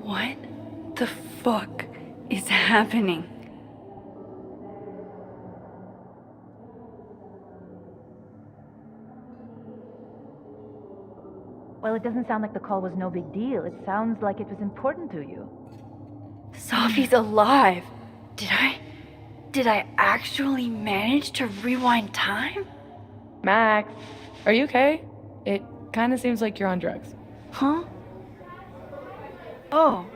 What the fuck is happening? Well, it doesn't sound like the call was no big deal. It sounds like it was important to you. Sophie's alive. Did I actually manage to rewind time? Max, are you okay? It kind of seems like you're on drugs. Huh? Oh.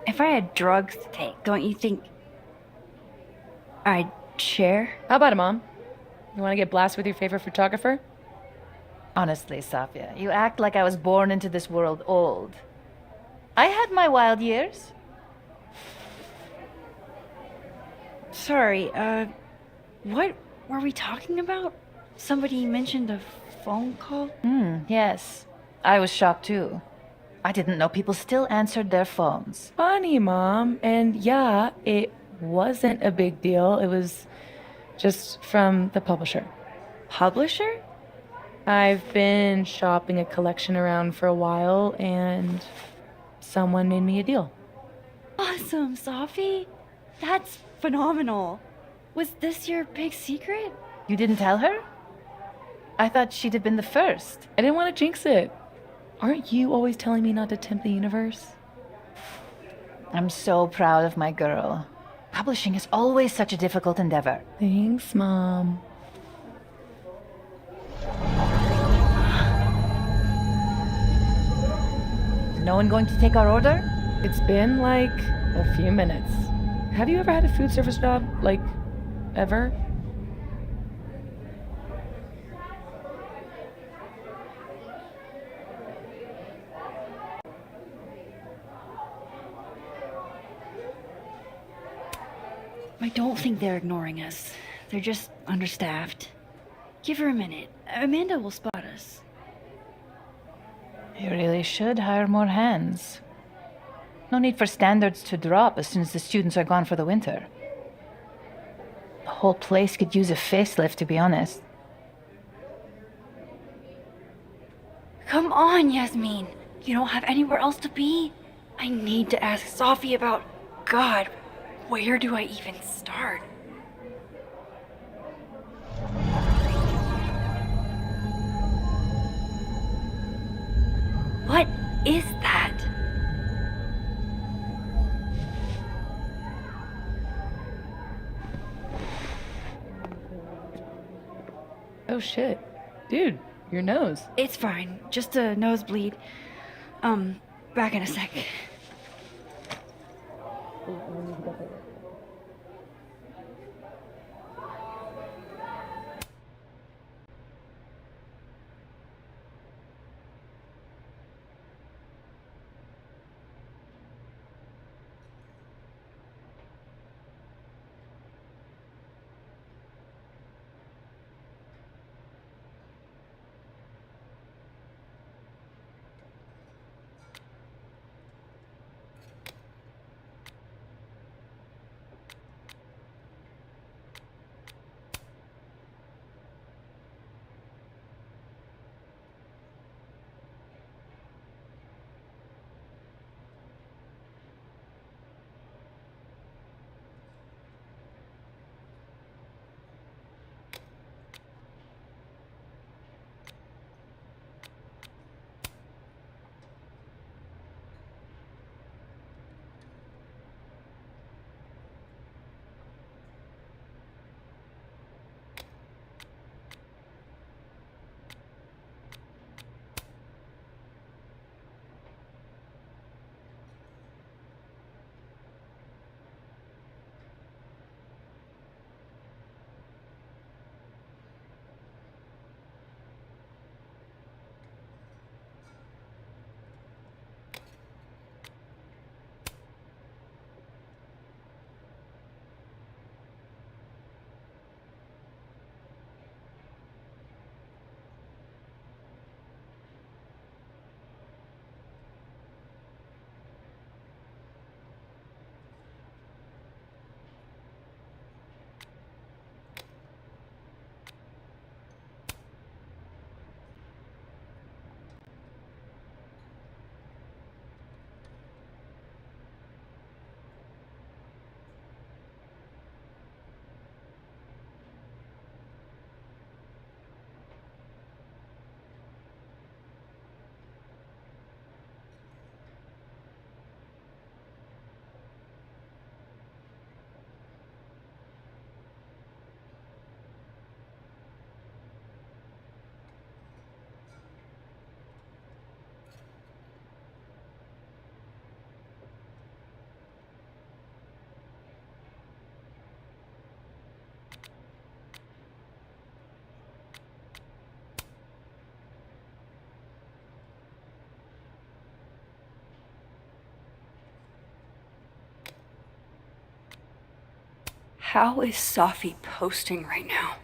If I had drugs to take, don't you think I'd share? How about it, Mom? You want to get blasted with your favorite photographer? Honestly, Safia, you act like I was born into this world old. I had my wild years. Sorry, what were we talking about? Somebody mentioned a phone call? Yes. I was shocked too. I didn't know people still answered their phones. Funny, Mom. And yeah, it wasn't a big deal. It was just from the publisher. Publisher? I've been shopping a collection around for a while, and someone made me a deal. Awesome, Sophie. That's phenomenal. Was this your big secret? You didn't tell her? I thought she'd have been the first. I didn't want to jinx it. Aren't you always telling me not to tempt the universe? I'm so proud of my girl. Publishing is always such a difficult endeavor. Thanks, Mom. Is no one going to take our order? It's been like a few minutes. Have you ever had a food service job? Like, ever? I don't think they're ignoring us. They're just understaffed. Give her a minute. Amanda will spot us. You really should hire more hands. No need for standards to drop as soon as the students are gone for the winter. The whole place could use a facelift, to be honest. Come on, Yasmin. You don't have anywhere else to be? I need to ask Sophie about... God, where do I even start? What is that? Oh shit. Dude, your nose. It's fine. Just a nosebleed. Back in a sec. How is Safi posting right now?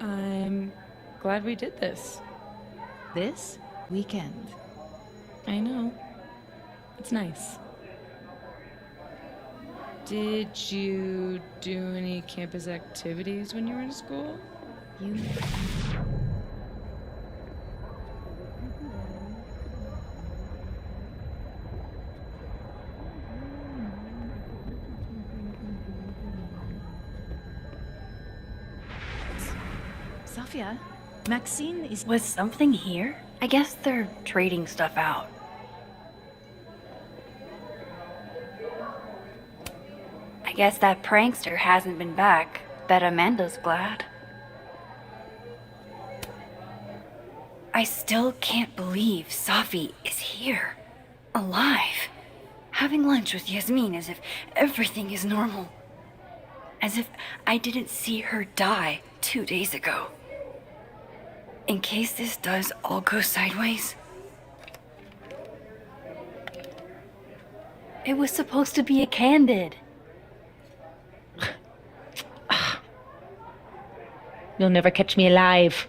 I'm glad we did this. This weekend. I know. It's nice. Did you do any campus activities when you were in school? You. Safia, Maxine is. Was something here? I guess they're trading stuff out. I guess that prankster hasn't been back. Bet Amanda's glad. I still can't believe Safi is here, alive, having lunch with Yasmin as if everything is normal. As if I didn't see her die 2 days ago. In case this does all go sideways. It was supposed to be a candid. You'll never catch me alive.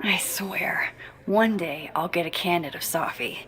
I swear, one day I'll get a candid of Safi.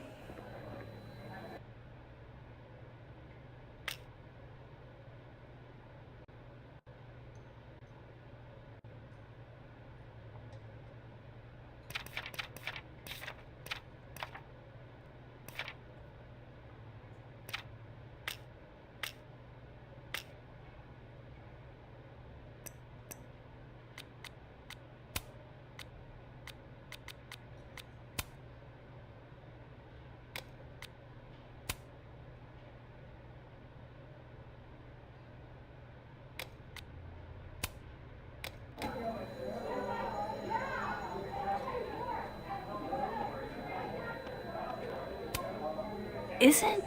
Isn't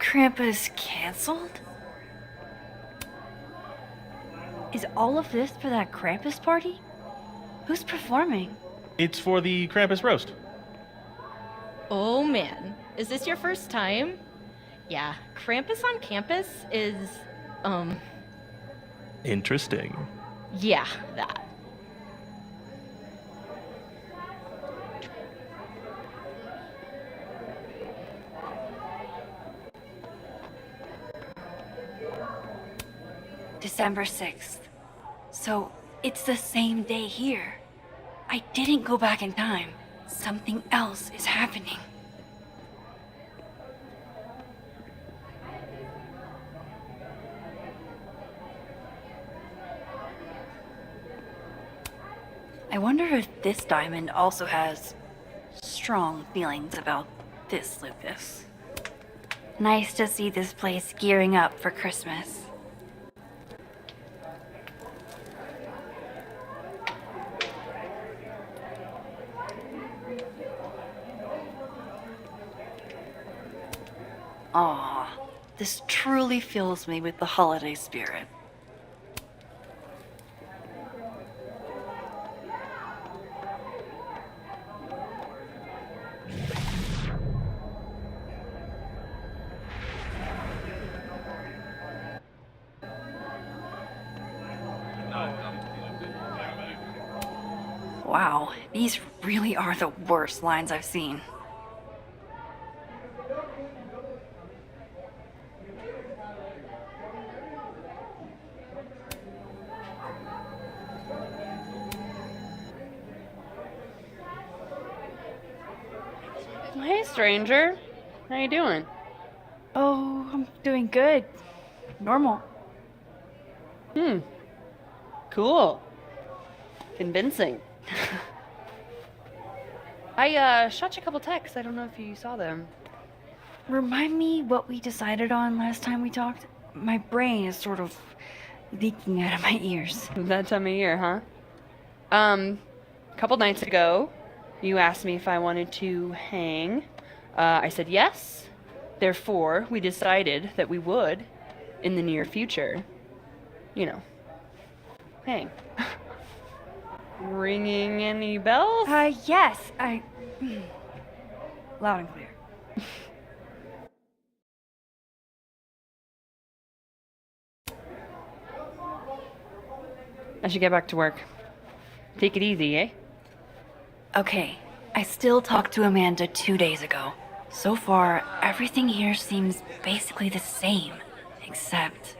Krampus canceled? Is all of this for that Krampus party? Who's performing? It's for the Krampus roast. Oh man, is this your first time? Yeah, Krampus on campus is, Interesting. yeah, that. December 6th. So, it's the same day here. I didn't go back in time. Something else is happening. I wonder if this diamond also has strong feelings about this Lucas. Nice to see this place gearing up for Christmas. Aw, this truly fills me with the holiday spirit. Wow, these really are the worst lines I've seen. Hey, stranger. How you doing? Oh, I'm doing good. Normal. Cool. Convincing. I shot you a couple texts. I don't know if you saw them. Remind me what we decided on last time we talked? My brain is sort of leaking out of my ears. That time of year, huh? A couple nights ago, you asked me if I wanted to hang. I said yes. Therefore, we decided that we would, in the near future, you know, hang. Ringing any bells? Yes, loud and clear. I should get back to work. Take it easy, eh? Okay, I still talked to Amanda 2 days ago. So far, everything here seems basically the same, except...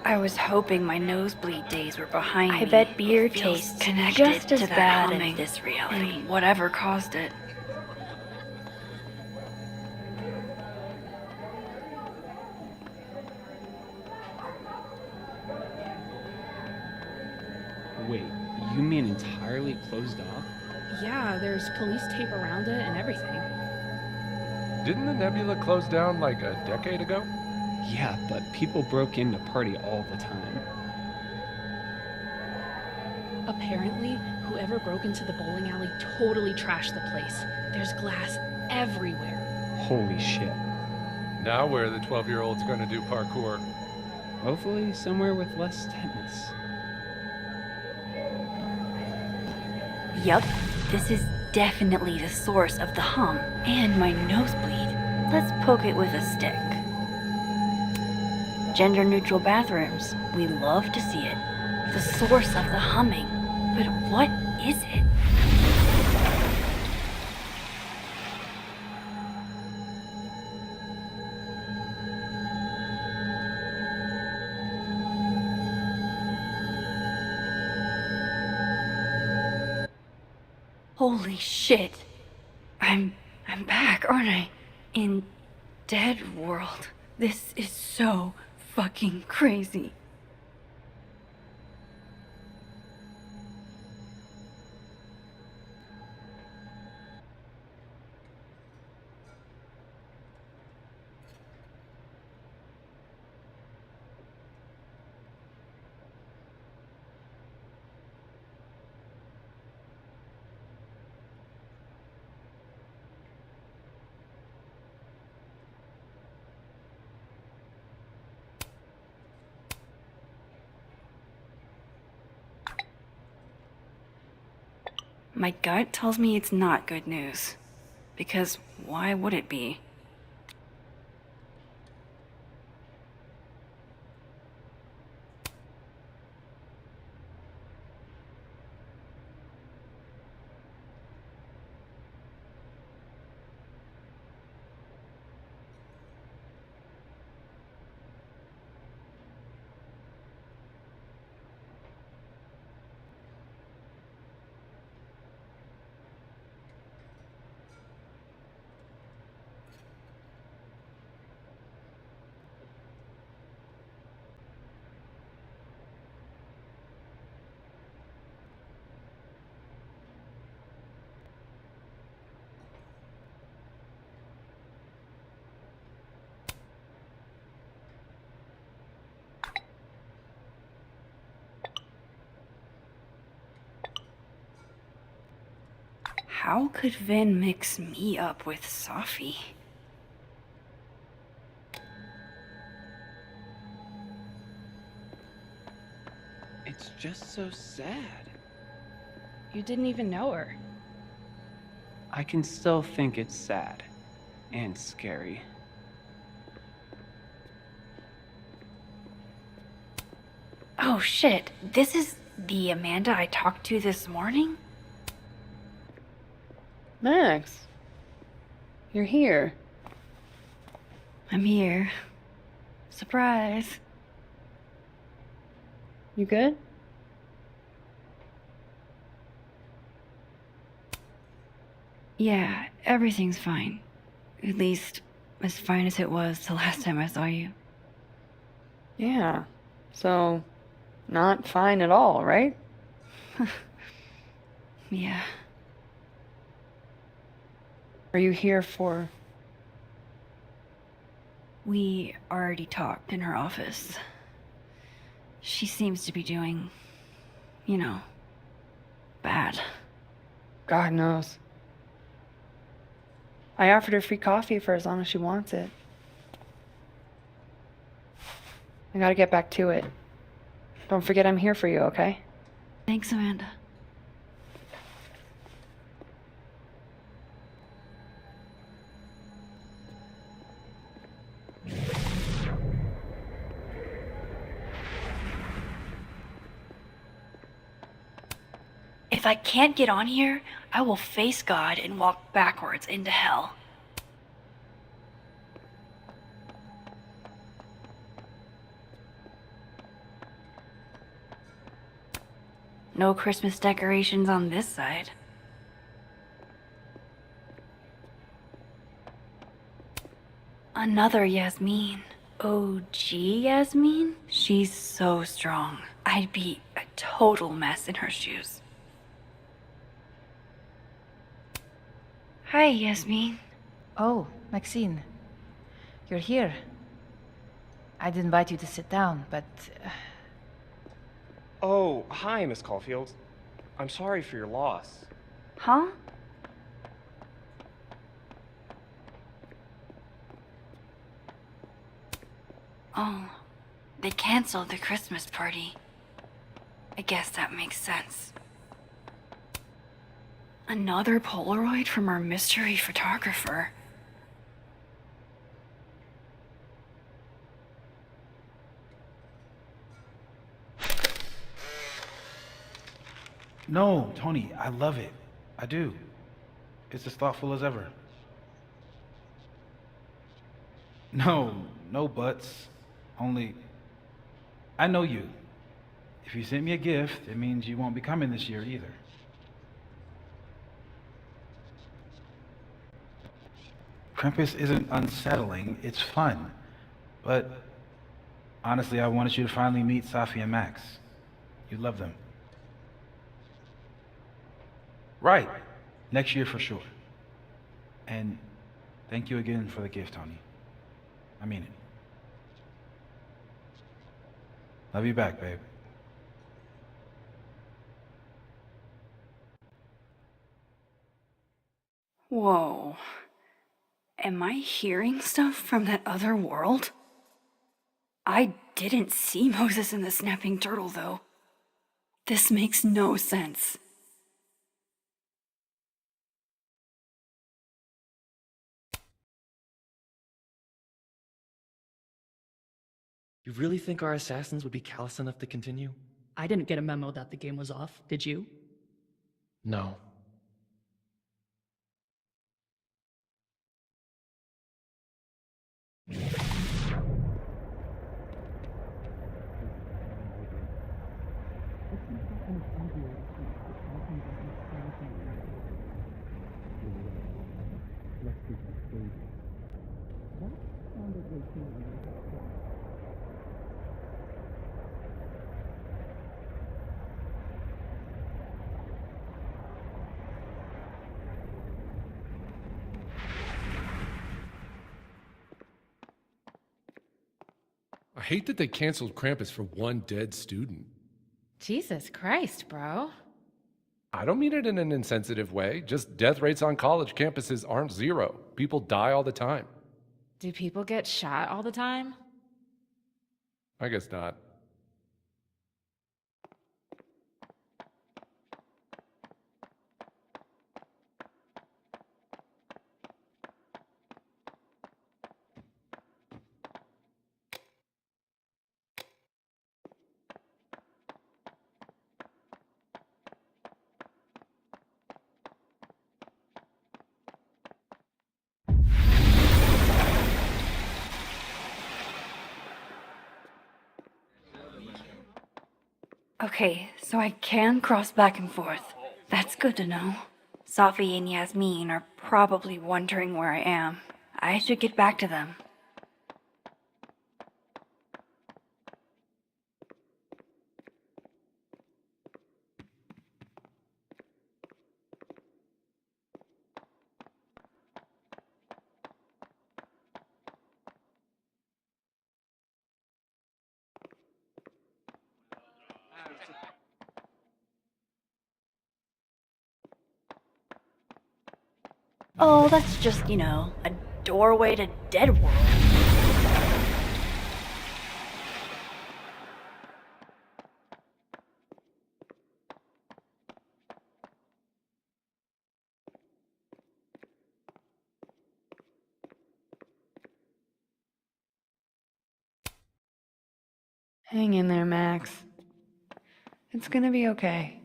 I was hoping my nosebleed days were behind me. I bet beer It feels tastes connected just as to that bad humming in this reality. and whatever caused it. You mean entirely closed off? Yeah, there's police tape around it and everything. Didn't the Nebula close down like a decade ago? Yeah, but people broke in to party all the time. Apparently, whoever broke into the bowling alley totally trashed the place. There's glass everywhere. Holy shit. Now where are the 12-year-olds gonna do parkour? Hopefully somewhere with less tetanus. Yup, this is definitely the source of the hum and my nosebleed. Let's poke it with a stick. Gender-neutral bathrooms. We love to see it. The source of the humming. But what is it? Holy shit. I'm back, aren't I? In Dead World. This is so fucking crazy. My gut tells me it's not good news. Because why would it be? How could Vin mix me up with Safi? It's just so sad. You didn't even know her. I can still think it's sad. And scary. Oh shit, this is the Amanda I talked to this morning? Max, you're here. I'm here. Surprise. You good? Yeah, everything's fine. At least, as fine as it was the last time I saw you. Yeah. So, not fine at all, right? Yeah. Are you here for... We already talked in her office. She seems to be doing, you know, bad. God knows. I offered her free coffee for as long as she wants it. I gotta get back to it. Don't forget I'm here for you, okay? Thanks, Amanda. If I can't get on here, I will face God and walk backwards into hell. No Christmas decorations on this side. Another Yasmin. OG Yasmin? She's so strong. I'd be a total mess in her shoes. Hi, Yasmin. Oh, Maxine. You're here. I'd invite you to sit down, but Oh, hi, Miss Caulfield. I'm sorry for your loss. Huh? Oh, they canceled the Christmas party. I guess that makes sense. Another Polaroid from our mystery photographer. No, Tony, I love it. I do. It's as thoughtful as ever. No, no buts. Only, I know you. If you sent me a gift, it means you won't be coming this year either. Krampus isn't unsettling, it's fun. But honestly, I wanted you to finally meet Safi and Max. You love them. Right. Next year for sure. And thank you again for the gift, Tony. I mean it. Love you back, babe. Whoa. Am I hearing stuff from that other world? I didn't see Moses and the snapping turtle, though. This makes no sense. You really think our assassins would be callous enough to continue? I didn't get a memo that the game was off, did you? No. I hate that they canceled Krampus for one dead student. Jesus Christ, bro. I don't mean it in an insensitive way. Just death rates on college campuses aren't zero. People die all the time. Do people get shot all the time? I guess not. Okay, so I can cross back and forth. That's good to know. Safi and Yasmin are probably wondering where I am. I should get back to them. Oh, that's just, a doorway to Dead World. Hang in there, Max. It's gonna be okay.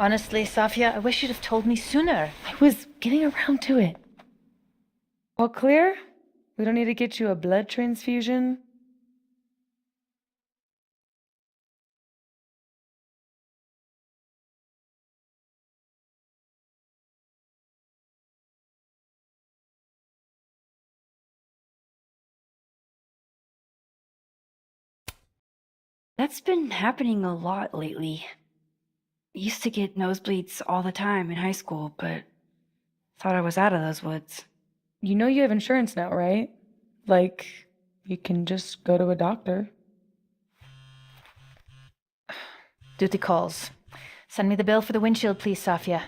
Honestly, Safia, I wish you'd have told me sooner. I was getting around to it. All clear? We don't need to get you a blood transfusion? That's been happening a lot lately. Used to get nosebleeds all the time in high school, but thought I was out of those woods. You know you have insurance now, right? Like, you can just go to a doctor. Duty calls. Send me the bill for the windshield, please, Safia.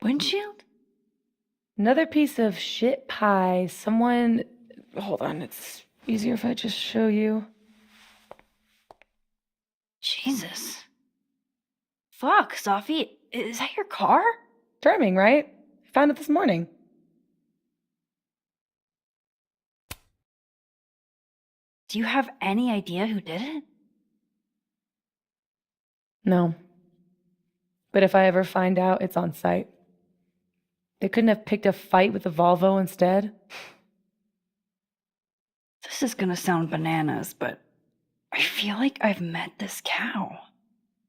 Windshield? Another piece of shit pie. Someone... Hold on, it's easier if I just show you. Jesus. Fuck, Safi. Is that your car? Charming, right? I found it this morning. Do you have any idea who did it? No. But if I ever find out, it's on site. They couldn't have picked a fight with the Volvo instead? This is gonna sound bananas, but I feel like I've met this cow.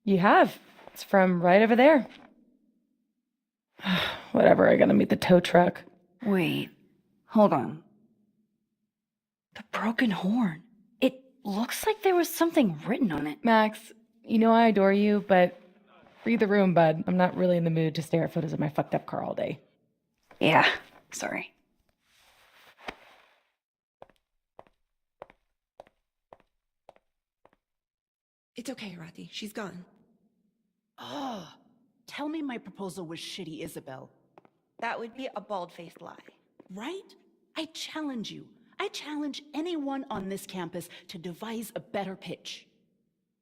You have. It's from right over there. Whatever, I gotta meet the tow truck. Wait, hold on. The broken horn. It looks like there was something written on it. Max, you know I adore you, but read the room, bud. I'm not really in the mood to stare at photos of my fucked up car all day. Yeah, sorry. It's okay, Arati. She's gone. Oh, tell me my proposal was shitty, Isabel. That would be a bald-faced lie. Right? I challenge you. I challenge anyone on this campus to devise a better pitch.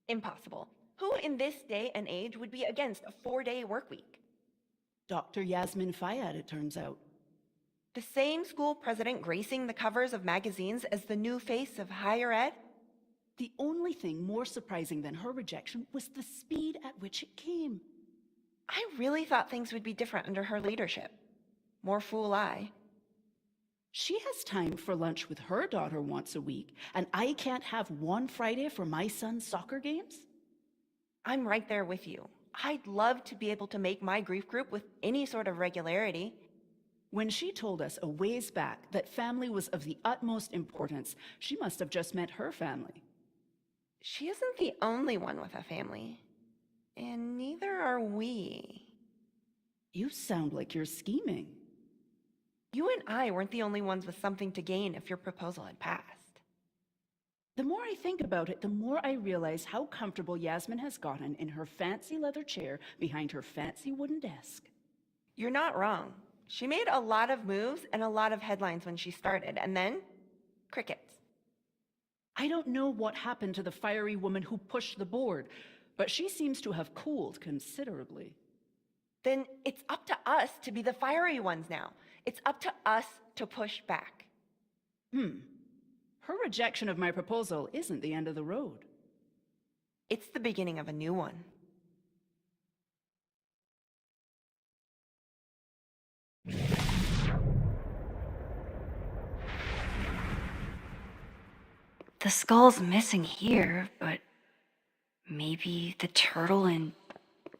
Impossible. Who in this day and age would be against a 4-day work week? Dr. Yasmin Fayyad, it turns out. The same school president gracing the covers of magazines as the new face of higher ed? The only thing more surprising than her rejection was the speed at which it came. I really thought things would be different under her leadership. More fool I. She has time for lunch with her daughter once a week, and I can't have one Friday for my son's soccer games? I'm right there with you. I'd love to be able to make my grief group with any sort of regularity. When she told us a ways back that family was of the utmost importance, she must have just meant her family. She isn't the only one with a family. And neither are we. You sound like you're scheming. You and I weren't the only ones with something to gain if your proposal had passed. The more I think about it, the more I realize how comfortable Yasmin has gotten in her fancy leather chair behind her fancy wooden desk. You're not wrong. She made a lot of moves and a lot of headlines when she started, and then crickets. I don't know what happened to the fiery woman who pushed the board, but she seems to have cooled considerably. Then it's up to us to be the fiery ones now. It's up to us to push back. Her rejection of my proposal isn't the end of the road. It's the beginning of a new one. The skull's missing here, but maybe the turtle in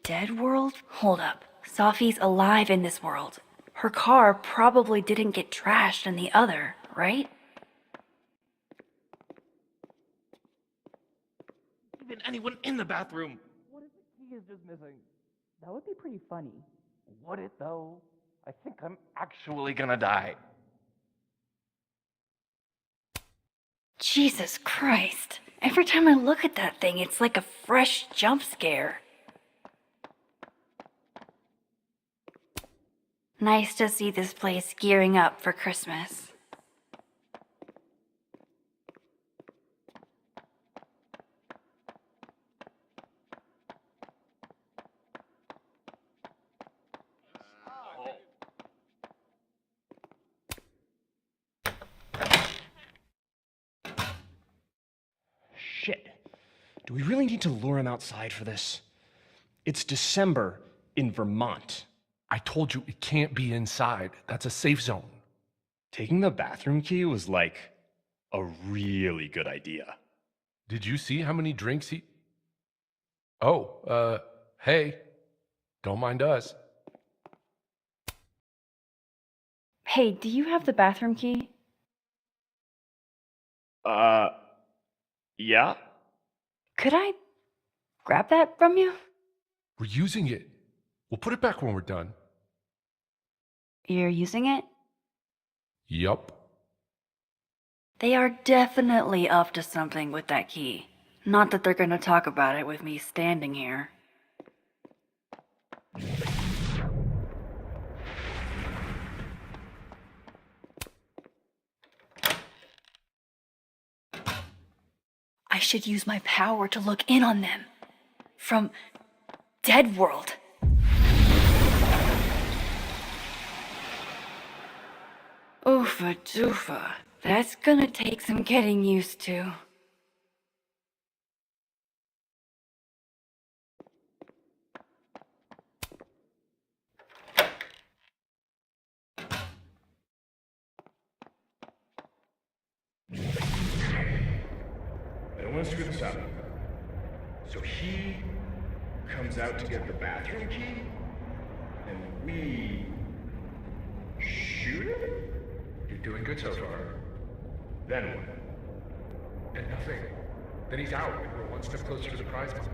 Dead World? Hold up. Safi's alive in this world. Her car probably didn't get trashed in the other, right? Even anyone in the bathroom. What if the key is just missing? That would be pretty funny. Would it, though? I think I'm actually gonna die. Jesus Christ. Every time I look at that thing, it's like a fresh jump scare. Nice to see this place gearing up for Christmas. Shit. Do we really need to lure him outside for this. It's December in Vermont. I told you it can't be inside. That's a safe zone. Taking the bathroom key was like a really good idea. Did you see how many drinks he... Oh, hey. Don't mind us. Hey, do you have the bathroom key? Yeah? Could I grab that from you? We're using it. We'll put it back when we're done. You're using it? Yup. They are definitely up to something with that key. Not that they're gonna talk about it with me standing here. I should use my power to look in on them. From Dead World. Oofa doofa. That's gonna take some getting used to. I don't want to screw this up. So he comes out to get the bathroom key, and we shoot him? You're doing good so far. Then what? And nothing. Then he's out, and we're one step closer to the prize money.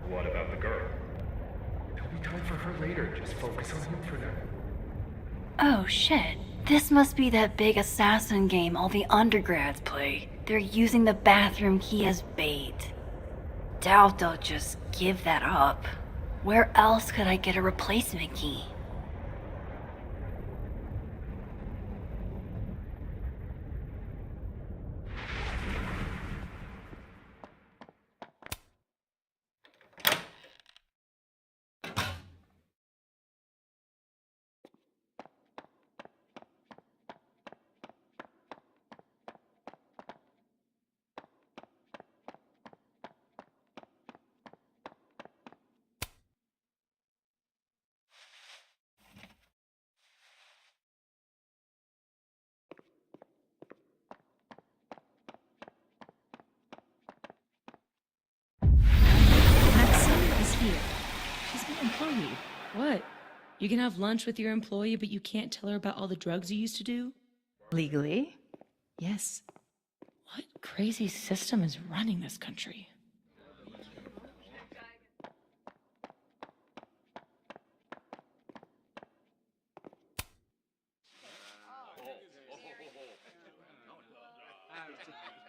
What about the girl? There'll be time for her later. Just focus on him for now. Oh shit. This must be that big assassin game all the undergrads play. They're using the bathroom key as bait. Doubt they'll just give that up. Where else could I get a replacement key? Maxine is here. She's my employee. What? You can have lunch with your employee, but you can't tell her about all the drugs you used to do? Legally? Yes. What crazy system is running this country?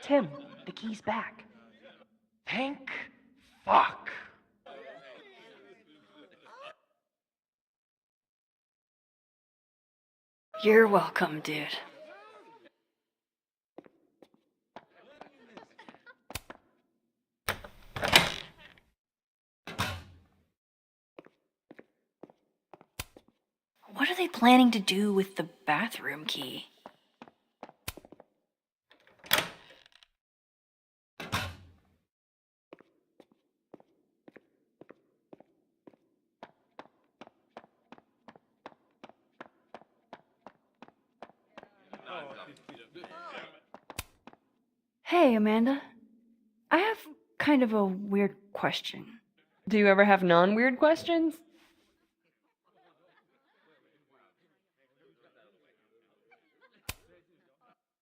Tim, the key's back. Thank fuck. You're welcome, dude. What are they planning to do with the bathroom key? Hey, Amanda. I have kind of a weird question. Do you ever have non-weird questions?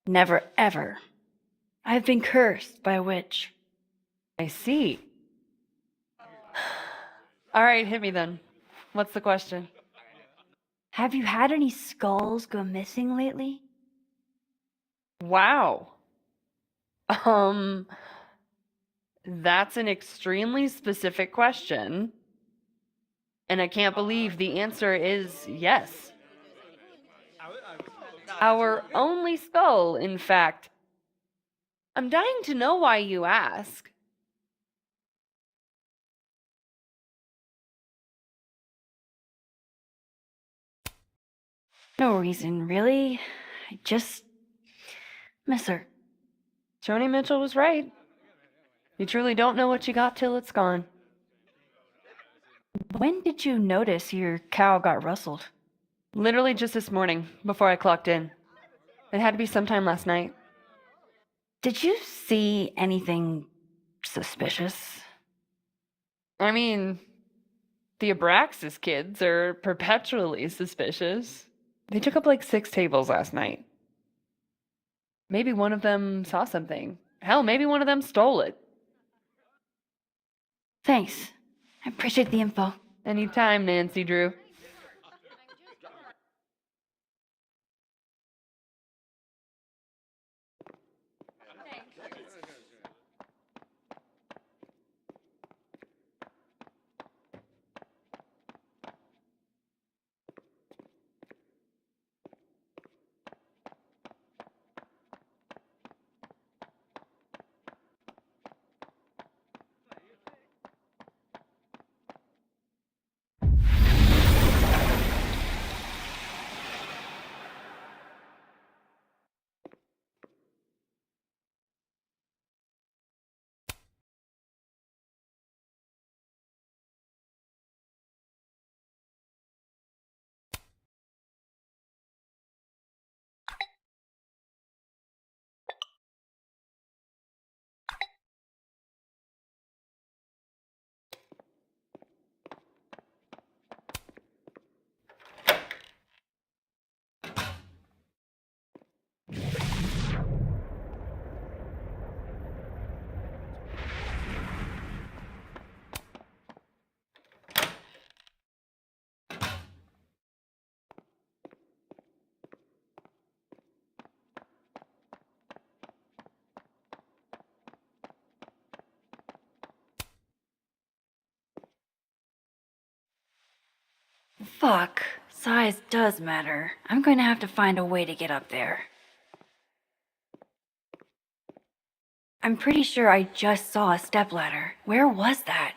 Never, ever. I've been cursed by a witch. I see. All right, hit me then. What's the question? Have you had any skulls go missing lately? Wow. That's an extremely specific question. And I can't believe the answer is yes. Our only skull, in fact. I'm dying to know why you ask. No reason, really. I just miss her. Joni Mitchell was right. You truly don't know what you got till it's gone. When did you notice your cow got rustled? Literally just this morning, before I clocked in. It had to be sometime last night. Did you see anything suspicious? I mean, the Abraxas kids are perpetually suspicious. They took up like 6 tables last night. Maybe one of them saw something. Hell, maybe one of them stole it. Thanks. I appreciate the info. Anytime, Nancy Drew. Fuck. Size does matter. I'm going to have to find a way to get up there. I'm pretty sure I just saw a stepladder. Where was that?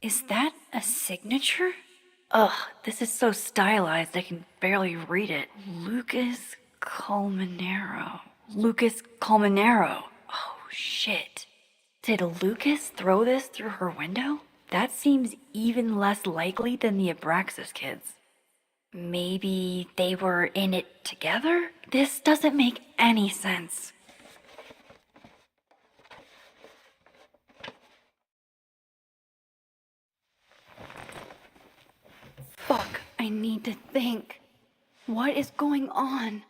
Is that a signature? Ugh, this is so stylized I can barely read it. Lucas Colmenero. Lucas Colmenero. Oh, shit. Did Lucas throw this through her window? That seems even less likely than the Abraxas kids. Maybe they were in it together? This doesn't make any sense. Fuck, I need to think. What is going on?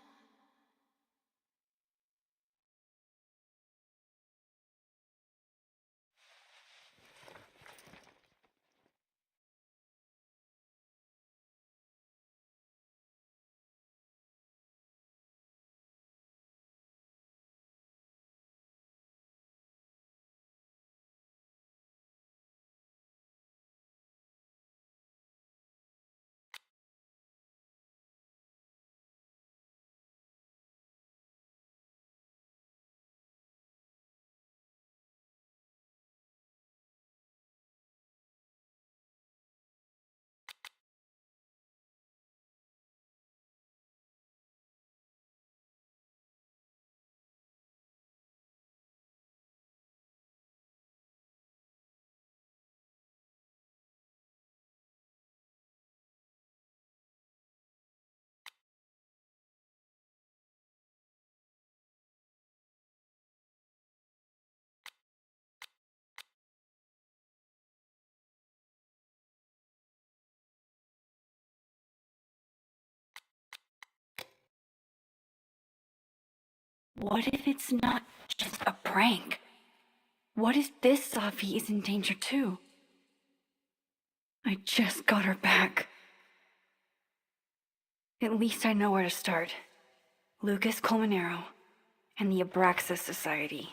What if it's not just a prank? What if this Safi is in danger too? I just got her back. At least I know where to start. Lucas Colmenero and the Abraxas Society.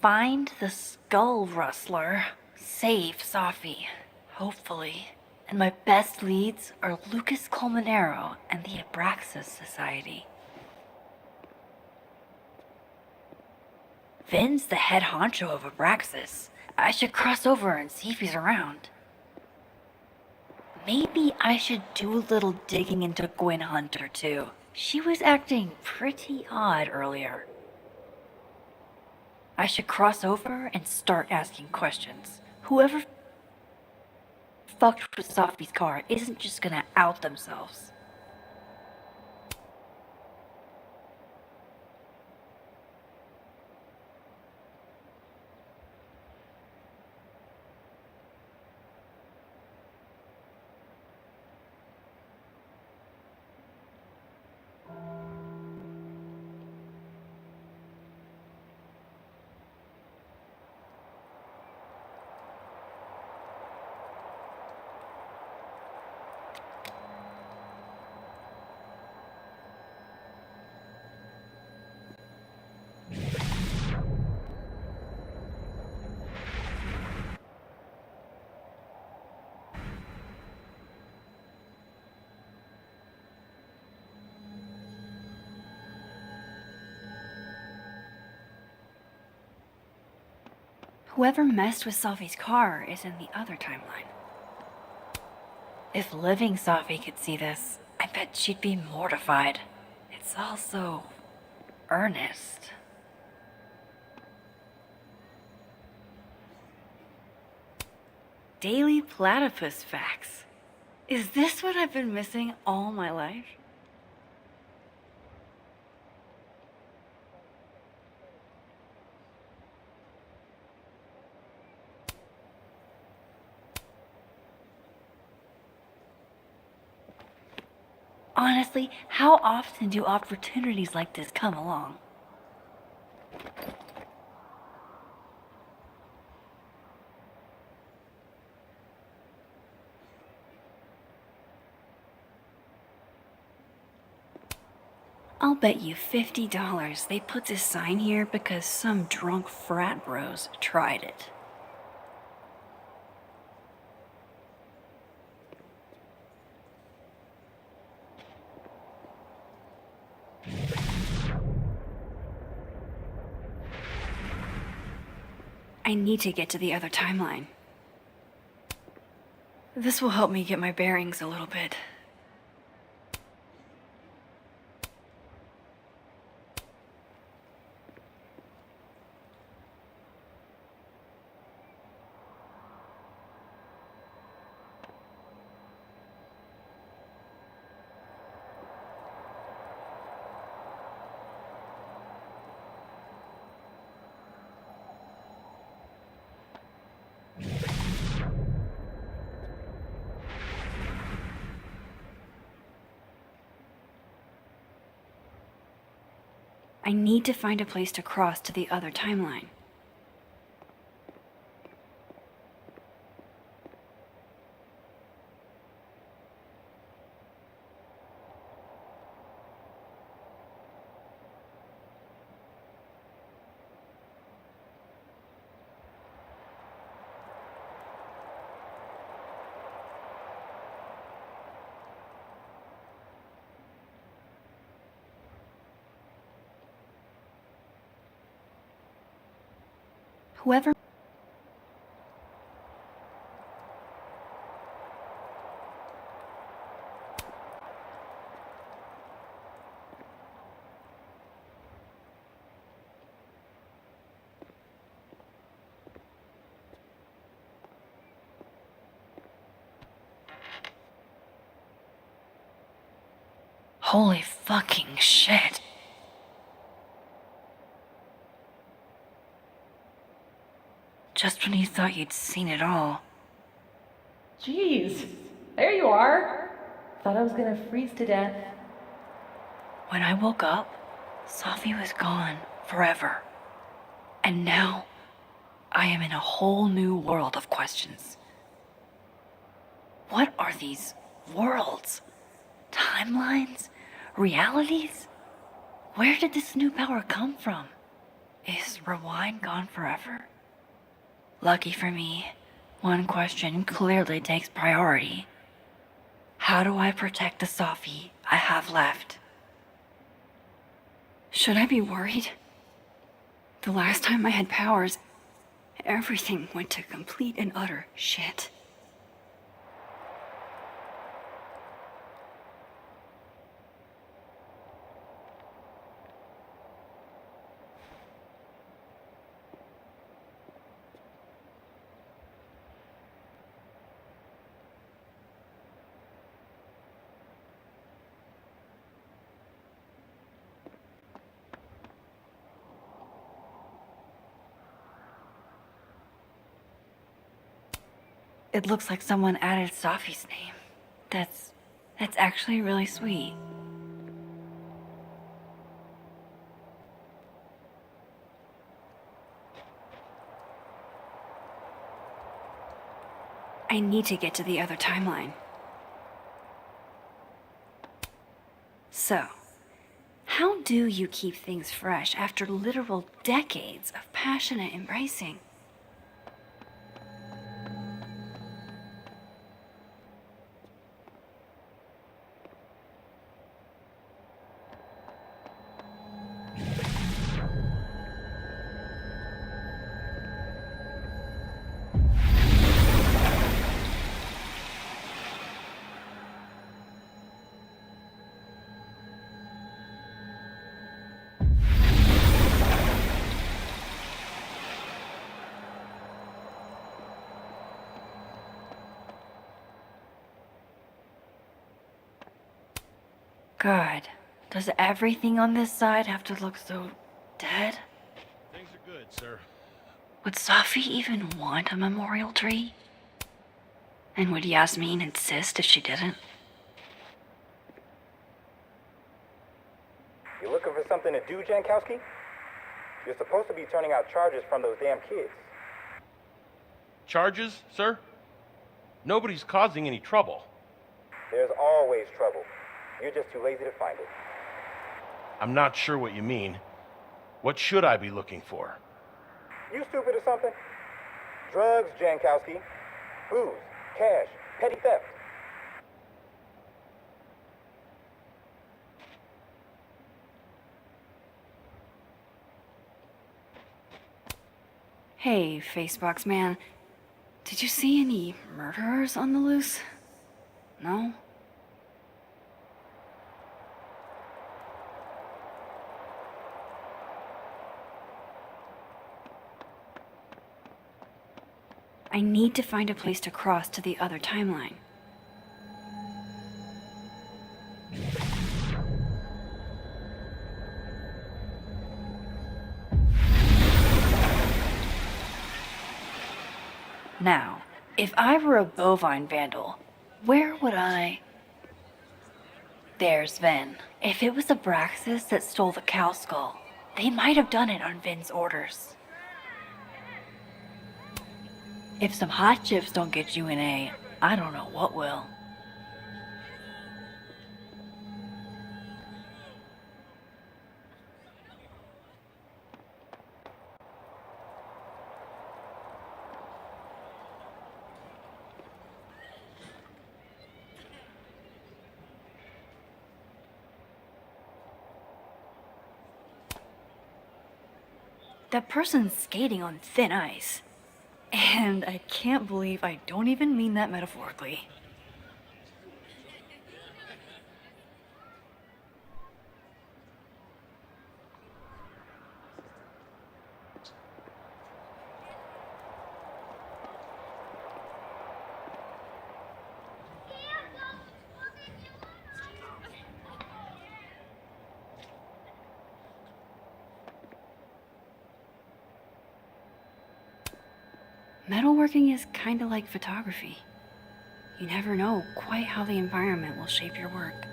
Find the Skull Rustler. Save Safi. Hopefully. And my best leads are Lucas Colmenero and the Abraxas Society. Vin's the head honcho of Abraxas. I should cross over and see if he's around. Maybe I should do a little digging into Gwen Hunter too. She was acting pretty odd earlier. I should cross over and start asking questions. Whoever fucked with Safi's car isn't just gonna out themselves. Whoever messed with Safi's car is in the other timeline. If living Safi could see this, I bet she'd be mortified. It's all so earnest. Daily platypus facts. Is this what I've been missing all my life? Honestly, how often do opportunities like this come along? I'll bet you $50 they put this sign here because some drunk frat bros tried it. I need to get to the other timeline. This will help me get my bearings a little bit. I need to find a place to cross to the other timeline. Whoever Holy fucking shit. just when you thought you'd seen it all. Jeez, there you are. Thought I was gonna freeze to death. When I woke up, Safi was gone forever. And now, I am in a whole new world of questions. What are these worlds? Timelines? Realities? Where did this new power come from? Is Rewind gone forever? Lucky for me, one question clearly takes priority. How do I protect the Safi I have left? Should I be worried? The last time I had powers, everything went to complete and utter shit. It looks like someone added Safi's name. That's actually really sweet. I need to get to the other timeline. So, how do you keep things fresh after literal decades of passionate embracing? God, does everything on this side have to look so dead? Things are good, sir. Would Safi even want a memorial tree? And would Yasmin insist if she didn't? You looking for something to do, Jankowski? You're supposed to be turning out charges from those damn kids. Charges, sir? Nobody's causing any trouble. There's always trouble. You're just too lazy to find it. I'm not sure what you mean. What should I be looking for? You stupid or something? Drugs, Jankowski. Booze, cash, petty theft. Hey, Facebox man. Did you see any murderers on the loose? No? I need to find a place to cross to the other timeline. Now, if I were a bovine vandal, where would I... There's Ven. If it was Abraxas that stole the cow skull, they might have done it on Ven's orders. If some hot chips don't get you an A, I don't know what will. That person's skating on thin ice. And I can't believe I don't even mean that metaphorically. Metalworking is kind of like photography. You never know quite how the environment will shape your work.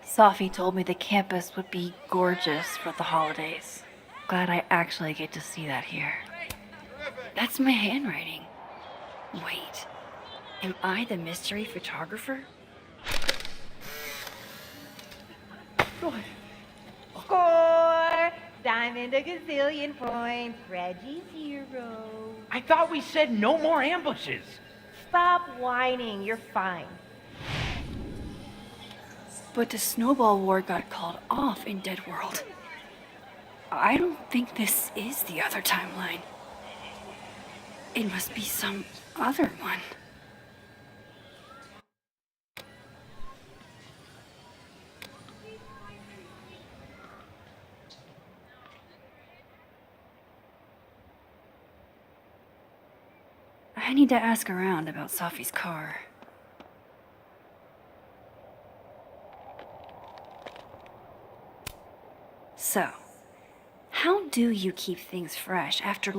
Sophie told me the campus would be gorgeous for the holidays. Glad I actually get to see that here. That's my handwriting. Wait, am I the mystery photographer? Score! Diamond a gazillion points. Reggie's hero. I thought we said no more ambushes. Stop whining. You're fine. But the snowball war got called off in Dead World. I don't think this is the other timeline. It must be some other one. I need to ask around about Sophie's car. So, how do you keep things fresh after...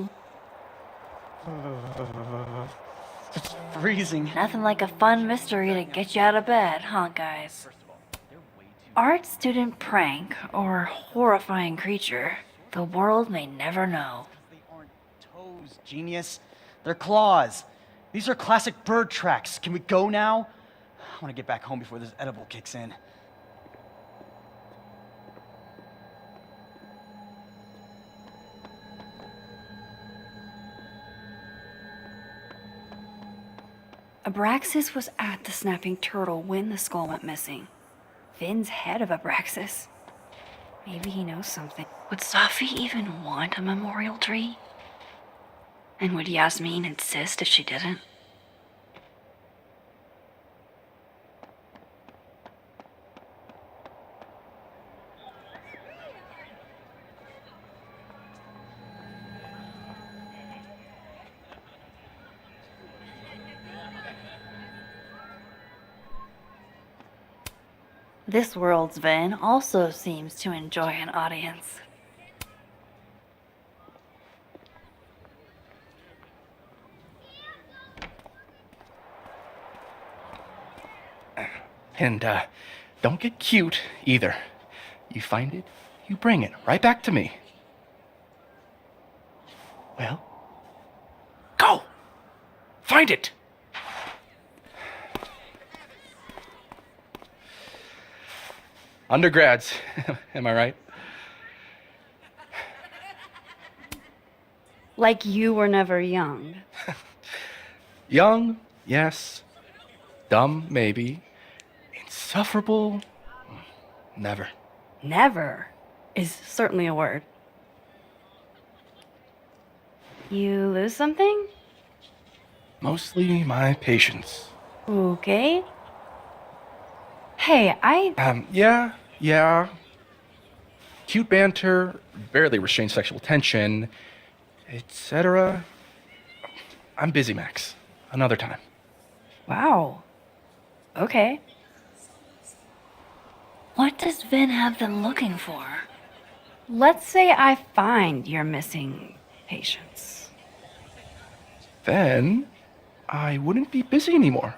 It's freezing. Nothing like a fun mystery to get you out of bed, huh, guys? Art student prank or horrifying creature, the world may never know. Toes, genius. They're claws. These are classic bird tracks. Can we go now? I want to get back home before this edible kicks in. Abraxas was at the Snapping Turtle when the skull went missing. Finn's head of Abraxas. Maybe he knows something. Would Sophie even want a memorial tree? And would Yasmin insist if she didn't? This world's Vin also seems to enjoy an audience. And, don't get cute either. You find it, you bring it right back to me. Well, go! Find it! Undergrads, am I right? Like you were never young. Young, yes. Dumb, maybe. Insufferable, never. Never is certainly a word. You lose something? Mostly my patience. Okay. Hey, Yeah. Cute banter, barely restrained sexual tension, etc. I'm busy, Max. Another time. Wow. Okay. What does Vin have them looking for? Let's say I find your missing patience. Then I wouldn't be busy anymore,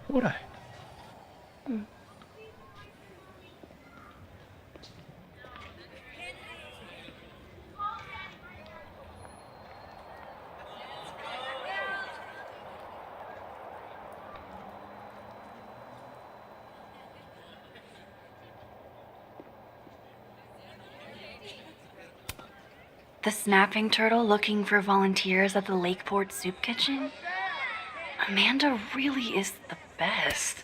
would I? The Snapping Turtle looking for volunteers at the Lakeport Soup Kitchen? Amanda really is the best.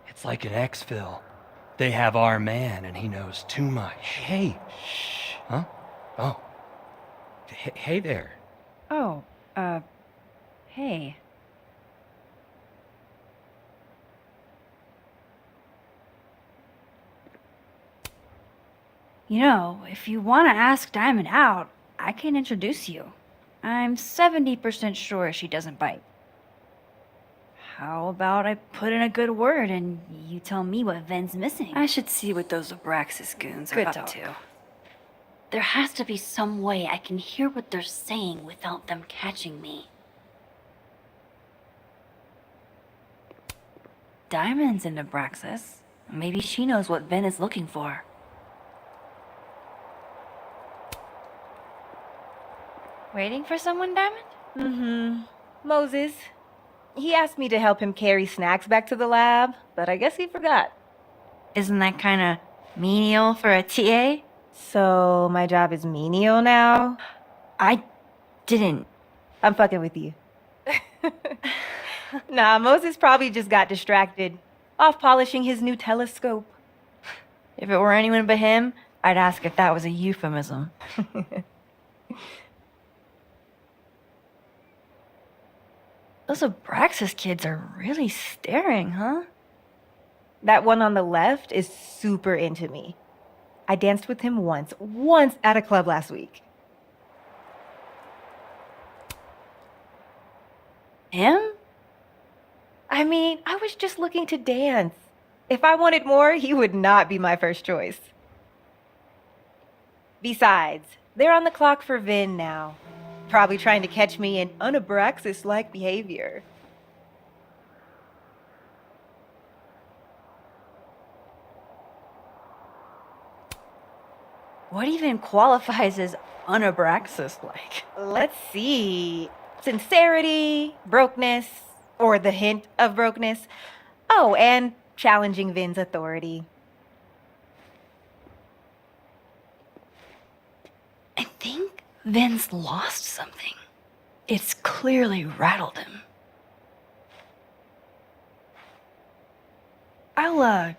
It's like an exfil. They have our man, and he knows too much. Hey, shh. Huh? Oh. Hey there. Oh, hey. You know, if you want to ask Diamond out, I can introduce you. I'm 70% sure she doesn't bite. How about I put in a good word and you tell me what Ven's missing? I should see what those Abraxas goons are up to. There has to be some way I can hear what they're saying without them catching me. Diamond's in Abraxas. Maybe she knows what Ven is looking for. Waiting for someone, Diamond? Mm-hmm. Moses. He asked me to help him carry snacks back to the lab, but I guess he forgot. Isn't that kind of menial for a TA? So my job is menial now? I didn't. I'm fucking with you. Nah, Moses probably just got distracted, off polishing his new telescope. If it were anyone but him, I'd ask if that was a euphemism. Those Abraxas kids are really staring, huh? That one on the left is super into me. I danced with him once at a club last week. Him? I mean, I was just looking to dance. If I wanted more, he would not be my first choice. Besides, they're on the clock for Vin now. Probably trying to catch me in un-Abraxas-like behavior. What even qualifies as un-Abraxas-like? Let's see. Sincerity, brokenness, or the hint of brokenness. Oh, and challenging Vin's authority. I think Vin's lost something. It's clearly rattled him. I'll,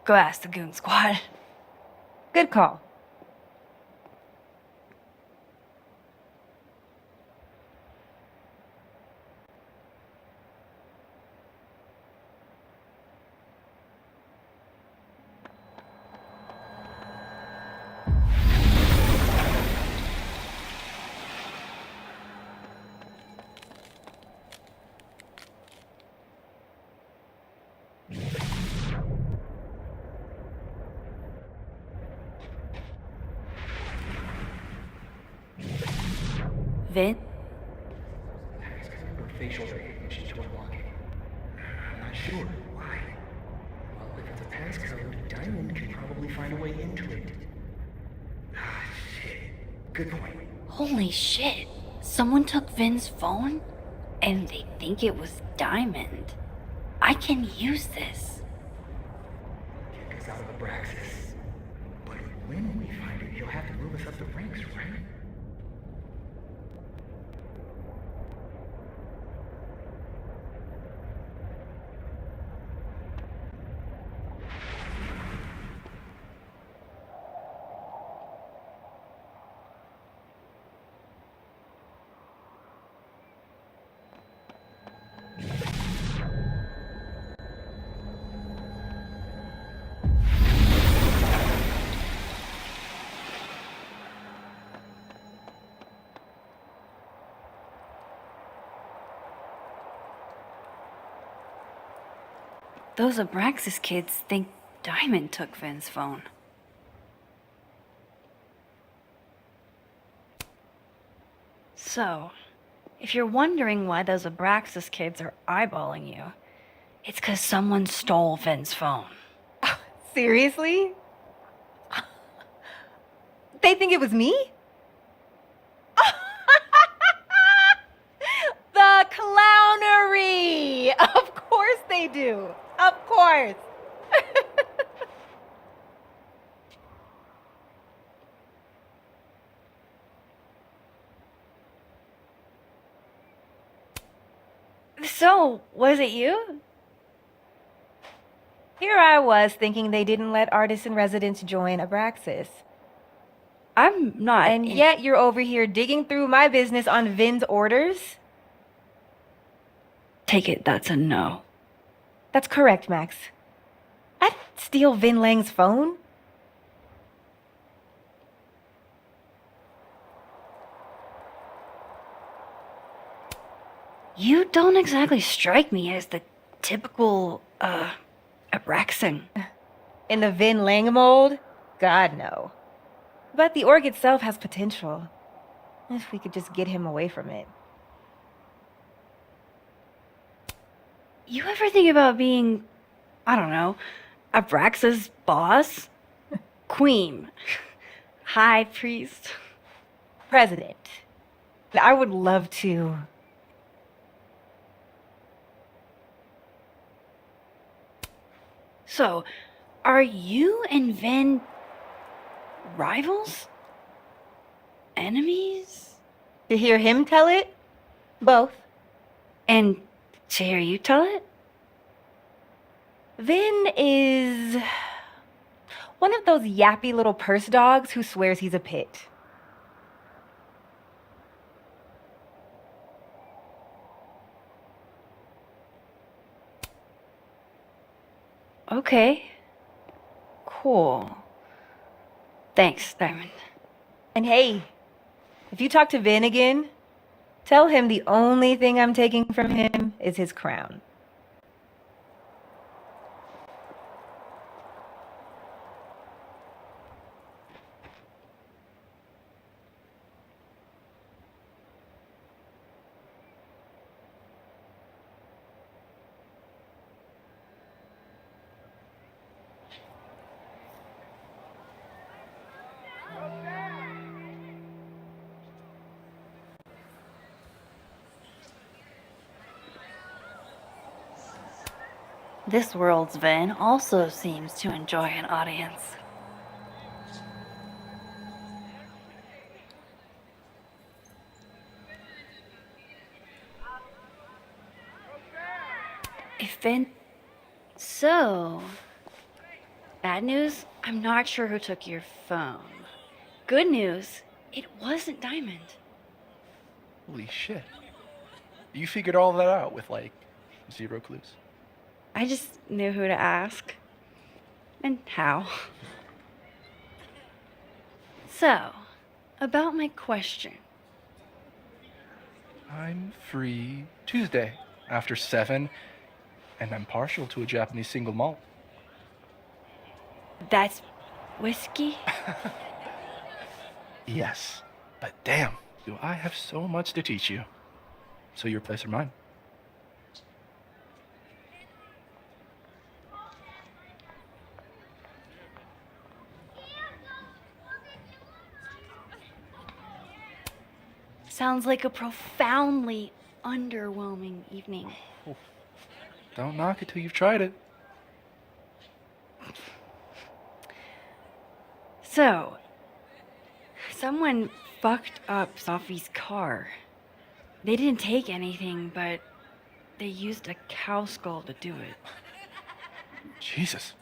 go ask the goon squad. Good call. Vin? Or facial recognition to unlock it. I'm not sure. Why? Well, if it's a passcode, Diamond can probably find a way into it. Ah, shit. Good point. Holy shit. Someone took Vin's phone? And they think it was Diamond. I can use this. Kick us out of Abraxas. But when we find it, he'll have to move us up the ranks, right? Those Abraxas kids think Diamond took Vin's phone. So, if you're wondering why those Abraxas kids are eyeballing you, it's 'cause someone stole Vin's phone. Seriously? They think it was me? The clownery! Of course they do. Of course. So, was it you? Here I was thinking they didn't let artists in residence join Abraxas. I'm not. And yet you're over here digging through my business on Vin's orders? Take it that's a no. That's correct, Max. I'd steal Vin Lang's phone. You don't exactly strike me as the typical, Abraxan. In the Vin Lang mold? God, no. But the org itself has potential. If we could just get him away from it. You ever think about being, I don't know, Abraxa's boss? Queen. High priest. President. I would love to. So, are you and Vin rivals? Enemies? To hear him tell it? Both. And to hear you tell it? Vin is one of those yappy little purse dogs who swears he's a pit. Okay. Cool. Thanks, Diamond. And hey, if you talk to Vin again, tell him the only thing I'm taking from him is his crown. This world's Vin also seems to enjoy an audience. If Vin... So... Bad news, I'm not sure who took your phone. Good news, it wasn't Diamond. Holy shit. You figured all that out with, like, 0 clues. I just knew who to ask. And how. So, about my question. I'm free Tuesday after 7, and I'm partial to a Japanese single malt. That's whiskey? Yes, but damn, do I have so much to teach you. So your place or mine? Sounds like a profoundly underwhelming evening. Don't knock it till you've tried it. So, someone fucked up Sophie's car. They didn't take anything, but they used a cow skull to do it. Jesus.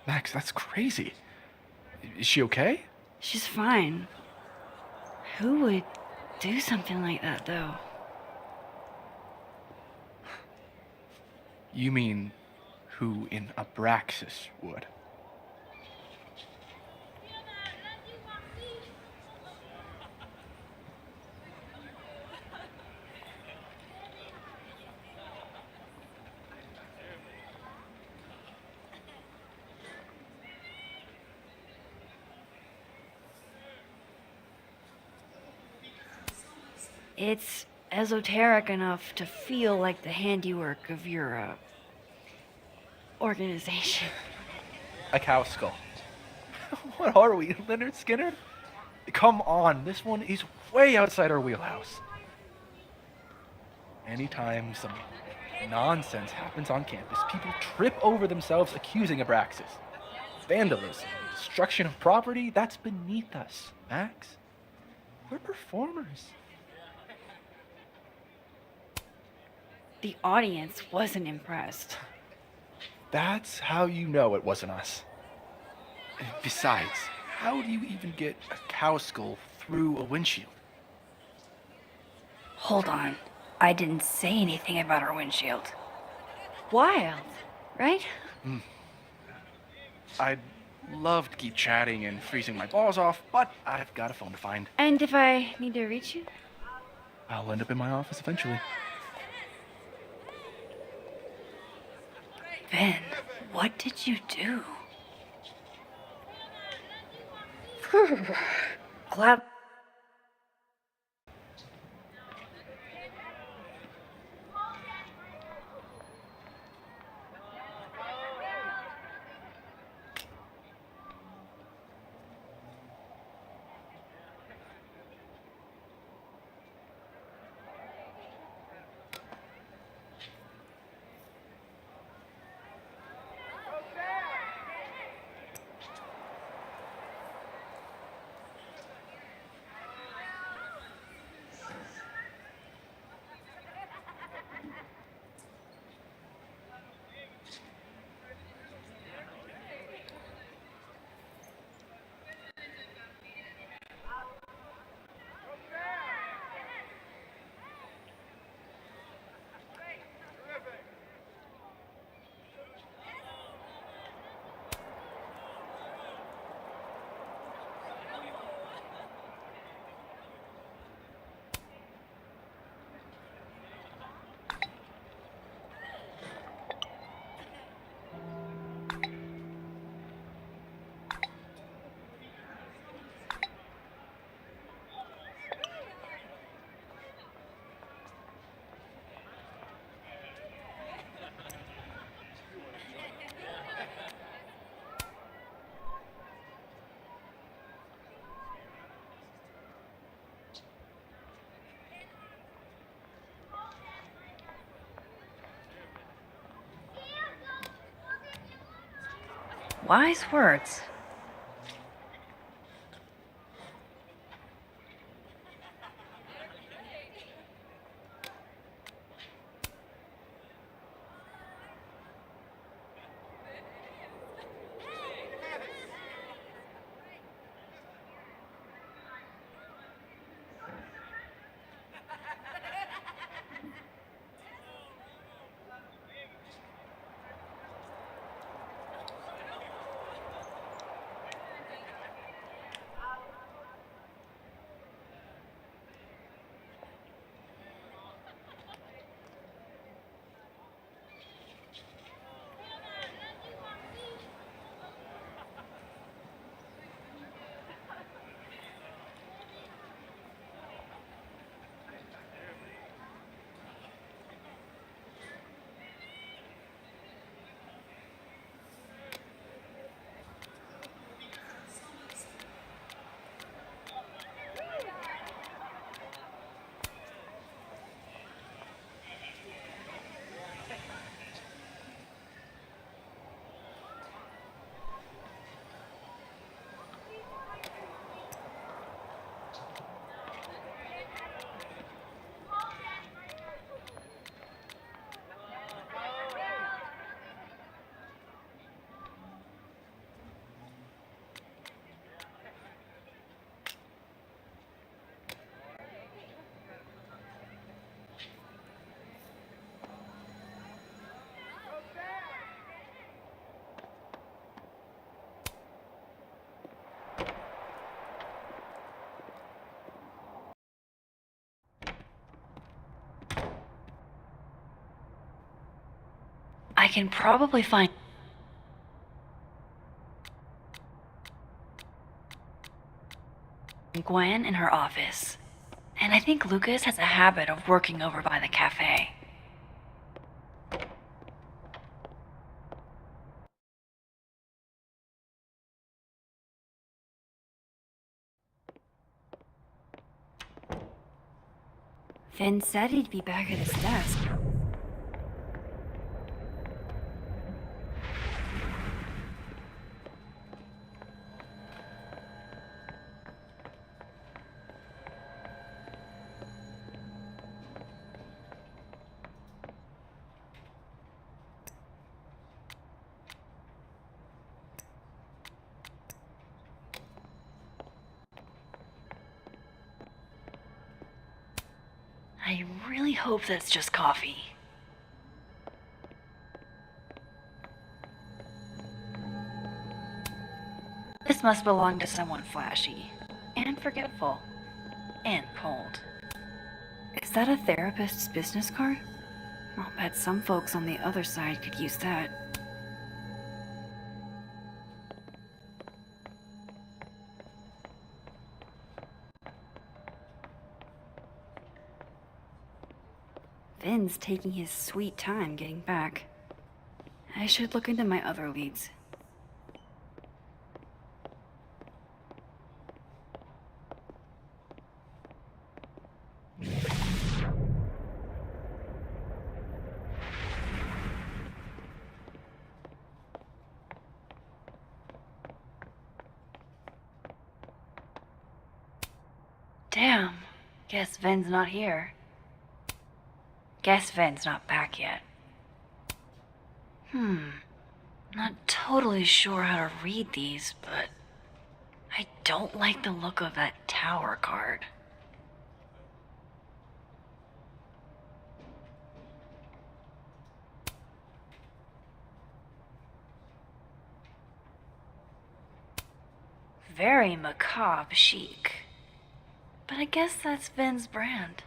Max, that's crazy. Is she okay? She's fine. Who would do something like that, though? You mean who in Abraxas would? It's esoteric enough to feel like the handiwork of your, organization. A cow skull. What are we, Leonard Skinner? Come on, this one is way outside our wheelhouse. Anytime some nonsense happens on campus, people trip over themselves accusing Abraxas. Vandalism, destruction of property, that's beneath us, Max. We're performers. The audience wasn't impressed. That's how you know it wasn't us. Besides, How do you even get a cow skull through a windshield? Hold on. I didn't say anything about our windshield. Wild, right? I'd love to keep chatting and freezing my balls off, but I've got a phone to find. And if I need to reach you? I'll end up in my office eventually. Ben, what did you do? Glad. Wise words. I can probably find Gwen in her office. And I think Lucas has a habit of working over by the cafe. Finn said he'd be back at his desk. really hope that's just coffee. This must belong to someone flashy, and forgetful, and cold. Is that a therapist's business card? I'll bet some folks on the other side could use that. Vin's taking his sweet time getting back. I should look into my other leads. Damn, guess Vin's not here. Guess Vin's not back yet. Not totally sure how to read these, but I don't like the look of that tower card. Very macabre chic. But I guess that's Vin's brand.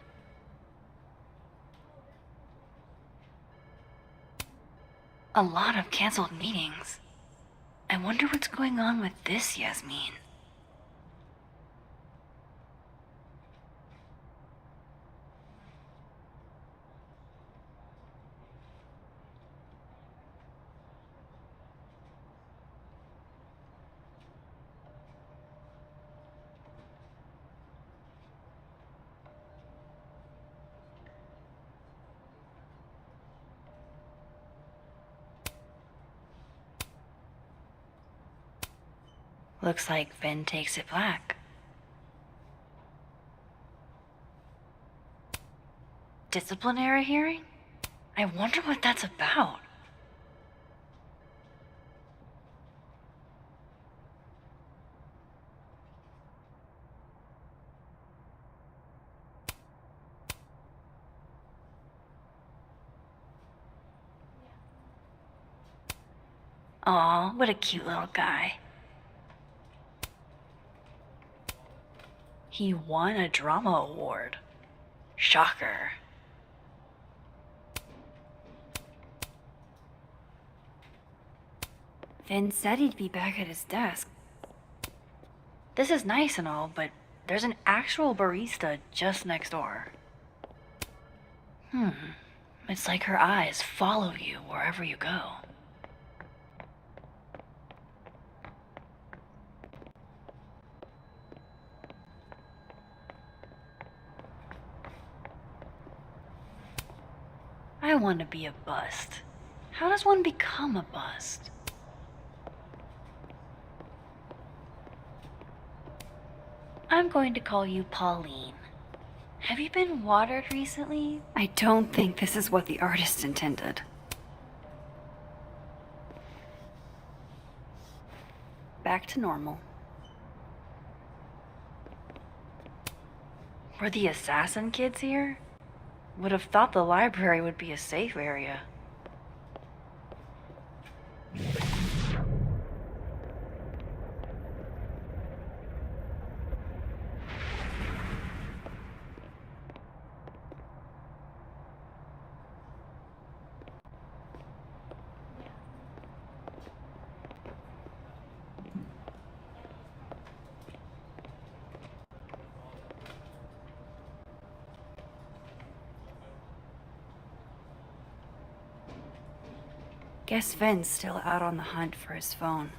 A lot of canceled meetings. I wonder what's going on with this Yasmin. Looks like Vin takes it black. Disciplinary hearing? I wonder what that's about. Aw, what a cute little guy. He won a drama award. Shocker. Vin said he'd be back at his desk. This is nice and all, but there's an actual barista just next door. It's like her eyes follow you wherever you go. I want to be a bust. How does one become a bust? I'm going to call you Pauline. Have you been watered recently? I don't think this is what the artist intended. Back to normal. Were the assassin kids here? Would have thought the library would be a safe area. Guess Vin's still out on the hunt for his phone.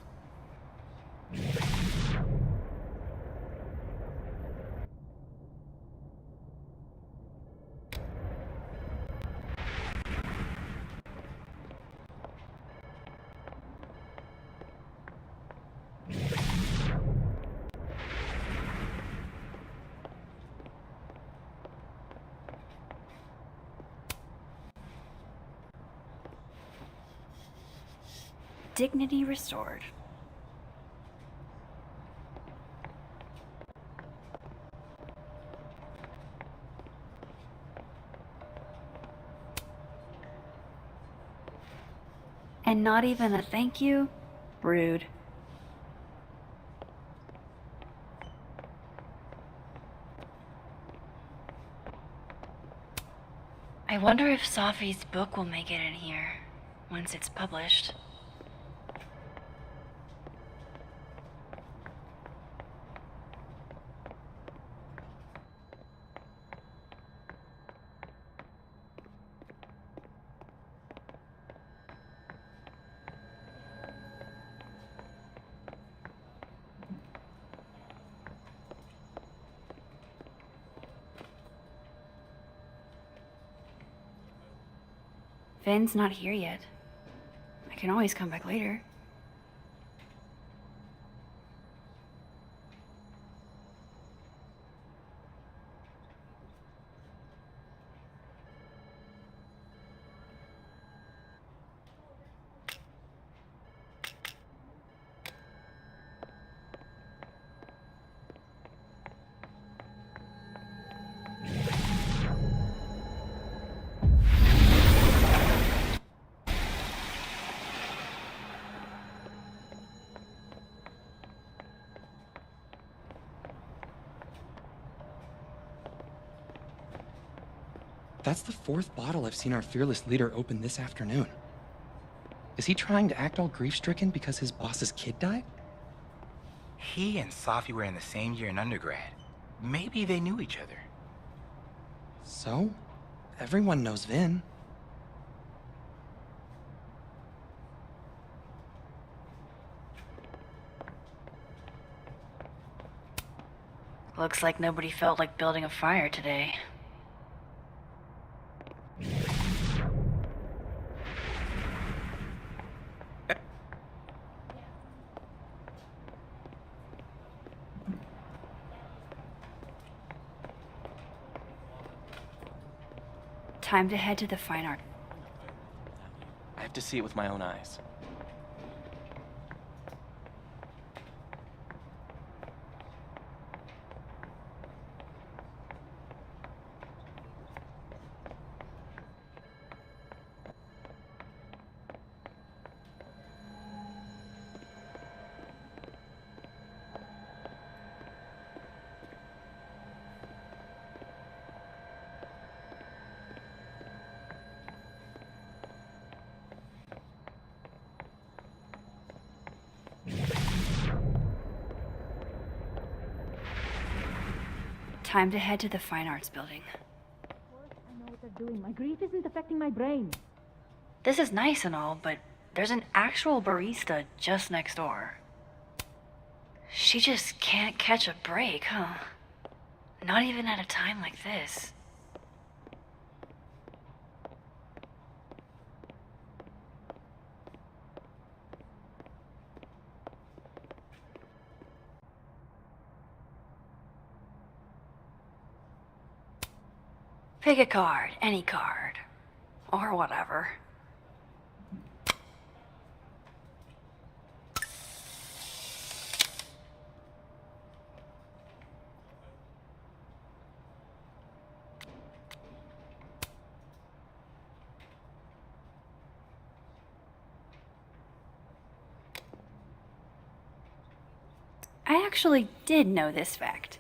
Dignity restored. And not even a thank you? Rude. I wonder if Safi's book will make it in here once it's published. Vin's not here yet. I can always come back later. That's the fourth bottle I've seen our fearless leader open this afternoon. Is he trying to act all grief-stricken because his boss's kid died? He and Safi were in the same year in undergrad. Maybe they knew each other. So? Everyone knows Vin. Looks like nobody felt like building a fire today. Time to head to the fine art. I have to see it with my own eyes. Time to head to the fine arts building. I know what they're doing. My grief isn't affecting my brain. This is nice and all, but there's an actual barista just next door. She just can't catch a break, huh? Not even at a time like this. Pick a card, any card. Or whatever. I actually did know this fact.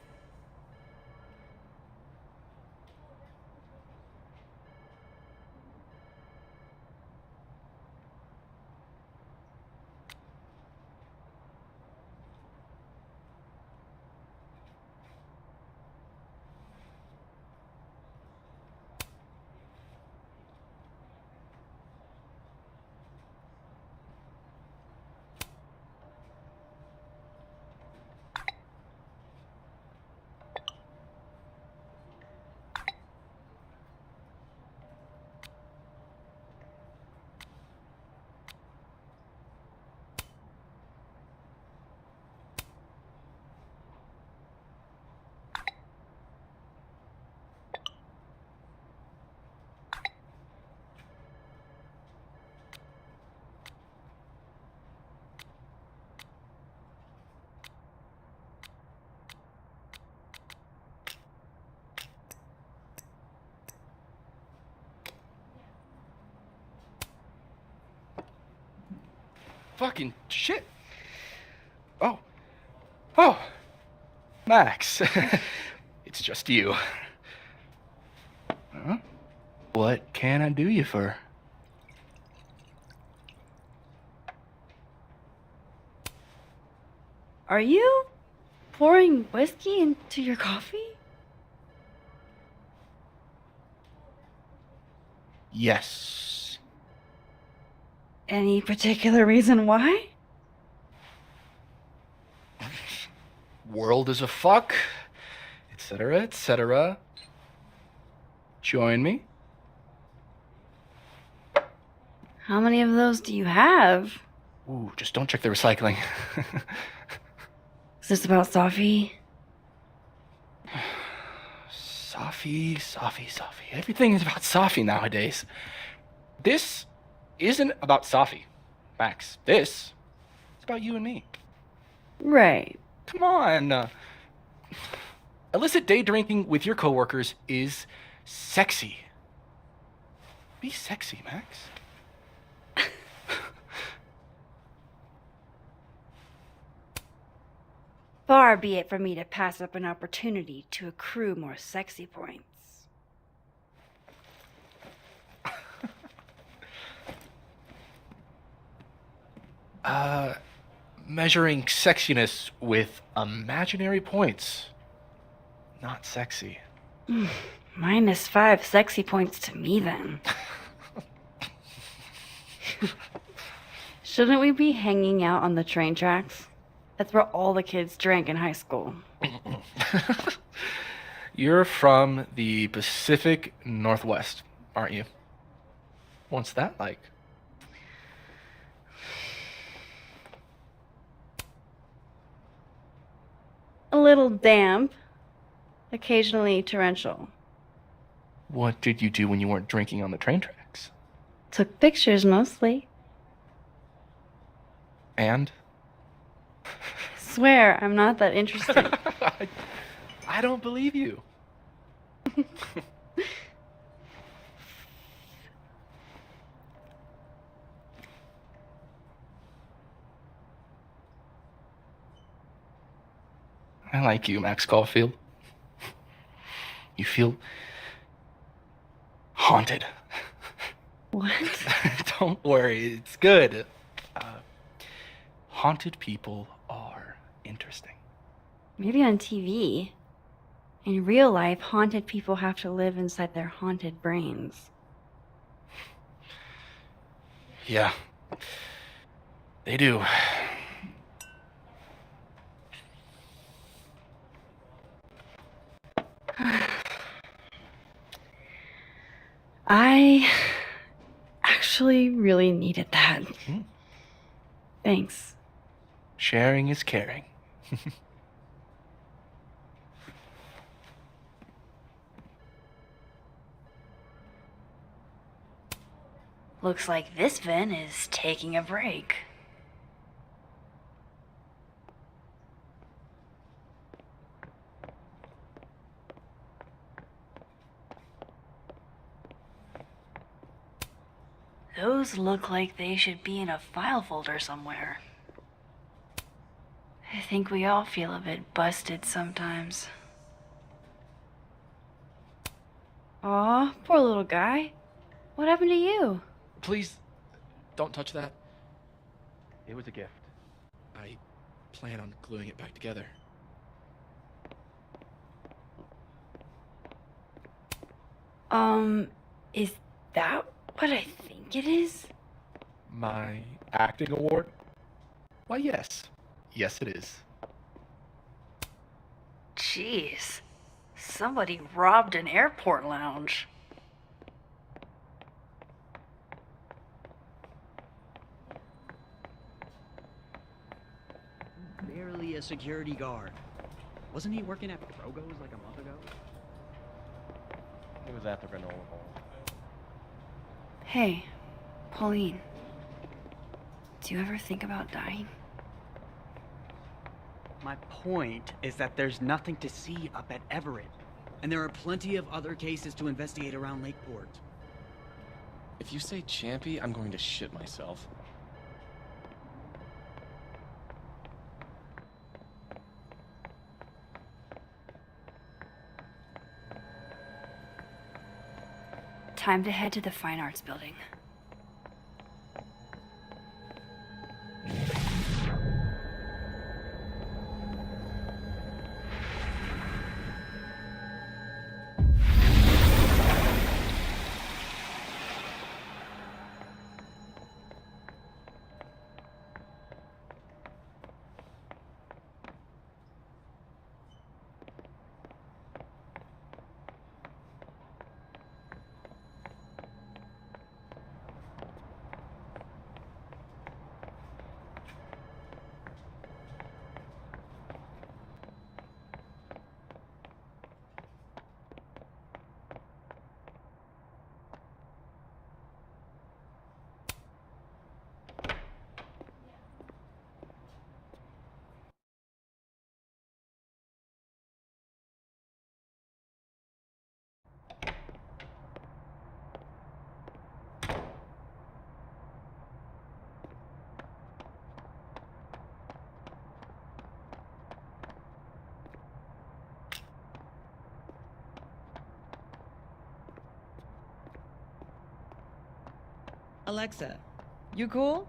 fucking shit. Oh. Oh. Max. It's just you. Huh? What can I do you for? Are you pouring whiskey into your coffee? Yes. Any particular reason why? World is a fuck, etc., etc. Join me. How many of those do you have? Ooh, just don't check the recycling. Is this about Safi? Safi. Everything is about Safi nowadays. This isn't about Safi, Max. This is about you and me. Right. Come on. Illicit day drinking with your coworkers is sexy. Be sexy, Max. Far be it from me to pass up an opportunity to accrue more sexy points. Measuring sexiness with imaginary points. Not sexy. -5 sexy points to me, then. Shouldn't we be hanging out on the train tracks? That's where all the kids drank in high school. You're from the Pacific Northwest, aren't you? What's that like? A little damp, occasionally torrential. What did you do when you weren't drinking on the train tracks? Took pictures mostly. And? Swear, I'm not that interesting. I don't believe you. I like you, Max Caulfield. You feel haunted. What? Don't worry, it's good. Haunted people are interesting. Maybe on TV. In real life, haunted people have to live inside their haunted brains. Yeah, they do. I actually really needed that. Thanks. Sharing is caring. Looks like this Vin is taking a break. Those look like they should be in a file folder somewhere. I think we all feel a bit busted sometimes. Aw, poor little guy. What happened to you? Please, don't touch that. It was a gift. I plan on gluing it back together. Is that what I think it is? My acting award? Why, yes. Yes, it is. Jeez. Somebody robbed an airport lounge. Barely a security guard. Wasn't he working at Drogo's like a month ago? It was at the granola bowl. Hey, Pauline. Do you ever think about dying? My point is that there's nothing to see up at Everett. And there are plenty of other cases to investigate around Lakeport. If you say Champy, I'm going to shit myself. Time to head to the Fine Arts Building. Alexa, you cool?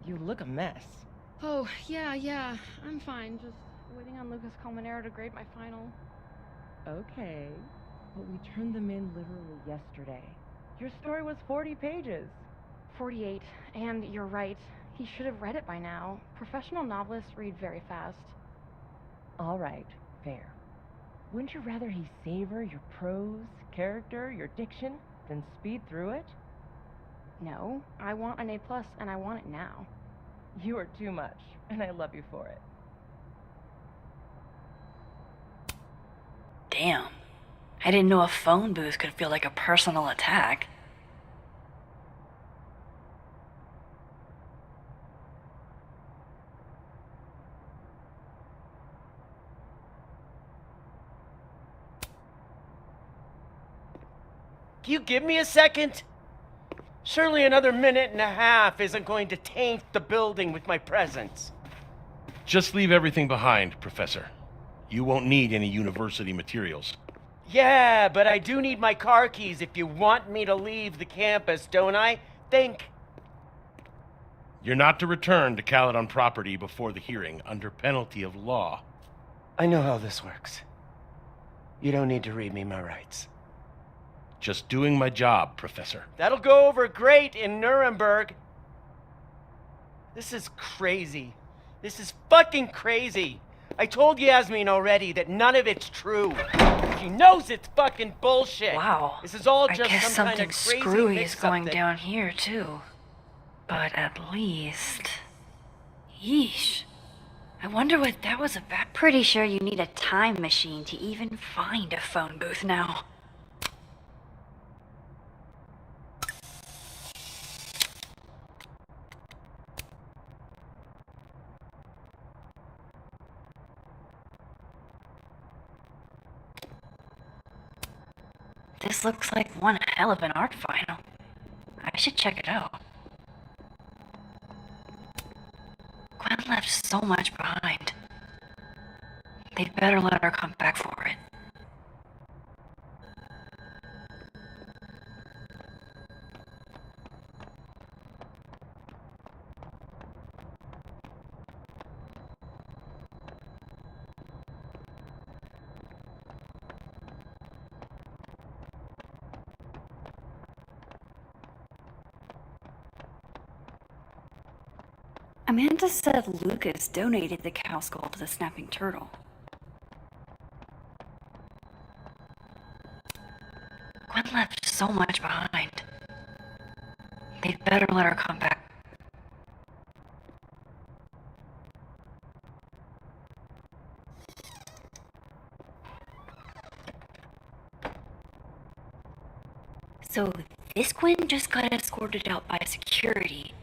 You look a mess. Oh, yeah, I'm fine. Just waiting on Lucas Colmenero to grade my final. Okay, but we turned them in literally yesterday. Your story was 40 pages. 48, and you're right. He should have read it by now. Professional novelists read very fast. All right, fair. Wouldn't you rather he savor your prose, character, your diction, than speed through it? No, I want an A+, and I want it now. You are too much, and I love you for it. Damn. I didn't know a phone booth could feel like a personal attack. Can you give me a second? Surely another minute and a half isn't going to taint the building with my presence. Just leave everything behind, Professor. You won't need any university materials. Yeah, but I do need my car keys if you want me to leave the campus, don't I? Think. You're not to return to Caledon property before the hearing, under penalty of law. I know how this works. You don't need to read me my rights. Just doing my job, Professor. That'll go over great in Nuremberg. This is crazy. This is fucking crazy. I told Yasmin already that none of it's true. She knows it's fucking bullshit. Wow. This is all I just guess some kind something of crazy screwy is mix-up going that- down here, too. But at least... Yeesh. I wonder what that was about. Pretty sure you need a time machine to even find a phone booth now. This looks like one hell of an art final. I should check it out. Gwen left so much behind. They'd better let her come back for it. Amanda said Lucas donated the cow skull to the snapping turtle. Gwen left so much behind. They'd better let her come back. So this Gwen just got escorted out by security,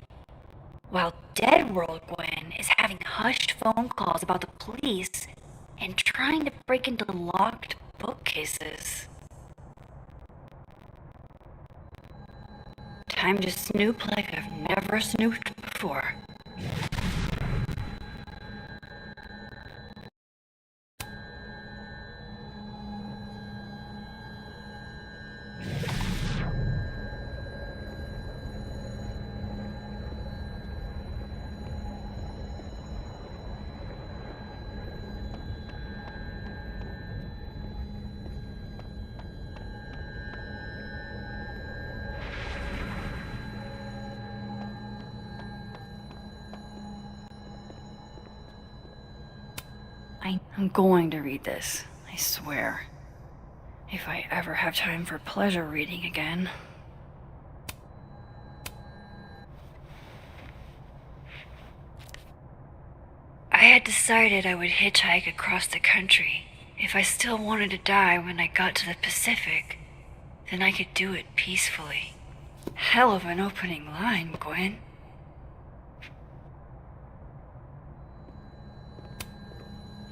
while Dead World Gwen is having hushed phone calls about the police and trying to break into locked bookcases. Time to snoop like I've never snooped before. I'm going to read this, I swear. If I ever have time for pleasure reading again. I had decided I would hitchhike across the country. If I still wanted to die when I got to the Pacific, then I could do it peacefully. Hell of an opening line, Gwen.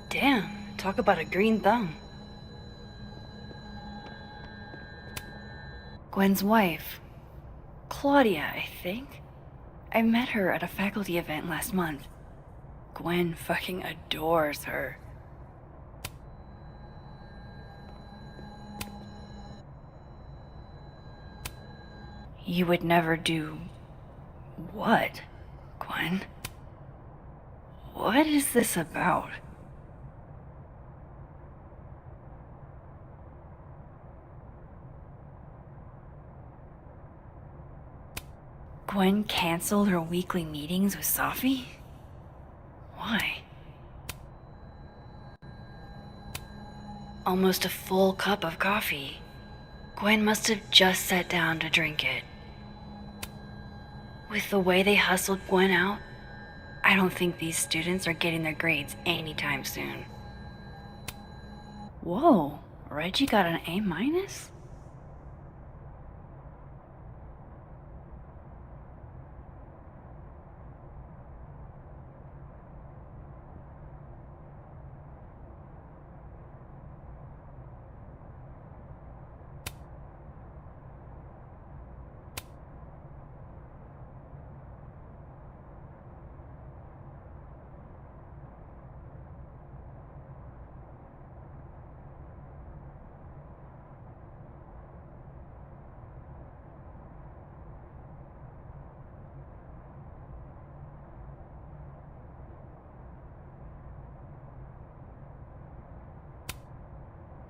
Damn, talk about a green thumb. Gwen's wife, Claudia, I think. I met her at a faculty event last month. Gwen fucking adores her. You would never do what, Gwen? What is this about? Gwen canceled her weekly meetings with Safi? Why? Almost a full cup of coffee. Gwen must have just sat down to drink it. With the way they hustled Gwen out, I don't think these students are getting their grades anytime soon. Whoa, Reggie got an A-?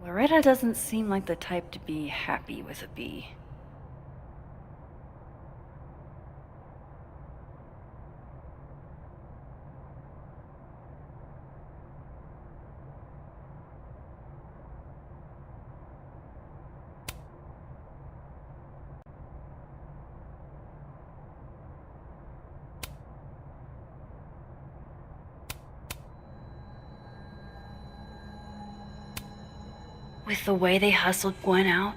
Loretta doesn't seem like the type to be happy with a B. With the way they hustled Gwen out,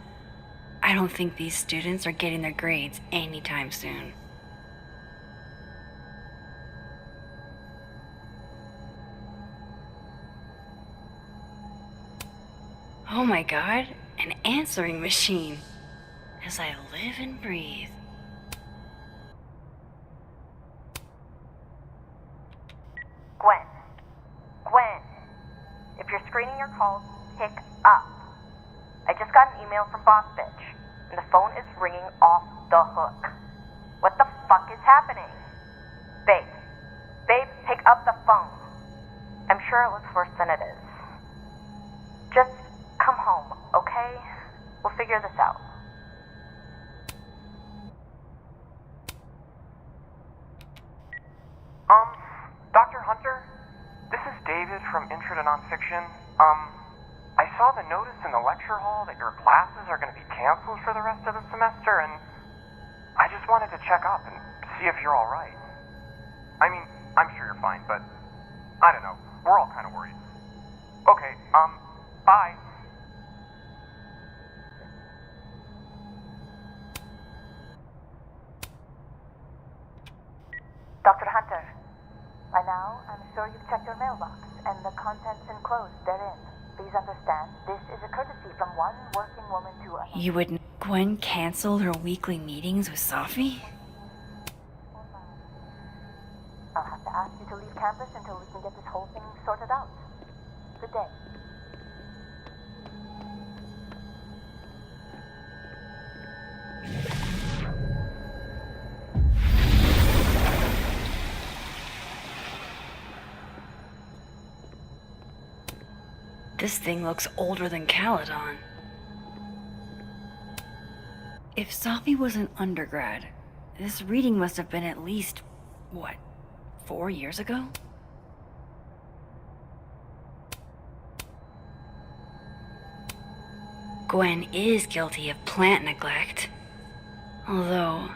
I don't think these students are getting their grades anytime soon. Oh my god, an answering machine. As I live and breathe. Gwen, if you're screening your calls, pick up. I just got an email from Boss Bitch, and the phone is ringing off the hook. What the fuck is happening? Babe, pick up the phone. I'm sure it looks worse than it is. Just come home, okay? We'll figure this out. Dr. Hunter? This is David from Intro to Nonfiction. I saw the notice in the lecture hall that your classes are going to be canceled for the rest of the semester, and I just wanted to check up and see if you're all right. I mean, I'm sure you're fine, but I don't know. We're all kind of worried. Okay, bye. Dr. Hunter, by now, I'm sure you've checked your mailbox and the contents enclosed therein. Please understand, this is a courtesy from one working woman to another. You would... Gwen canceled her weekly meetings with Safi? I'll have to ask you to leave campus until we can get this whole thing sorted out. Good day. This thing looks older than Caledon. If Safi was an undergrad, this reading must have been at least, what, 4 years ago? Gwen is guilty of plant neglect. Although,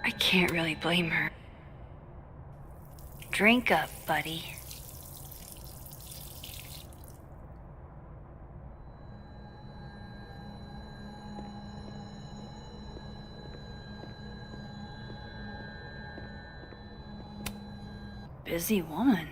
I can't really blame her. Drink up, buddy. Busy woman.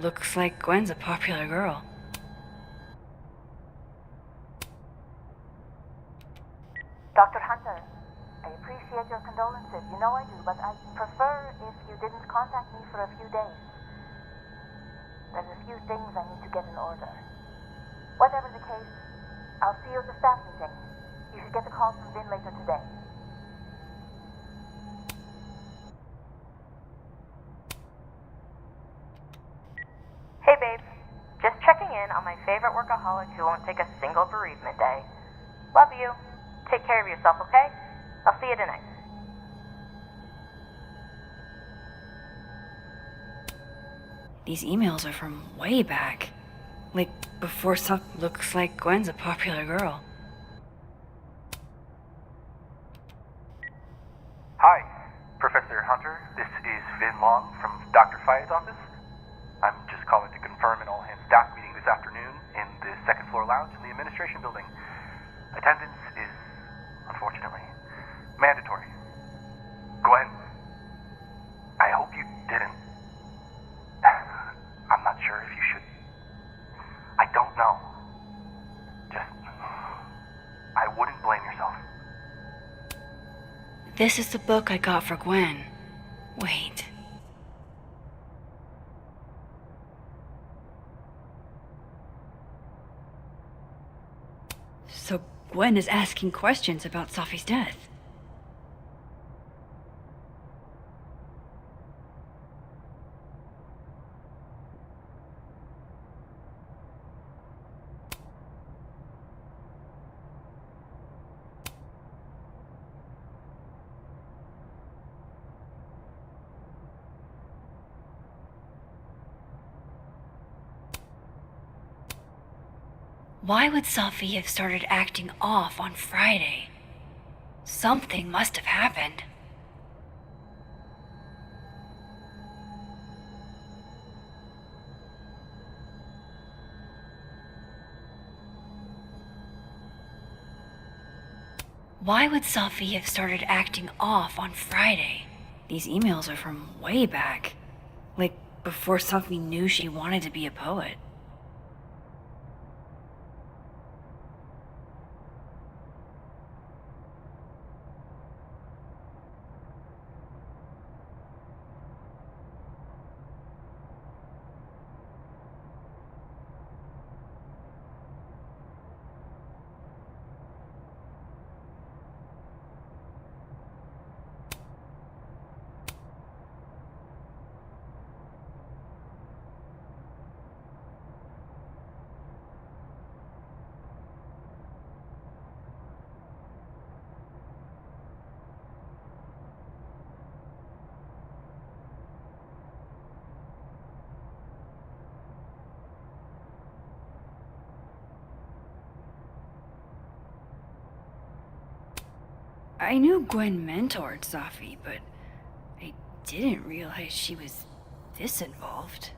Looks like Gwen's a popular girl. Dr. Hunter, I appreciate your condolences. You know I do, but I'd prefer if you didn't contact me for a few days. There's a few things I need to get in order. Whatever the case, I'll see you at the staff meeting. You should get a call from Vin later today. Hey babe, just checking in on my favorite workaholic who won't take a single bereavement day. Love you. Take care of yourself, okay? I'll see you tonight. These emails are from way back. Like, before some... Looks like Gwen's a popular girl. Hi, Professor Hunter. This is Vin Long from Dr. Fayed's office. I'm just calling to confirm an all-hands staff meeting this afternoon in the second floor lounge in the administration building. Attendance is, unfortunately, mandatory. Gwen, I hope you didn't. I'm not sure if you should. I don't know. Just, I wouldn't blame yourself. This is the book I got for Gwen. Wait. So Gwen is asking questions about Safi's death. Why would Safi have started acting off on Friday? Something must have happened. Why would Safi have started acting off on Friday? These emails are from way back. Like, before Safi knew she wanted to be a poet. I knew Gwen mentored Safi, but I didn't realize she was this involved.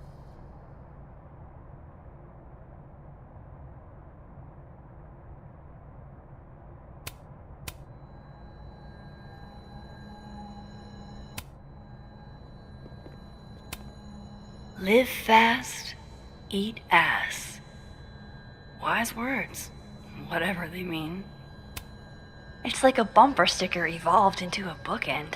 Live fast, eat ass. Wise words, whatever they mean. It's like a bumper sticker evolved into a bookend.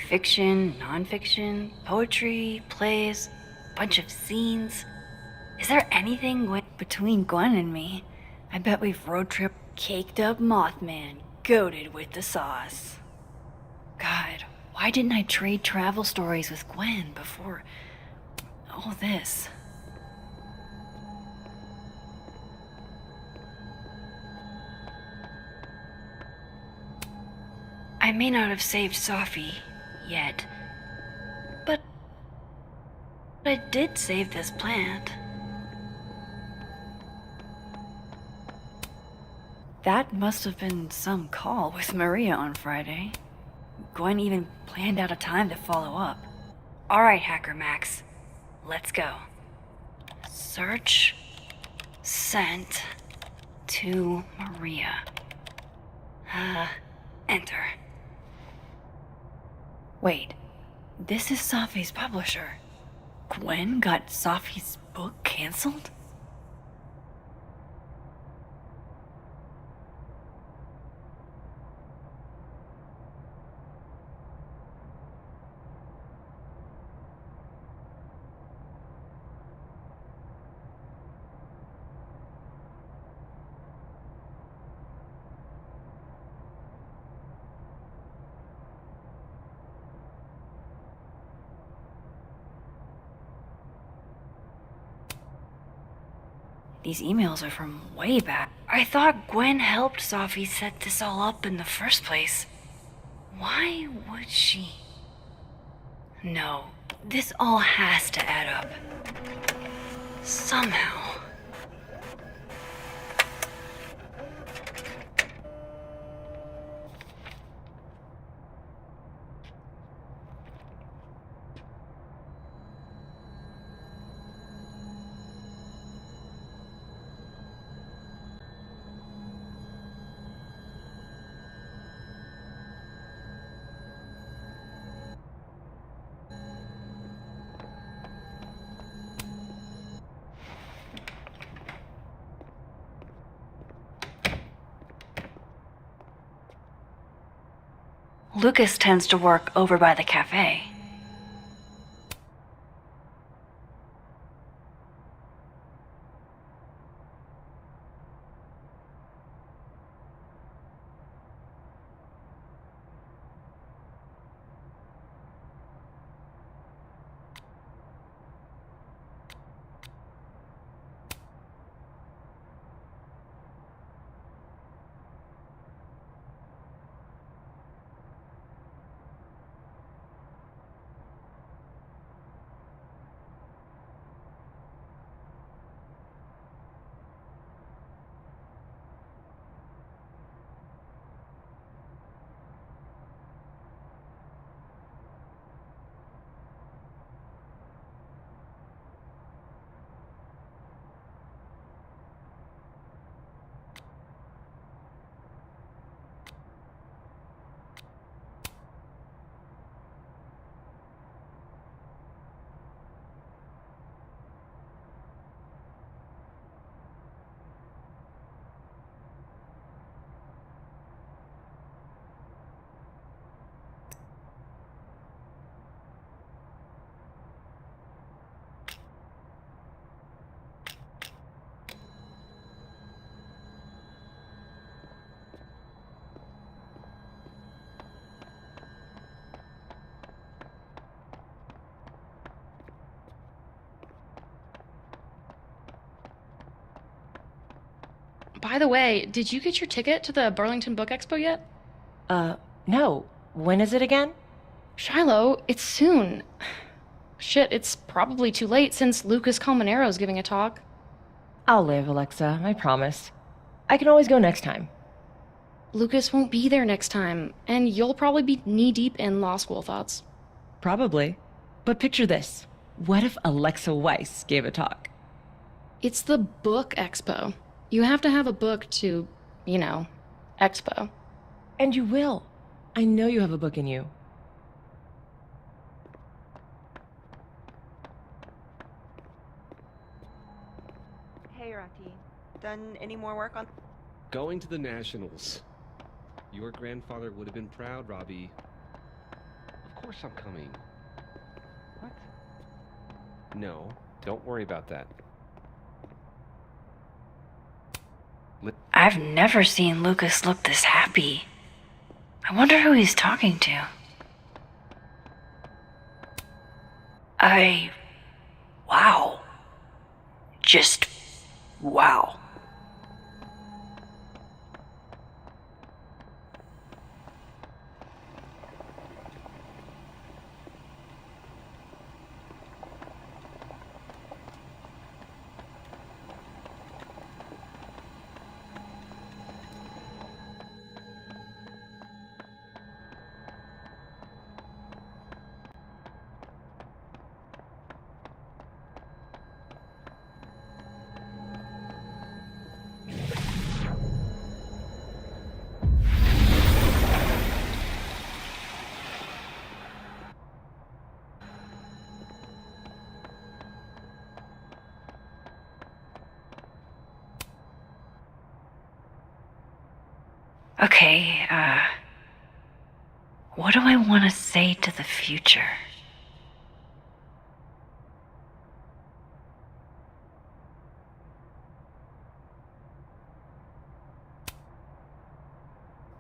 Fiction, nonfiction, poetry, plays, bunch of scenes. Is there anything between Gwen and me? I bet we've road tripped caked up Mothman, goated with the sauce. God, Why didn't I trade travel stories with Gwen before all this? I may not have saved Safi yet, but I did save this plant. That must have been some call with Maria on Friday. Gwen even planned out a time to follow up. All right, Hacker Max, let's go. Search sent to Maria. Enter. Wait, this is Safi's publisher. Gwen got Safi's book canceled? These emails are from way back. I thought Gwen helped Safi set this all up in the first place. Why would she? No, this all has to add up. Somehow. Lucas tends to work over by the cafe. By the way, did you get your ticket to the Burlington Book Expo yet? No. When is it again? Shiloh, it's soon. Shit, it's probably too late since Lucas Colmenaro's giving a talk. I'll live, Alexa, I promise. I can always go next time. Lucas won't be there next time, and you'll probably be knee-deep in law school thoughts. Probably. But picture this. What if Alexa Weiss gave a talk? It's the Book Expo. You have to have a book to, expo. And you will. I know you have a book in you. Hey, Rocky. Done any more work on... Going to the Nationals. Your grandfather would have been proud, Robbie. Of course I'm coming. What? No, don't worry about that. I've never seen Lucas look this happy. I wonder who he's talking to. Wow. Just wow. Okay, what do I want to say to the future?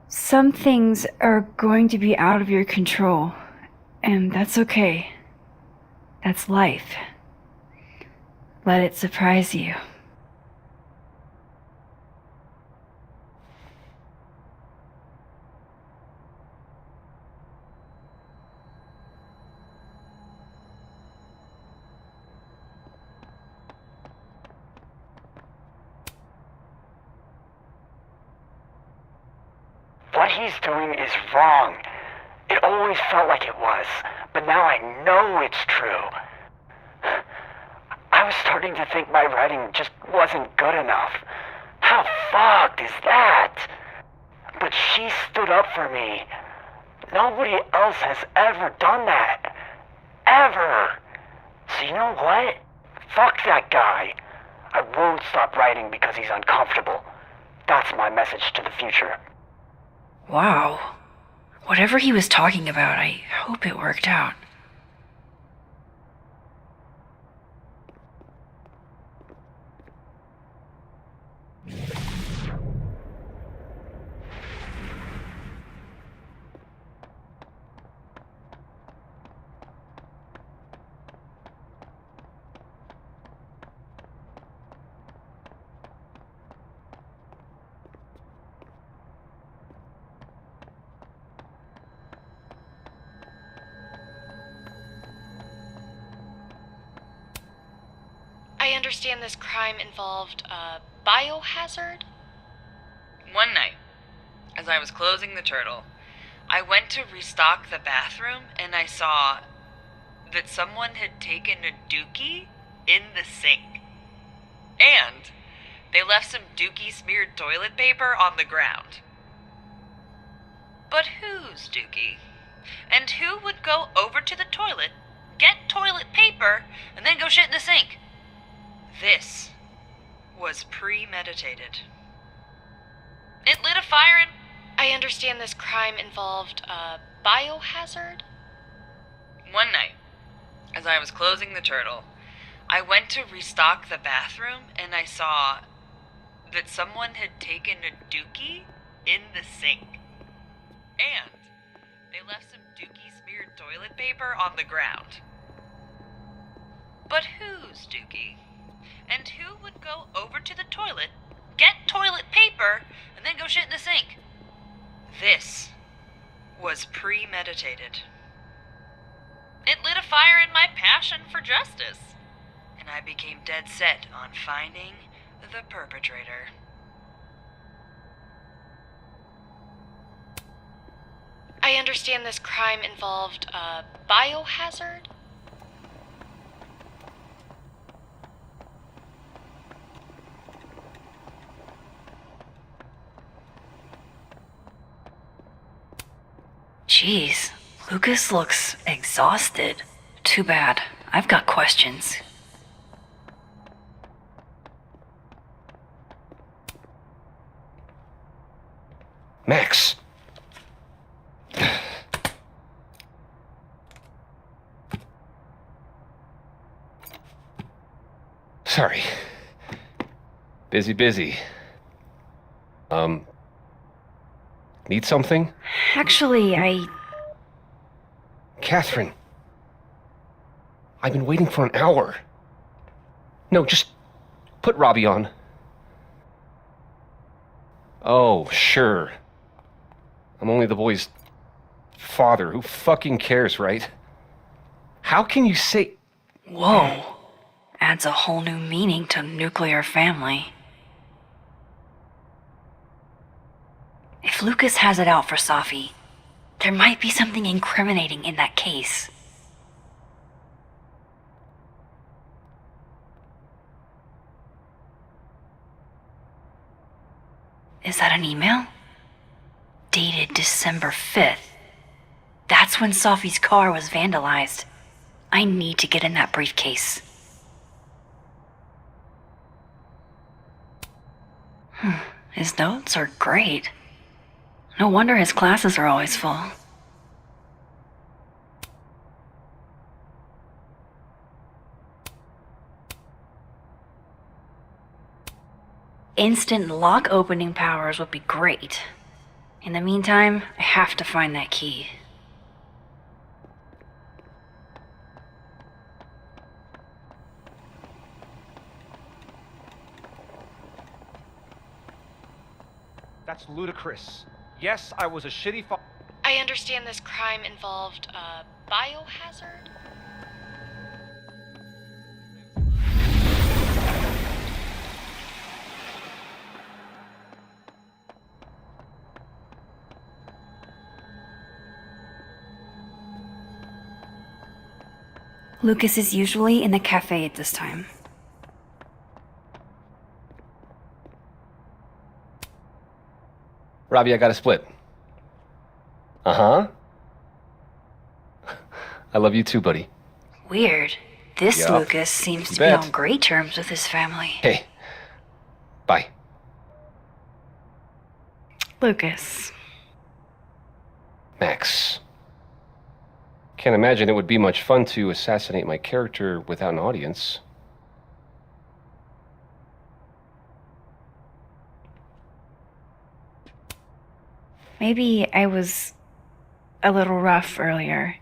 Some things are going to be out of your control, and that's okay. That's life. Let it surprise you. What he's doing is wrong. It always felt like it was, but now I know it's true. I was starting to think my writing just wasn't good enough. How fucked is that? But she stood up for me. Nobody else has ever done that. Ever. So you know what? Fuck that guy. I won't stop writing because he's uncomfortable. That's my message to the future. Wow. Whatever he was talking about, I hope it worked out. I understand this crime involved a biohazard? One night, as I was closing the turtle, I went to restock the bathroom and I saw that someone had taken a dookie in the sink. And they left some dookie-smeared toilet paper on the ground. But whose dookie? And who would go over to the toilet, get toilet paper, and then go shit in the sink? This was premeditated. It lit a fire in... I understand this crime involved a biohazard? One night, as I was closing the turtle, I went to restock the bathroom and I saw that someone had taken a dookie in the sink. And they left some dookie-smeared toilet paper on the ground. But whose dookie? And who would go over to the toilet, get toilet paper, and then go shit in the sink? This was premeditated. It lit a fire in my passion for justice, and I became dead set on finding the perpetrator. I understand this crime involved a biohazard? Jeez, Lucas looks exhausted. Too bad. I've got questions. Max. Sorry. Busy. Need something? Actually, Catherine. I've been waiting for an hour. No, just put Robbie on. Oh, sure. I'm only the boy's father. Who fucking cares, right? How can you say... Whoa. Adds a whole new meaning to nuclear family. If Lucas has it out for Safi, there might be something incriminating in that case. Is that an email? Dated December 5th. That's when Safi's car was vandalized. I need to get in that briefcase. His notes are great. No wonder his classes are always full. Instant lock opening powers would be great. In the meantime, I have to find that key. That's ludicrous. Yes, I was a shitty I understand this crime involved a biohazard? Lucas is usually in the cafe at this time. Robbie, I got a split. Uh-huh. I love you too, buddy. Weird. This Yup. Lucas seems You to be bet. on great terms with his family. Hey. Bye. Lucas. Max. Can't imagine it would be much fun to assassinate my character without an audience. Maybe I was a little rough earlier.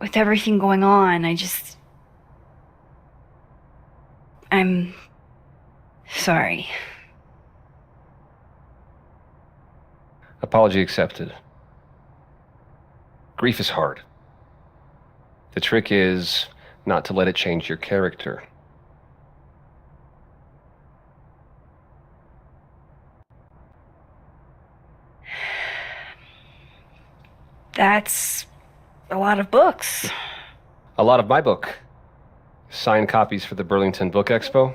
With everything going on, I'm sorry. Apology accepted. Grief is hard. The trick is not to let it change your character. That's a lot of books. A lot of my book. Signed copies for the Burlington Book Expo.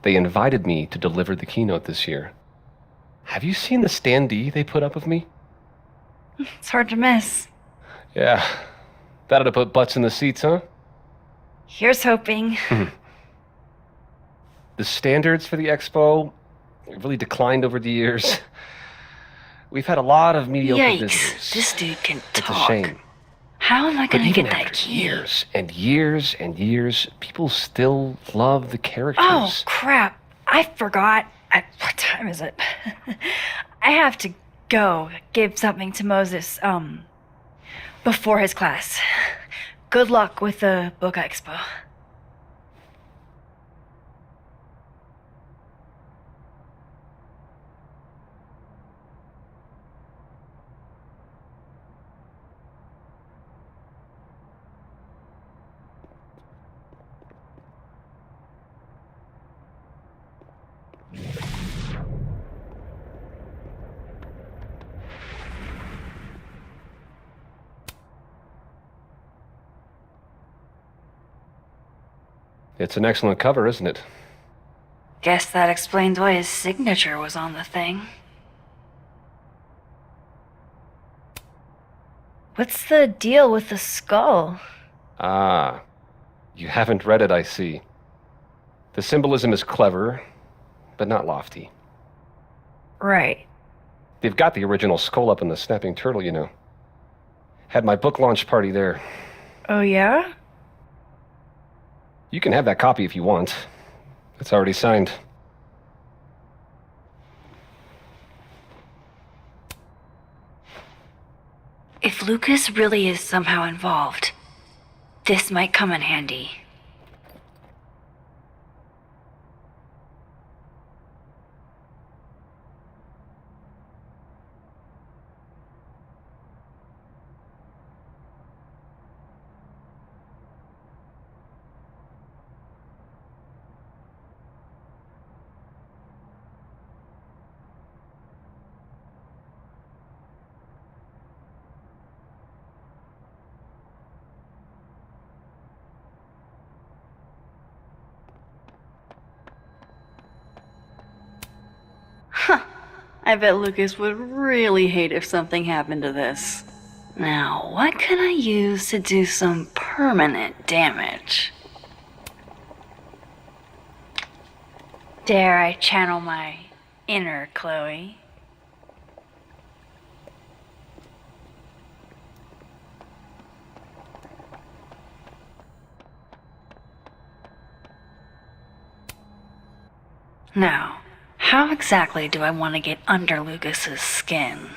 They invited me to deliver the keynote this year. Have you seen the standee they put up of me? It's hard to miss. Yeah. That ought to put butts in the seats, huh? Here's hoping. The standards for the expo really declined over the years. We've had a lot of mediocre visitors. Yikes, this dude can It's talk. a shame. How am I But gonna even get that after key? years and years and years, people still love the characters. Oh, crap. I forgot. What time is it? I have to go give something to Moses, before his class. Good luck with the book expo. It's an excellent cover, isn't it? Guess that explains why his signature was on the thing. What's the deal with the skull? Ah, you haven't read it, I see. The symbolism is clever, but not lofty. Right. They've got the original skull up in the Snapping Turtle, you know. Had my book launch party there. Oh, yeah? You can have that copy if you want. It's already signed. If Lucas really is somehow involved, This might come in handy. I bet Lucas would really hate if something happened to this. Now, what can I use to do some permanent damage? Dare I channel my inner Chloe? Now, how exactly do I want to get under Lucas's skin?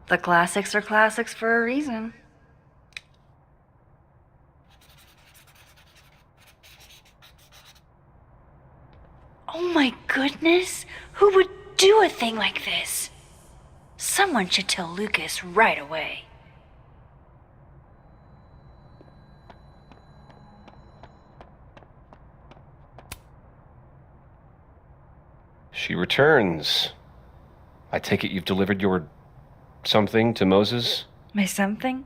The classics are classics for a reason. Oh my goodness! Who would do a thing like this? Someone should tell Lucas right away. She returns. I take it you've delivered your something to Moses? My something?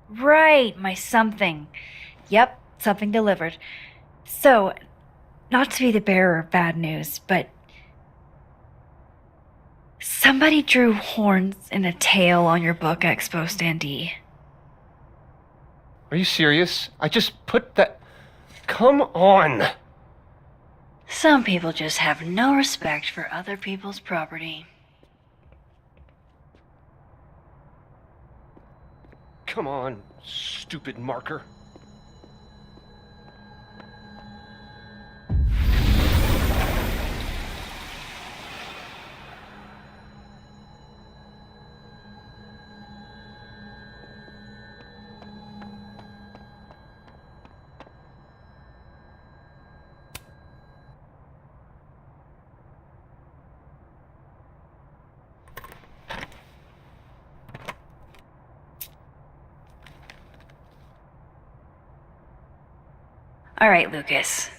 Right, my something. Yep, something delivered. So, not to be the bearer of bad news, but somebody drew horns and a tail on your book, Expo Standee. Are you serious? I just put that... Come on! Some people just have no respect for other people's property. Come on, stupid marker. All right, Lucas.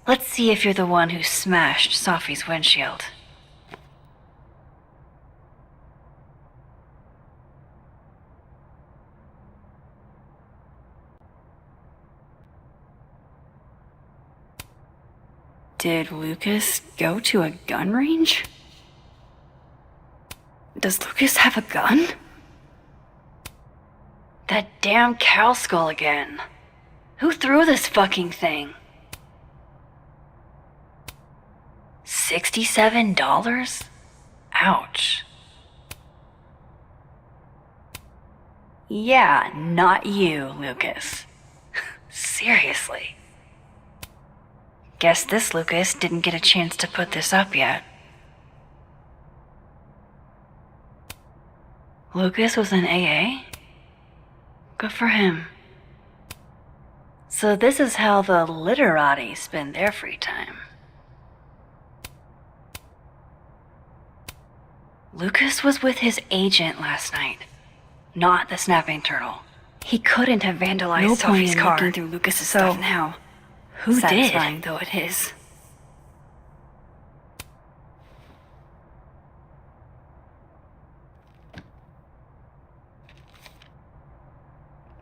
Let's see if you're the one who smashed Sophie's windshield. Did Lucas go to a gun range? Does Lucas have a gun? That damn cow skull again. Who threw this fucking thing? $67? Ouch. Yeah, not you, Lucas. Seriously. Guess this Lucas didn't get a chance to put this up yet. Lucas was in AA? Good for him. So this is how the literati spend their free time. Lucas was with his agent last night, not the snapping turtle. He couldn't have vandalized Sophie's car. Looking through Lucas's stuff now. Who Satisfying did? Though it is.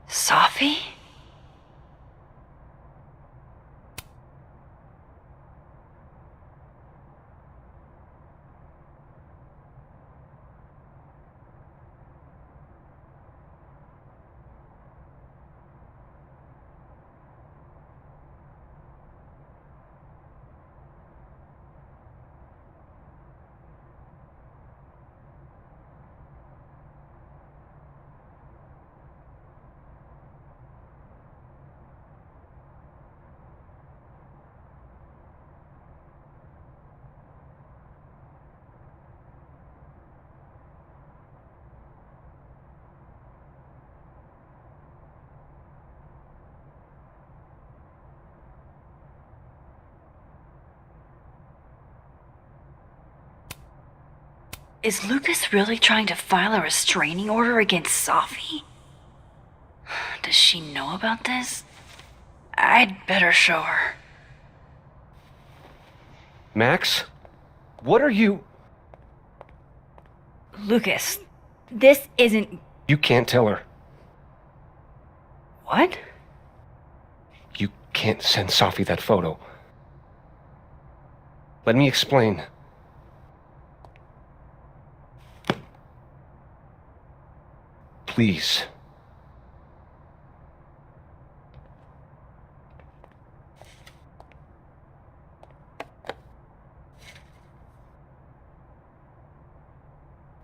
Sophie? Is Lucas really trying to file a restraining order against Safi? Does she know about this? I'd better show her. Max? What are you... Lucas, this isn't... You can't tell her. What? You can't send Safi that photo. Let me explain. Please.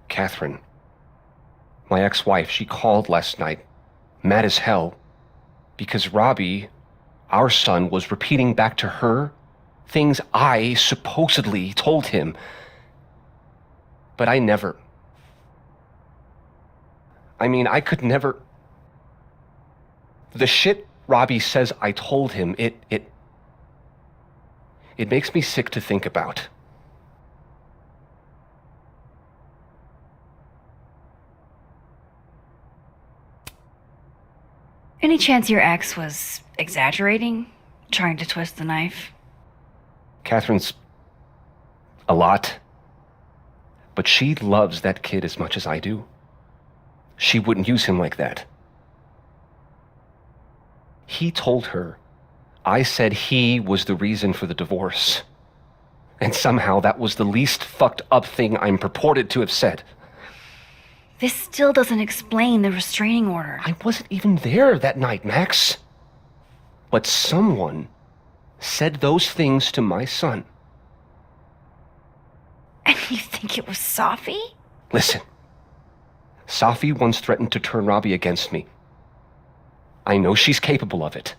Catherine, my ex-wife, she called last night, mad as hell, because Robbie, our son, was repeating back to her things I supposedly told him. But I never. I mean, I could never. The shit Robbie says I told him, it makes me sick to think about. Any chance your ex was exaggerating? Trying to twist the knife? Catherine's a lot. But she loves that kid as much as I do. She wouldn't use him like that. He told her I said he was the reason for the divorce. And somehow that was the least fucked up thing I'm purported to have said. This still doesn't explain the restraining order. I wasn't even there that night, Max. But someone said those things to my son. And you think it was Safi? Listen. Safi once threatened to turn Robbie against me. I know she's capable of it.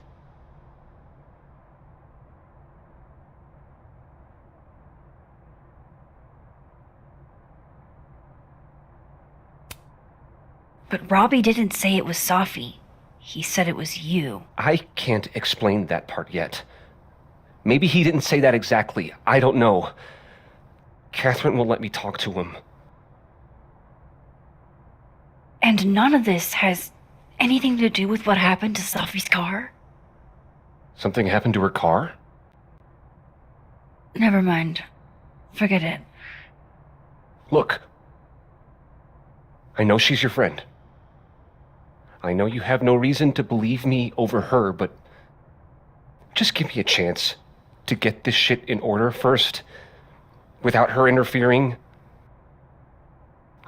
But Robbie didn't say it was Safi. He said it was you. I can't explain that part yet. Maybe he didn't say that exactly. I don't know. Catherine won't let me talk to him. And none of this has anything to do with what happened to Safi's car? Something happened to her car? Never mind. Forget it. Look. I know she's your friend. I know you have no reason to believe me over her, but just give me a chance to get this shit in order first, without her interfering.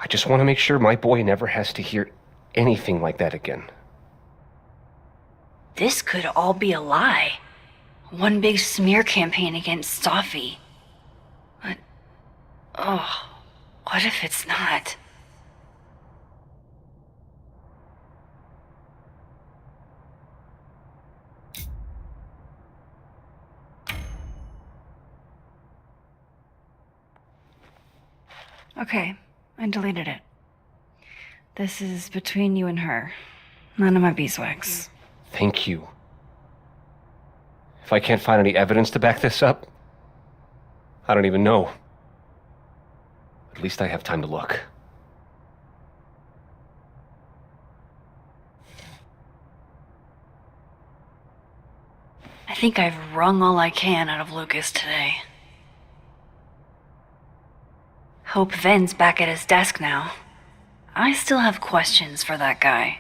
I just want to make sure my boy never has to hear anything like that again. This could all be a lie. One big smear campaign against Safi. But, oh, what if it's not? Okay, I deleted it. This is between you and her. None of my beeswax. Thank you. If I can't find any evidence to back this up, I don't even know. At least I have time to look. I think I've wrung all I can out of Lucas today. Hope Ven's back at his desk now. I still have questions for that guy.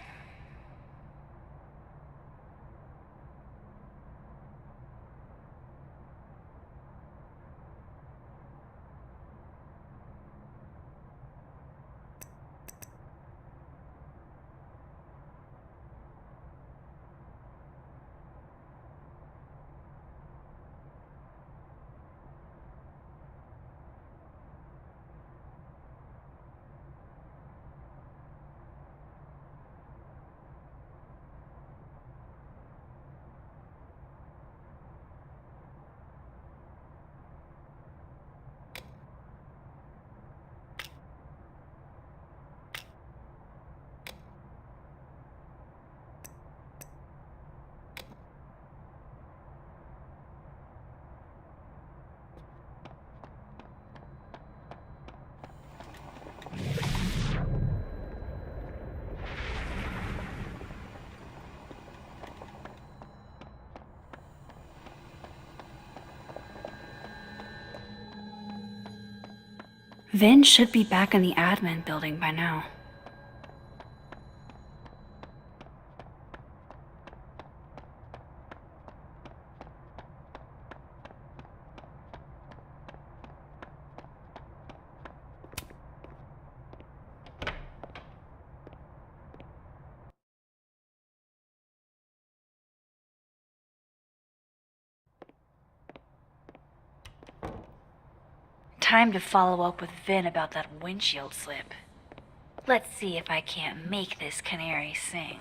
Vin should be back in the admin building by now. Time to follow up with Vin about that windshield slip. Let's see if I can't make this canary sing.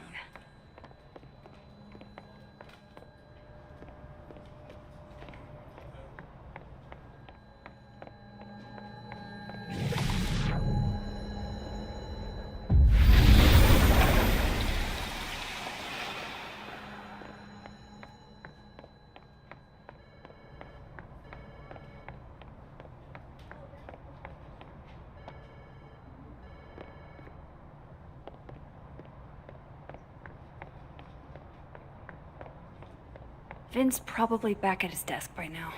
Vin's probably back at his desk by now.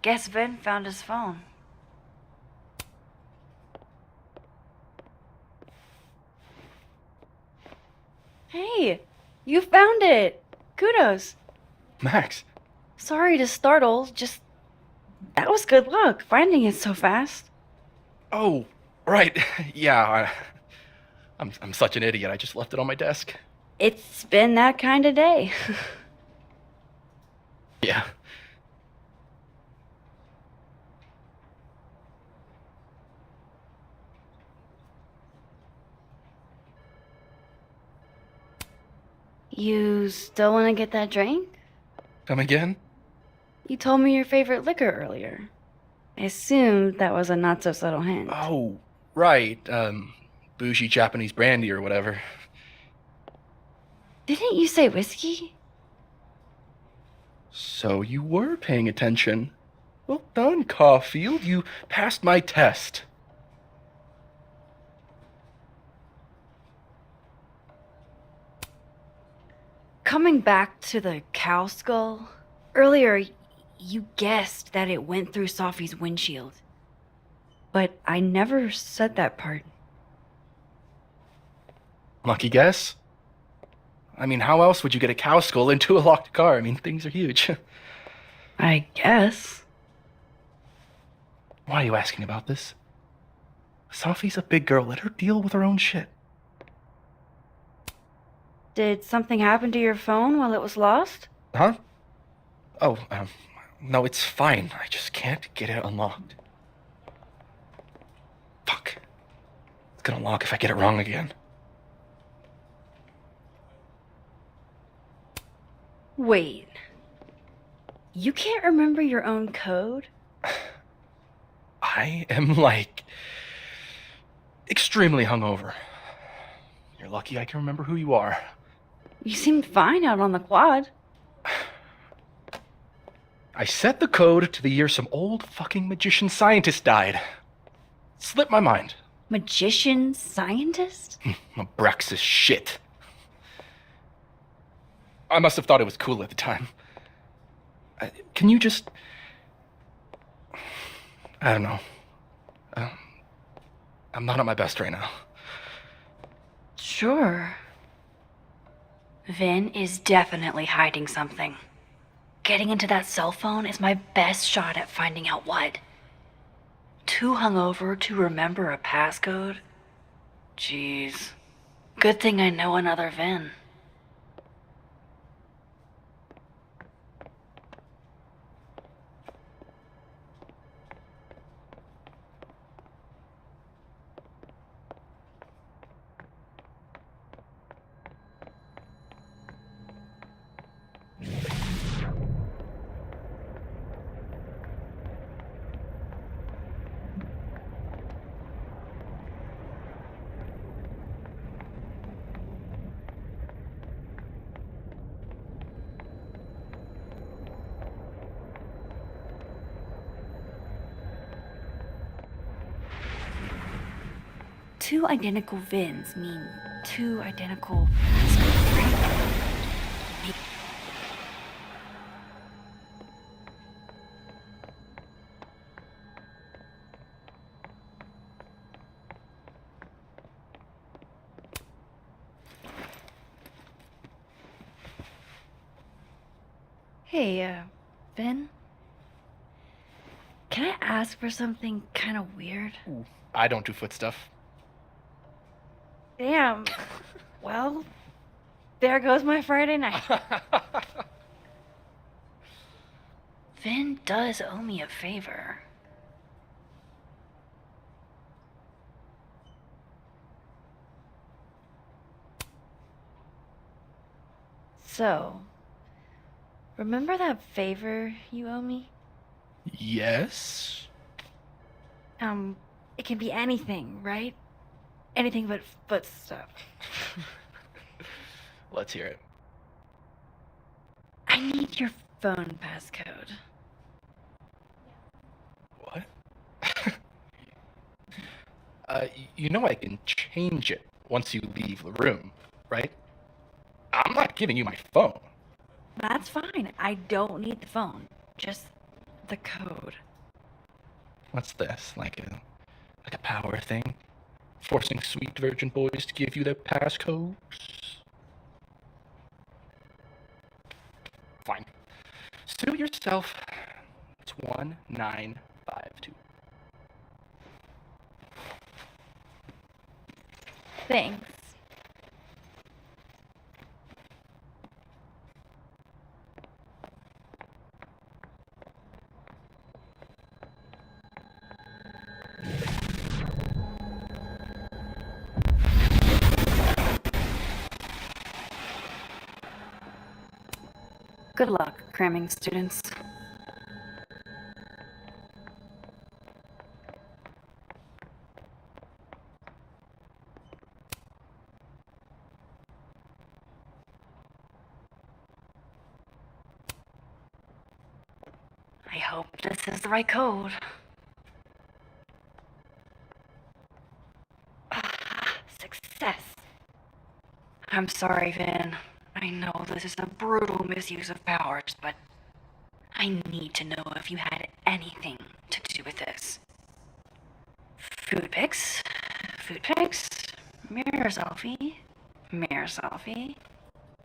Guess Vin found his phone. Hey, you found it! Kudos! Max. Sorry to startle, just... that was good luck, finding it so fast. Oh, right. Yeah, I'm such an idiot. I just left it on my desk. It's been that kind of day. Yeah. You still want to get that drink? Come again? You told me your favorite liquor earlier. I assumed that was a not-so-subtle hint. Oh, right. Bougie Japanese brandy or whatever. Didn't you say whiskey? So you were paying attention. Well done, Caulfield. You passed my test. Coming back to the cow skull, earlier you guessed that it went through Sophie's windshield. But I never said that part. Lucky guess? I mean, how else would you get a cow skull into a locked car? I mean, things are huge. I guess. Why are you asking about this? Sophie's a big girl. Let her deal with her own shit. Did something happen to your phone while it was lost? Huh? Oh, no, it's fine. I just can't get it unlocked. Fuck. It's gonna lock if I get it wrong again. Wait. You can't remember your own code? I am, like, extremely hungover. You're lucky I can remember who you are. You seemed fine out on the quad. I set the code to the year some old fucking magician scientist died. Slipped my mind. Magician scientist? Abraxas shit. I must have thought it was cool at the time. Can you just... I don't know. I'm not at my best right now. Sure. Vin is definitely hiding something. Getting into that cell phone is my best shot at finding out what. Too hungover to remember a passcode? Jeez. Good thing I know another Vin. two identical VINs mean two identical passcodes, right? Hey, Vin? Can I ask for something kind of weird? Ooh, I don't do foot stuff. Damn. Well, there goes my Friday night. Vin does owe me a favor. So, remember that favor you owe me? Yes? It can be anything, right? Anything but foot stuff. Let's hear it. I need your phone passcode. What? You know I can change it once you leave the room, right? I'm not giving you my phone. That's fine. I don't need the phone. Just the code. What's this? Like a power thing? Forcing sweet virgin boys to give you their passcodes? Fine. Suit yourself. It's 1952. Thanks. Good luck, cramming students. I hope this is the right code. Success. I'm sorry, Vin. I know this is a brutal misuse of powers, but I need to know if you had anything to do with this. Food pics, mirror selfie,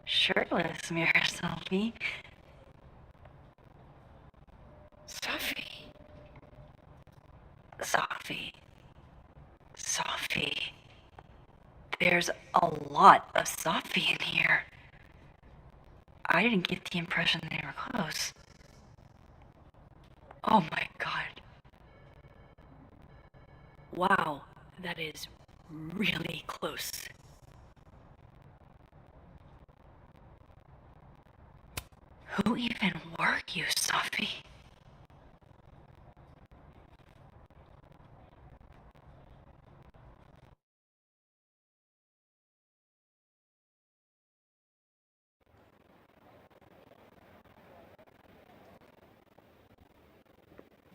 shirtless mirror selfie. Sophie. There's a lot of Sophie in here. I didn't get the impression they were close. Oh my god. Wow, that is really close. Who even were you, Sophie?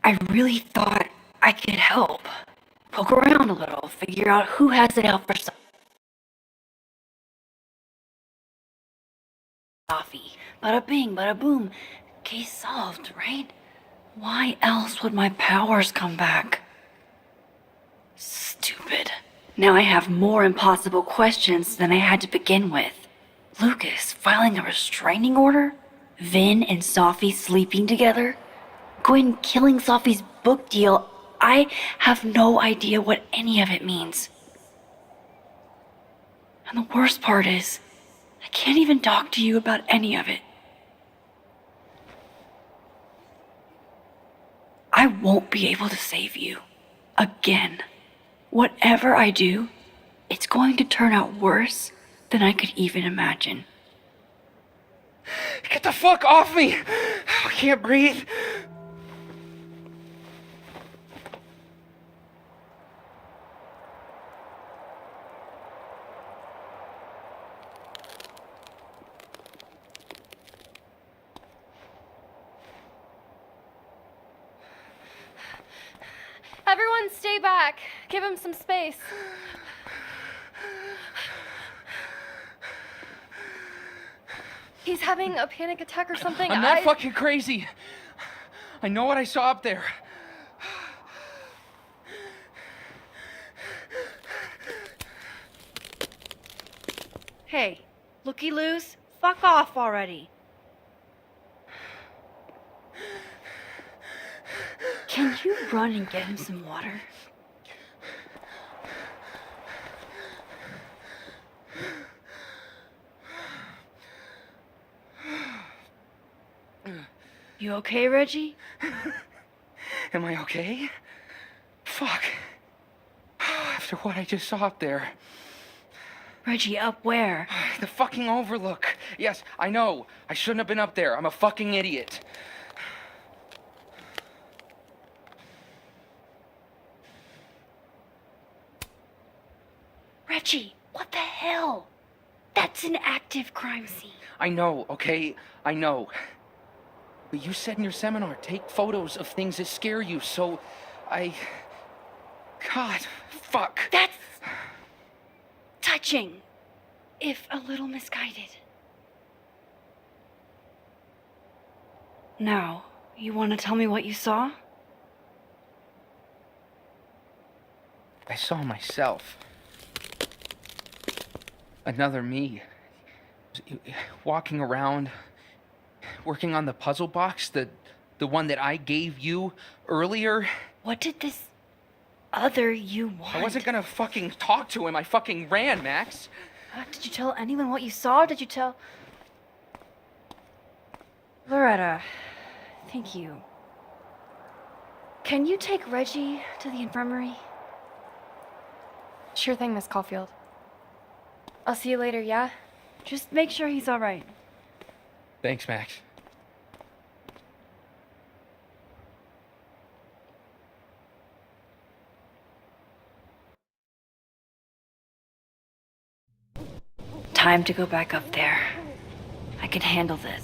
I really thought I could help. Poke around a little, figure out who has it out for Sophie. Bada bing, bada boom. Case solved, right? Why else would my powers come back? Stupid. Now I have more impossible questions than I had to begin with. Lucas filing a restraining order? Vin and Sophie sleeping together? Gwen killing Sophie's book deal? I have no idea what any of it means. And the worst part is, I can't even talk to you about any of it. I won't be able to save you. Again. Whatever I do, it's going to turn out worse than I could even imagine. Get the fuck off me! I can't breathe. Everyone stay back. Give him some space. He's having a panic attack or something. I'm not fucking crazy. I know what I saw up there. Hey, looky-loos, fuck off already. Can you run and get him some water? You okay, Reggie? Am I okay? Fuck. After what I just saw up there. Reggie, up where? The fucking overlook. Yes, I know. I shouldn't have been up there. I'm a fucking idiot. Reggie, what the hell? That's an active crime scene. I know, okay? I know. But you said in your seminar, take photos of things that scare you, so God, fuck. That's touching, if a little misguided. Now, you want to tell me what you saw? I saw myself. Another me. Walking around, working on the puzzle box, the one that I gave you earlier. What did this other you want? I wasn't gonna fucking talk to him. I fucking ran, Max. Did you tell anyone what you saw? Did you tell... Loretta, thank you. Can you take Reggie to the infirmary? Sure thing, Miss Caulfield. I'll see you later, yeah? Just make sure he's all right. Thanks, Max. Time to go back up there. I can handle this.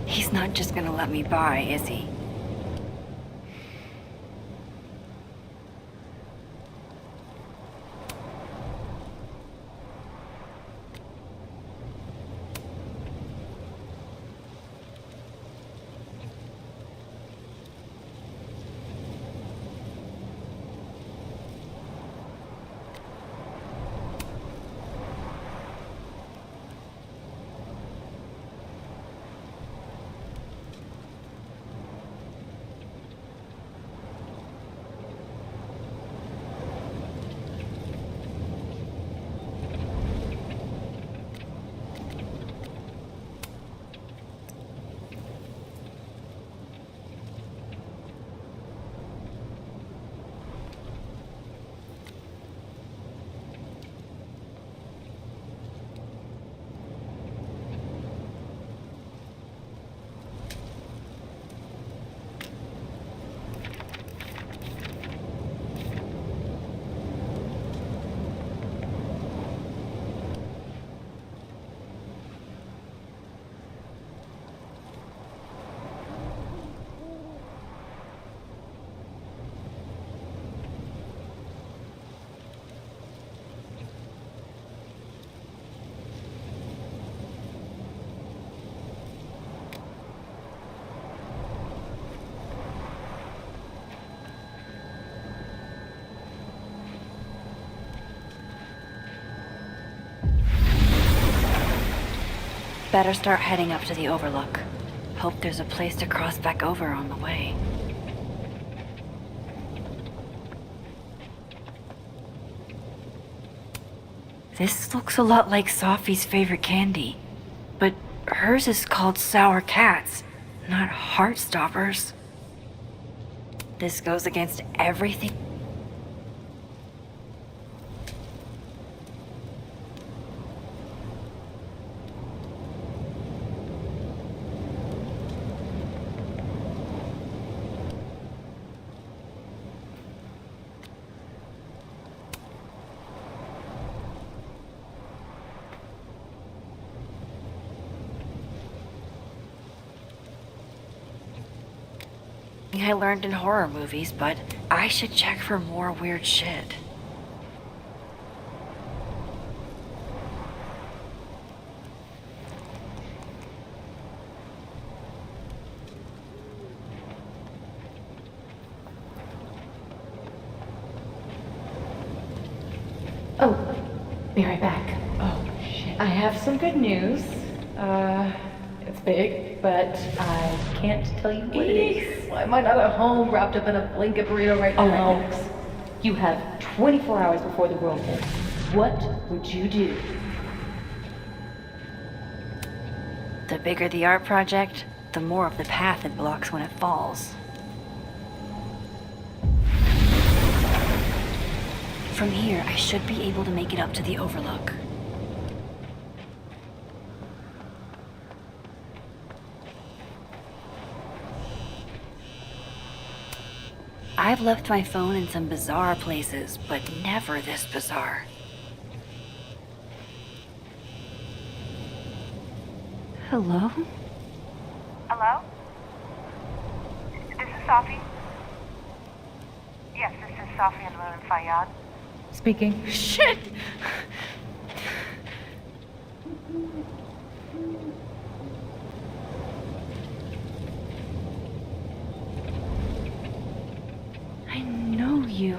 He's not just gonna let me by, is he? Better start heading up to the overlook. Hope there's a place to cross back over on the way. This looks a lot like Sophie's favorite candy, but hers is called Sour Cats, not Heartstoppers. This goes against everything. I learned in horror movies, but I should check for more weird shit. Oh, be right back. Oh, shit. I have some good news. It's big, but I can't tell you what it is. Why am I not at home wrapped up in a blanket burrito right now? Alex, you have 24 hours before the world ends. What would you do? The bigger the art project, the more of the path it blocks when it falls. From here, I should be able to make it up to the Overlook. I've left my phone in some bizarre places, but never this bizarre. Hello? Hello? This is Safi. Yes, this is Safi and Moon Fayyad. Speaking. Shit! I know you.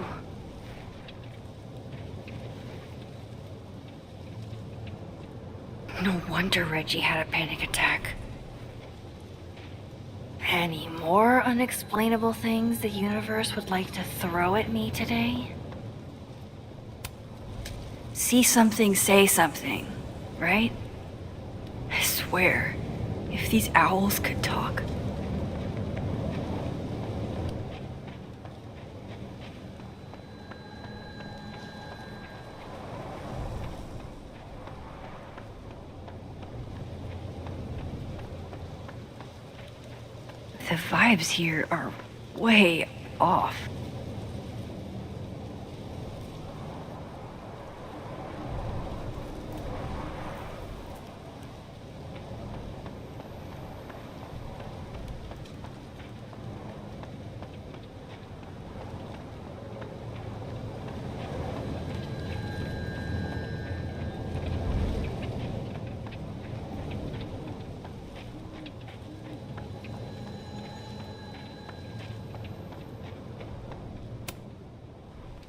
No wonder Reggie had a panic attack. Any more unexplainable things the universe would like to throw at me today? See something, say something, right? I swear, if these owls could talk. The vibes here are way off.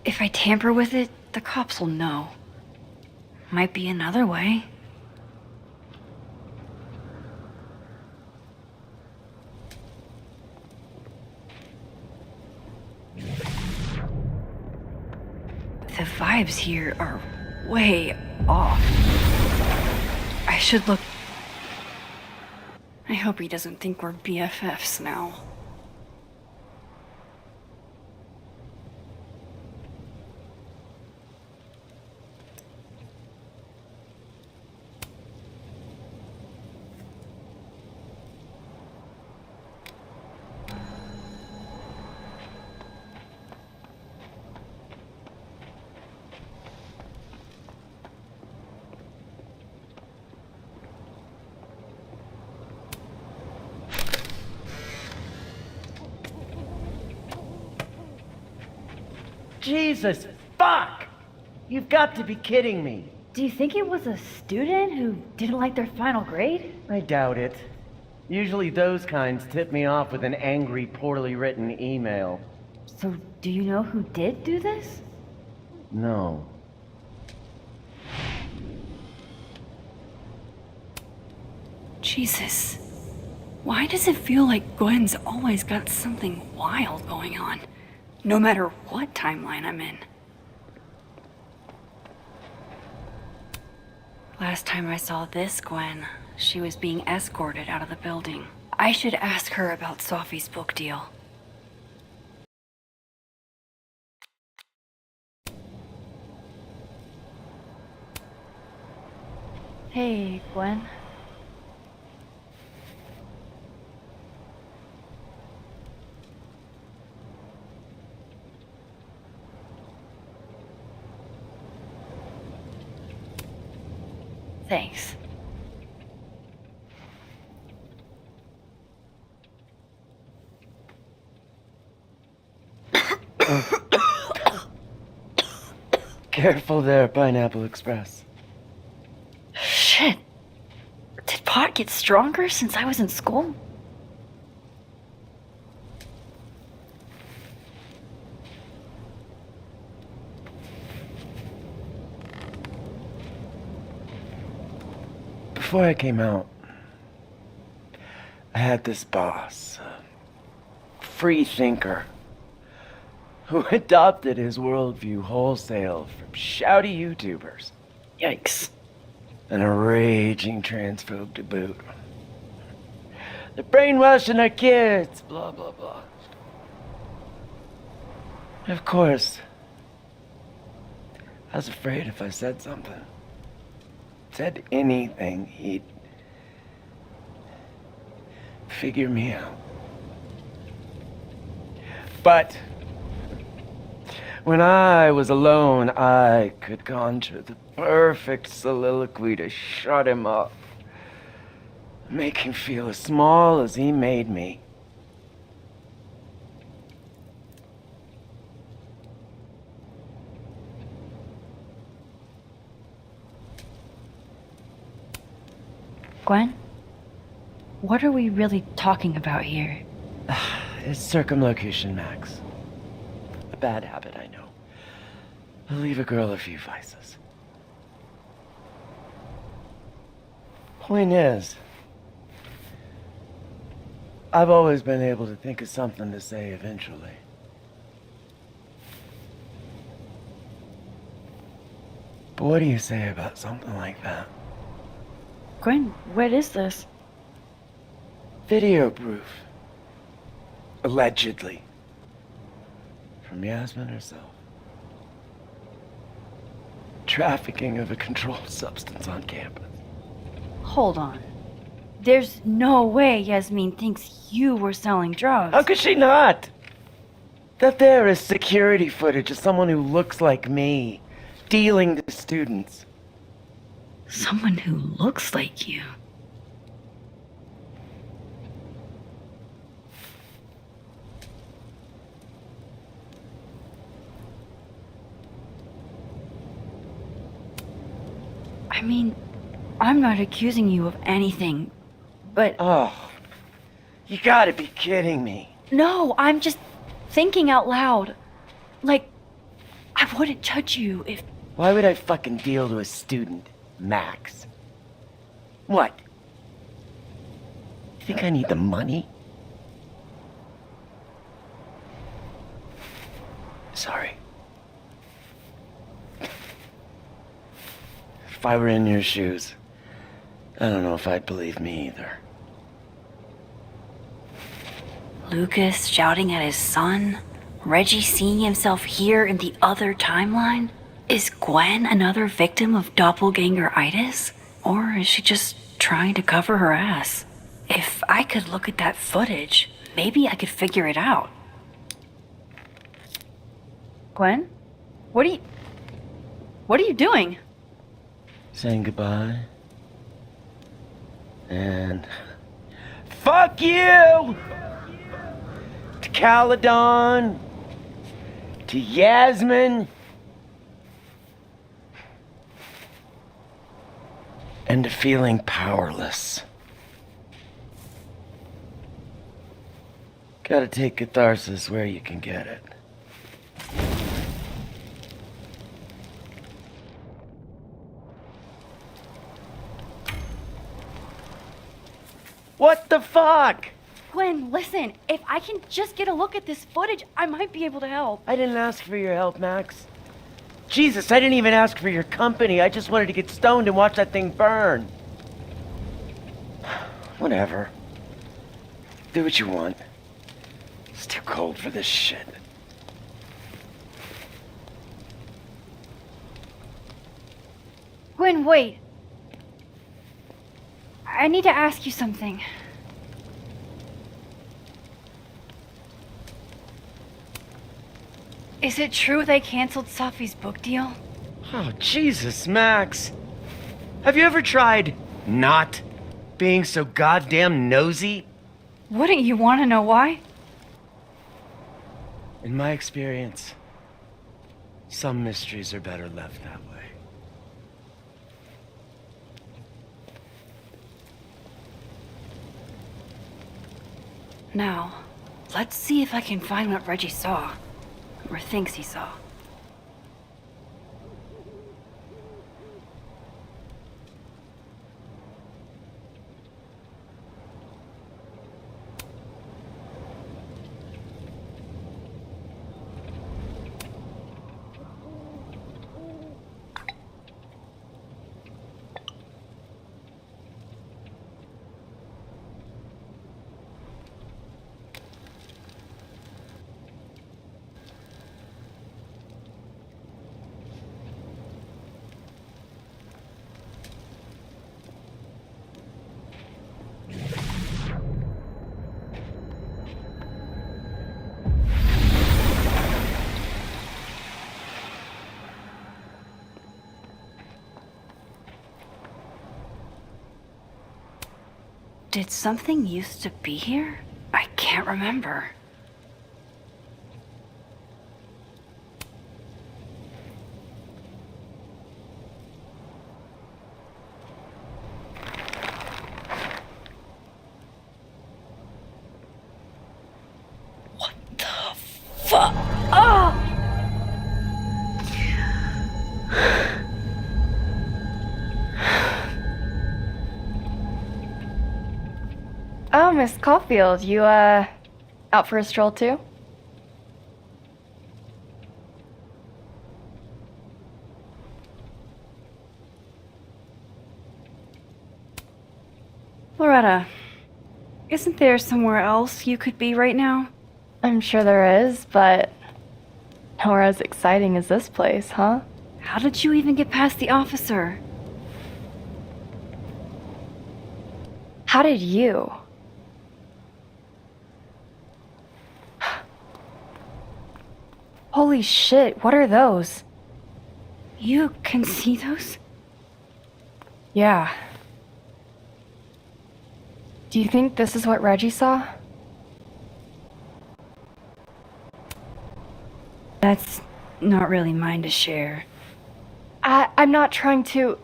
If I tamper with it, the cops will know. Might be another way. The vibes here are way off. I should look... I hope he doesn't think we're BFFs now. Jesus, fuck! You've got to be kidding me. Do you think it was a student who didn't like their final grade? I doubt it. Usually those kinds tip me off with an angry, poorly written email. So, do you know who did do this? No. Jesus. Why does it feel like Gwen's always got something wild going on? No matter what timeline I'm in. Last time I saw this Gwen, she was being escorted out of the building. I should ask her about Safi's book deal. Hey, Gwen. Thanks. Careful there, Pineapple Express. Shit. Did pot get stronger since I was in school? Before I came out, I had this boss, a free thinker, who adopted his worldview wholesale from shouty YouTubers. Yikes. And a raging transphobe to boot. They're brainwashing our kids, blah, blah, blah. Of course, I was afraid if I said something, said anything, he'd figure me out. But when I was alone, I could conjure the perfect soliloquy to shut him up, make him feel as small as he made me. Gwen? What are we really talking about here? It's circumlocution, Max. A bad habit, I know. I'll leave a girl a few vices. Point is, I've always been able to think of something to say eventually. But what do you say about something like that? Gwen, what is this? Video proof. Allegedly. From Yasmin herself. Trafficking of a controlled substance on campus. Hold on. There's no way Yasmin thinks you were selling drugs. How could she not? That there is security footage of someone who looks like me, dealing to students. Someone who looks like you. I mean, I'm not accusing you of anything, but... Oh, you gotta be kidding me. No, I'm just thinking out loud. Like, I wouldn't judge you if... Why would I fucking deal to a student, Max? What? You think I need the money? Sorry. If I were in your shoes, I don't know if I'd believe me either. Lucas shouting at his son? Reggie seeing himself here in the other timeline? Is Gwen another victim of doppelganger-itis? Or is she just trying to cover her ass? If I could look at that footage, maybe I could figure it out. Gwen? What are you doing? Saying goodbye. And... Fuck you! To Caledon. To Yasmin. And to feeling powerless. Gotta take catharsis where you can get it. What the fuck? Gwen, listen. If I can just get a look at this footage, I might be able to help. I didn't ask for your help, Max. Jesus, I didn't even ask for your company. I just wanted to get stoned and watch that thing burn. Whatever. Do what you want. It's too cold for this shit. Gwen, wait. I need to ask you something. Is it true they canceled Safi's book deal? Oh, Jesus, Max. Have you ever tried not being so goddamn nosy? Wouldn't you want to know why? In my experience, some mysteries are better left that way. Now, let's see if I can find what Reggie saw. Or thinks he saw. Did something used to be here? I can't remember. Fuck! Oh! Oh, Miss Caulfield, you, out for a stroll too? Loretta, isn't there somewhere else you could be right now? I'm sure there is, but nowhere as exciting as this place, huh? How did you even get past the officer? How did you? Holy shit, what are those? You can see those? Yeah. Do you think this is what Reggie saw? That's not really mine to share. I'm not trying to...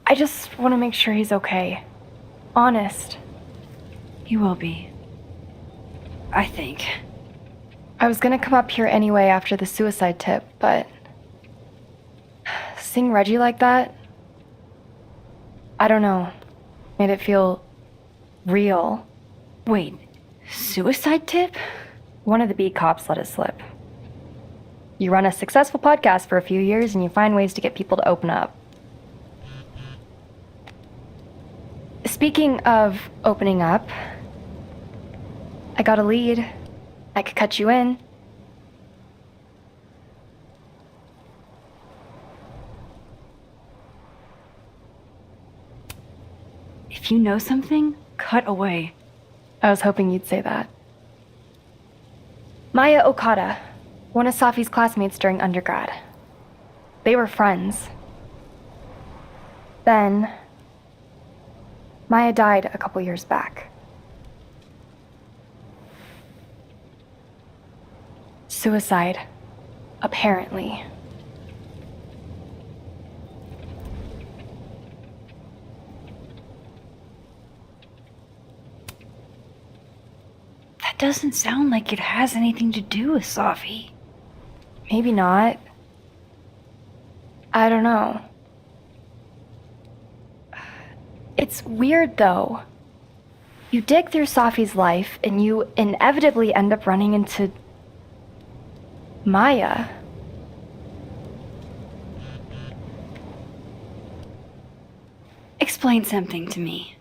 I just want to make sure he's okay. Honest. He will be. I think. I was gonna come up here anyway after the suicide tip, but... seeing Reggie like that... I don't know. Made it feel... real. Wait, suicide tip? One of the beat cops let it slip. You run a successful podcast for a few years and you find ways to get people to open up. Speaking of opening up, I got a lead. I could cut you in. If you know something, cut away. I was hoping you'd say that. Maya Okada, one of Safi's classmates during undergrad. They were friends. Then, Maya died a couple years back. Suicide, apparently. That doesn't sound like it has anything to do with Safi. Maybe not. I don't know. It's weird, though. You dig through Safi's life, and you inevitably end up running into... Maya. Explain something to me.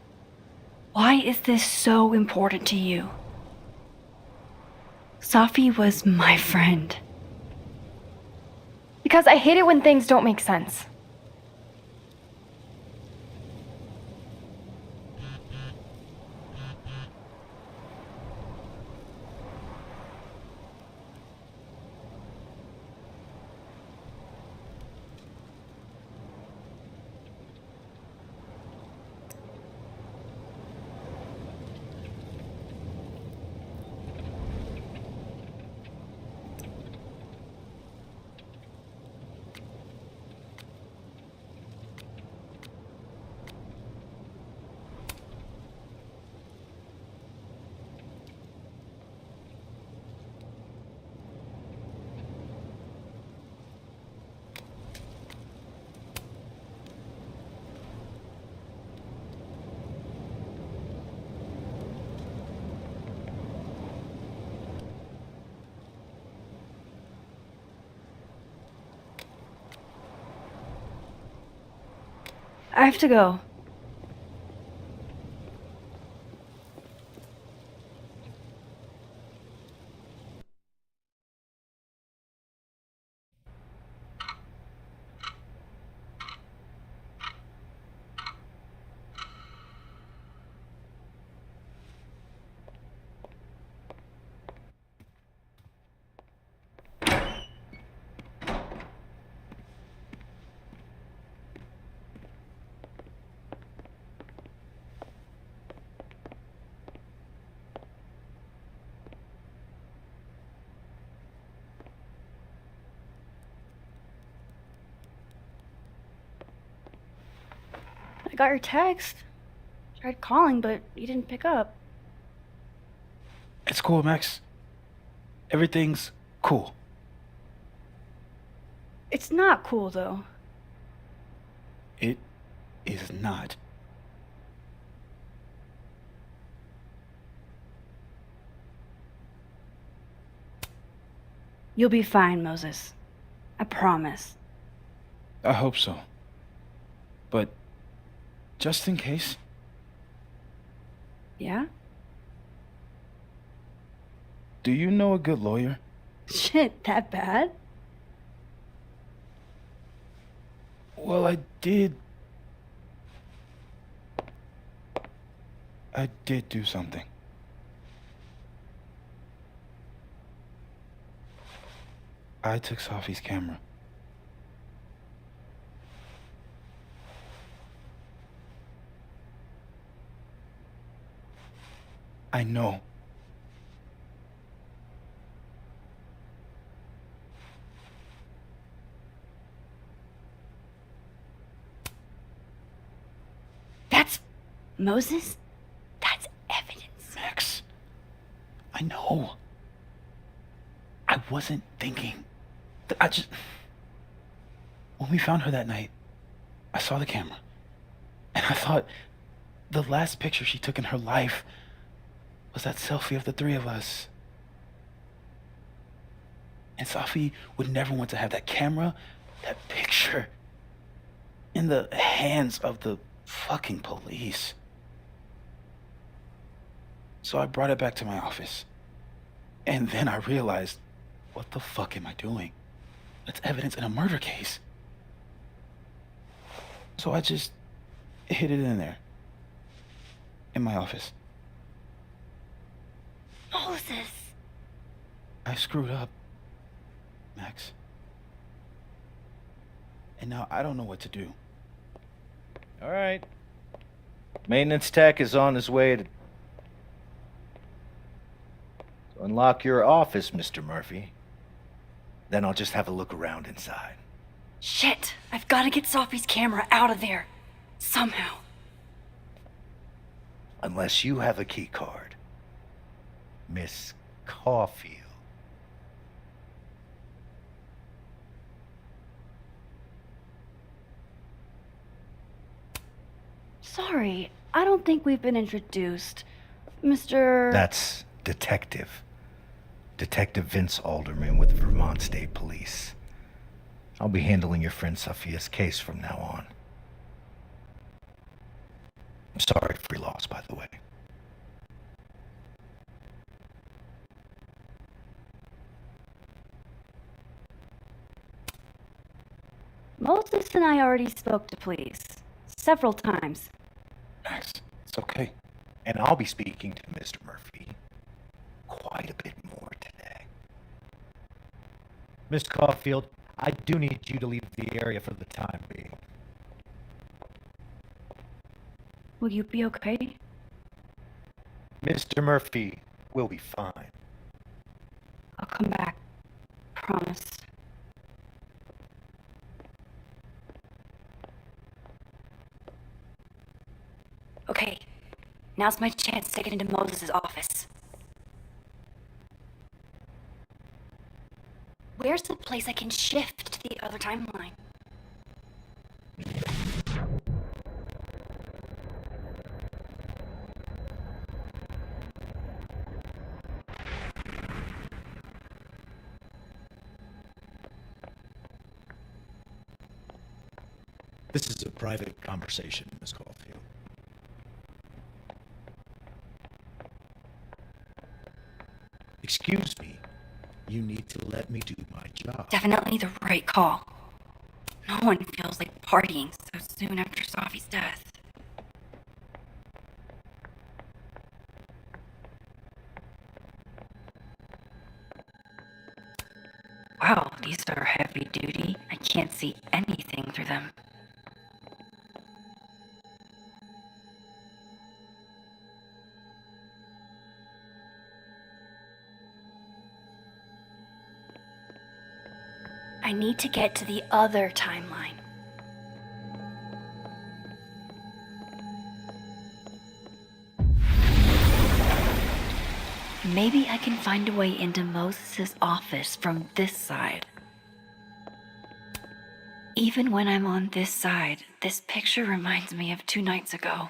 Why is this so important to you? Safi was my friend. Because I hate it when things don't make sense. I have to go. I got your text. Tried calling, but you didn't pick up. It's cool, Max. Everything's cool. It's not cool, though. It is not. You'll be fine, Moses. I promise. I hope so. But just in case, Yeah? do you know a good lawyer? Shit, that bad? Well, I did do something. I took Sophie's camera. I know. That's Moses? That's evidence. Max, I know. I wasn't thinking. When we found her that night, I saw the camera. And I thought the last picture she took in her life was that selfie of the three of us. And Sophie would never want to have that camera, that picture, in the hands of the fucking police. So I brought it back to my office. And then I realized, what the fuck am I doing? That's evidence in a murder case. So I just hid it in there. In my office. Moses! I screwed up, Max. And now I don't know what to do. All right. Maintenance tech is on his way to unlock your office, Mr. Murphy. Then I'll just have a look around inside. Shit! I've got to get Sophie's camera out of there. Somehow. Unless you have a key card. Miss Caulfield. Sorry, I don't think we've been introduced. Mr. That's Detective. Detective Vince Alderman with Vermont State Police. I'll be handling your friend Sophia's case from now on. I'm sorry for your loss, by the way. Moses and I already spoke to police. Several times. Max, it's okay. And I'll be speaking to Mr. Murphy quite a bit more today. Miss Caulfield, I do need you to leave the area for the time being. Will you be okay? Mr. Murphy will be fine. I'll come back. Promise. Okay, now's my chance to get into Moses' office. Where's the place I can shift to the other timeline? This is a private conversation, Miss Caulfield. Excuse me. You need to let me do my job. Definitely the right call. No one feels like partying so soon after Sophie's death. Wow, these are heavy duty. I can't see anything through them. I need to get to the other timeline. Maybe I can find a way into Moses' office from this side. Even when I'm on this side, this picture reminds me of 2 nights ago.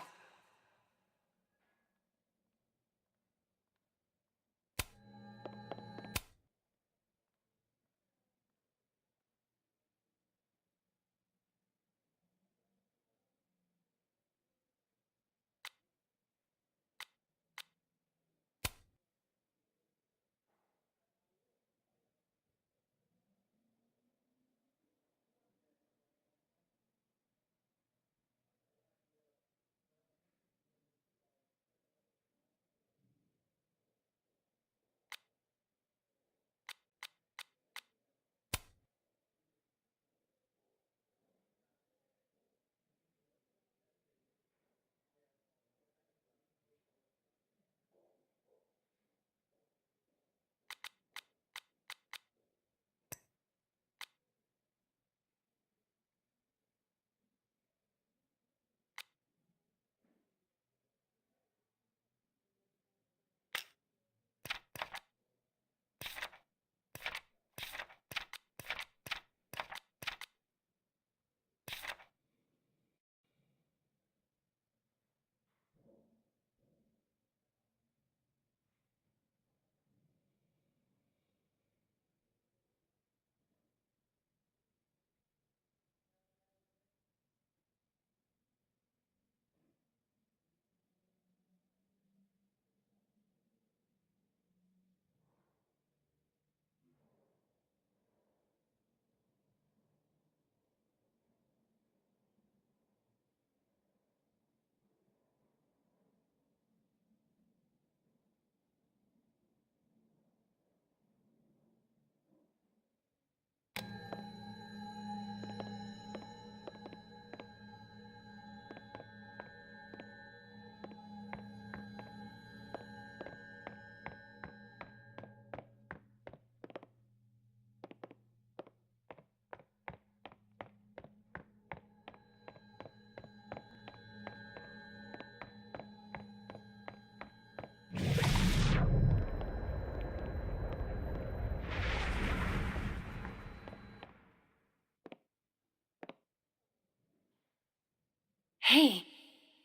Hey,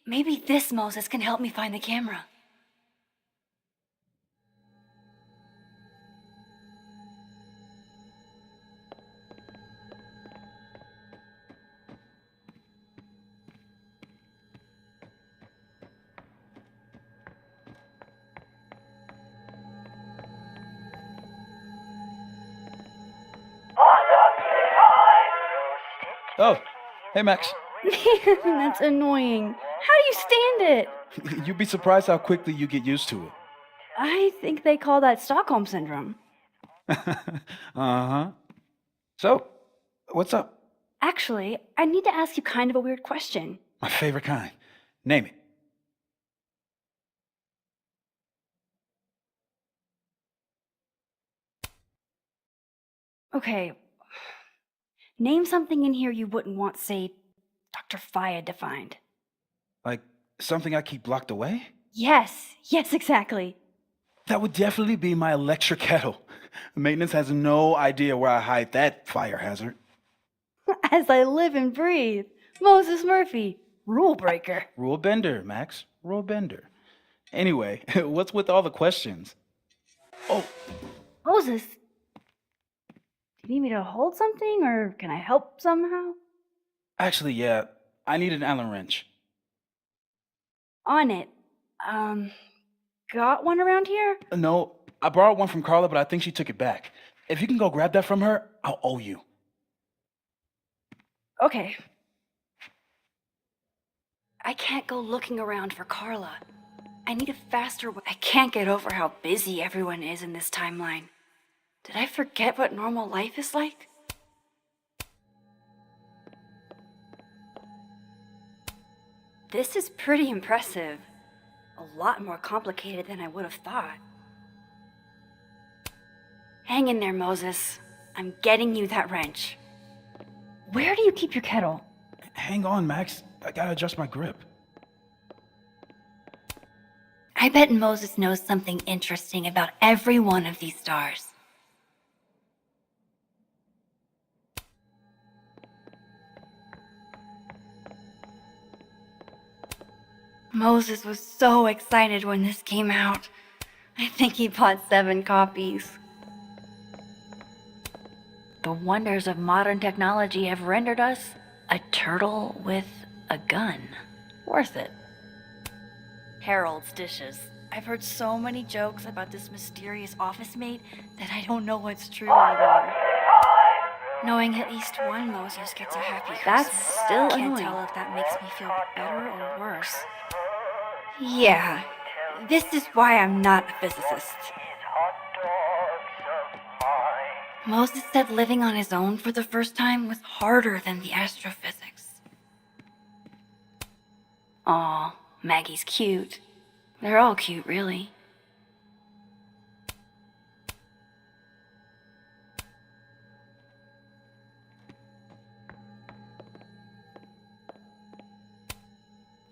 maybe this Moses can help me find the camera. Oh, hey Max. That's annoying. How do you stand it? You'd be surprised how quickly you get used to it. I think they call that Stockholm Syndrome. Uh-huh. So, what's up? Actually, I need to ask you kind of a weird question. My favorite kind. Name it. Okay. Name something in here you wouldn't want, say, Dr. Faya defined. Like, something I keep locked away? Yes, exactly. That would definitely be my electric kettle. Maintenance has no idea where I hide that fire hazard. As I live and breathe. Moses Murphy, rule breaker. Rule bender, Max. Rule bender. Anyway, what's with all the questions? Oh, Moses, do you need me to hold something, or can I help somehow? actually, yeah. I need an Allen wrench. On it. Got one around here? No, I borrowed one from Carla, but I think she took it back. If you can go grab that from her, I'll owe you. Okay. I can't go looking around for Carla. I need a faster way. I can't get over how busy everyone is in this timeline. Did I forget what normal life is like? This is pretty impressive. A lot more complicated than I would have thought. Hang in there, Moses. I'm getting you that wrench. Where do you keep your kettle? Hang on, Max. I gotta adjust my grip. I bet Moses knows something interesting about every one of these stars. Moses was so excited when this came out. I think he bought 7 copies. The wonders of modern technology have rendered us a turtle with a gun. Worth it. Harold's dishes. I've heard so many jokes about this mysterious office mate that I don't know what's true anymore. Knowing at least one Moses gets a happy Christmas. That's still Can't annoying. tell if that makes me feel better or worse. Yeah, this is why I'm not a physicist. Moses said living on his own for the first time was harder than the astrophysics. Aw, Maggie's cute. They're all cute, really.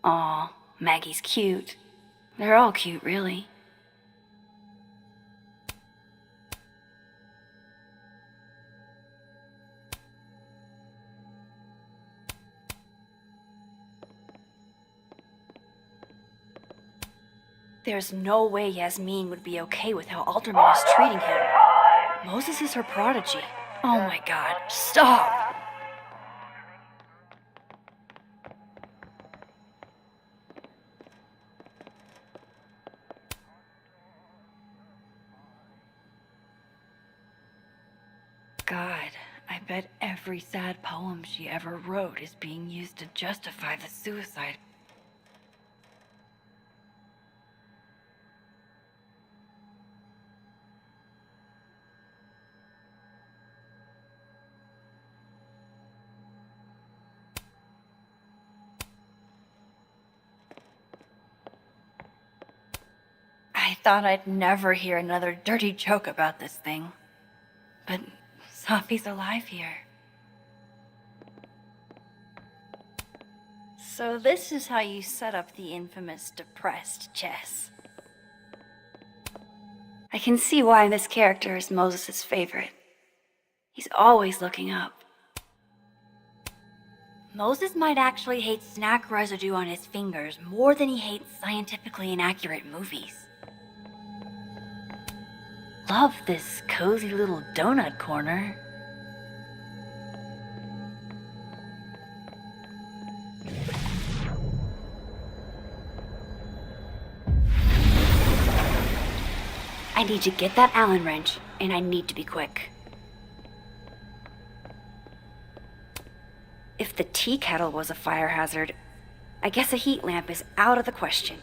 Aw, Maggie's cute. They're all cute, really. There's no way Yasmin would be okay with how Alderman is treating him. Moses is her prodigy. Oh my god, stop! God, I bet every sad poem she ever wrote is being used to justify the suicide. I thought I'd never hear another dirty joke about this thing. But Sophie's alive here. So this is how you set up the infamous depressed Jess. I can see why this character is Moses' favorite. He's always looking up. Moses might actually hate snack residue on his fingers more than he hates scientifically inaccurate movies. Love this cozy little donut corner. I need to get that Allen wrench, and I need to be quick. If the tea kettle was a fire hazard, I guess a heat lamp is out of the question.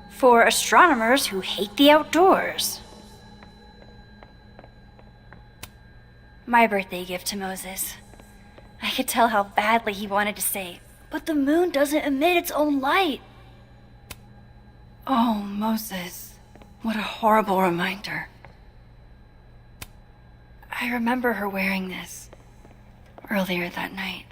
For astronomers who hate the outdoors. My birthday gift to Moses. I could tell how badly he wanted to say, but the moon doesn't emit its own light. Oh, Moses, what a horrible reminder. I remember her wearing this earlier that night.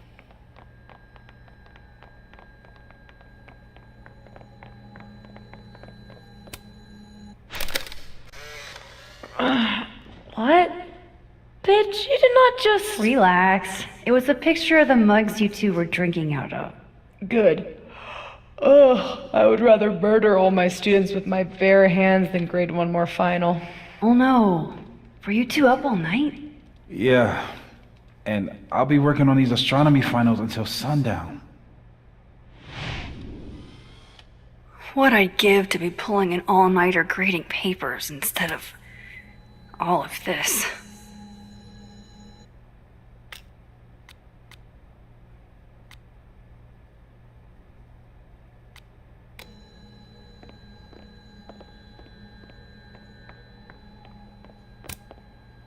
What? Bitch, you did not just... Relax. It was a picture of the mugs you two were drinking out of. Good. Ugh, I would rather murder all my students with my bare hands than grade one more final. Oh no. Were you two up all night? Yeah. And I'll be working on these astronomy finals until sundown. What I'd give to be pulling an all-nighter grading papers instead of all of this.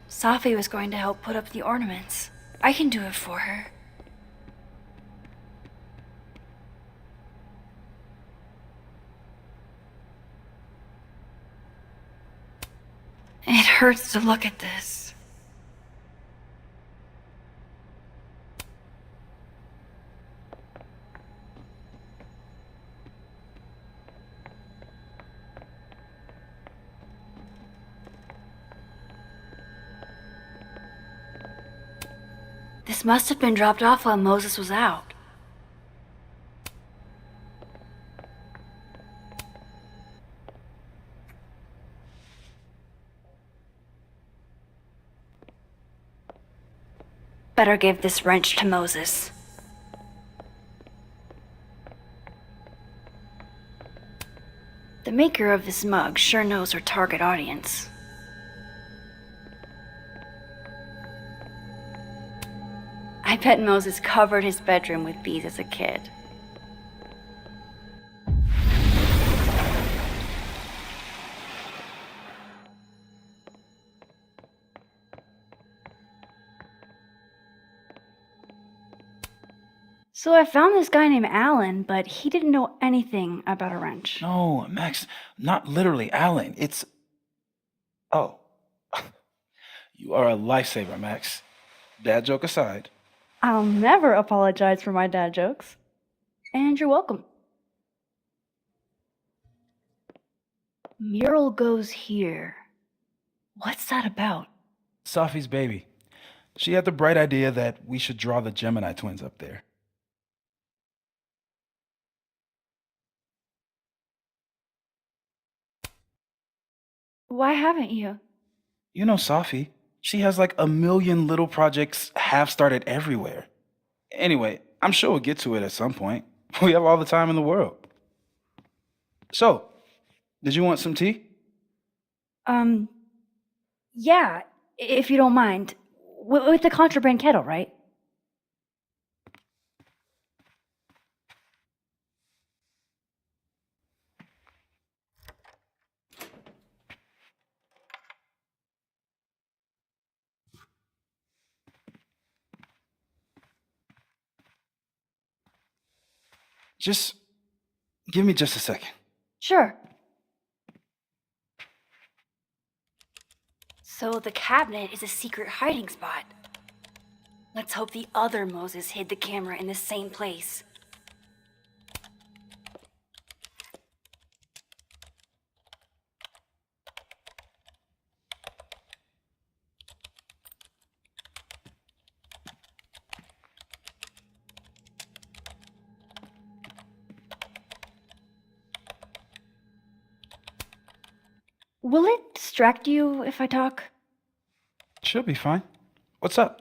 Sophie was going to help put up the ornaments. I can do it for her. It hurts to look at this. This must have been dropped off while Moses was out. Better give this wrench to Moses. The maker of this mug sure knows her target audience. I bet Moses covered his bedroom with bees as a kid. So I found this guy named Alan, but he didn't know anything about a wrench. No, Max, not literally Alan. It's. Oh. You are a lifesaver, Max. Dad joke aside. I'll never apologize for my dad jokes. And you're welcome. Mural goes here. What's that about? Safi's baby. She had the bright idea that we should draw the Gemini twins up there. Why haven't you? You know Safi. She has like a million little projects half started everywhere. Anyway, I'm sure we'll get to it at some point. We have all the time in the world. So, did you want some tea? Yeah, if you don't mind. With the contraband kettle, right? Just give me just a second. Sure. So the cabinet is a secret hiding spot. Let's hope the other Moses hid the camera in the same place. Will it distract you if I talk? She'll be fine. What's up?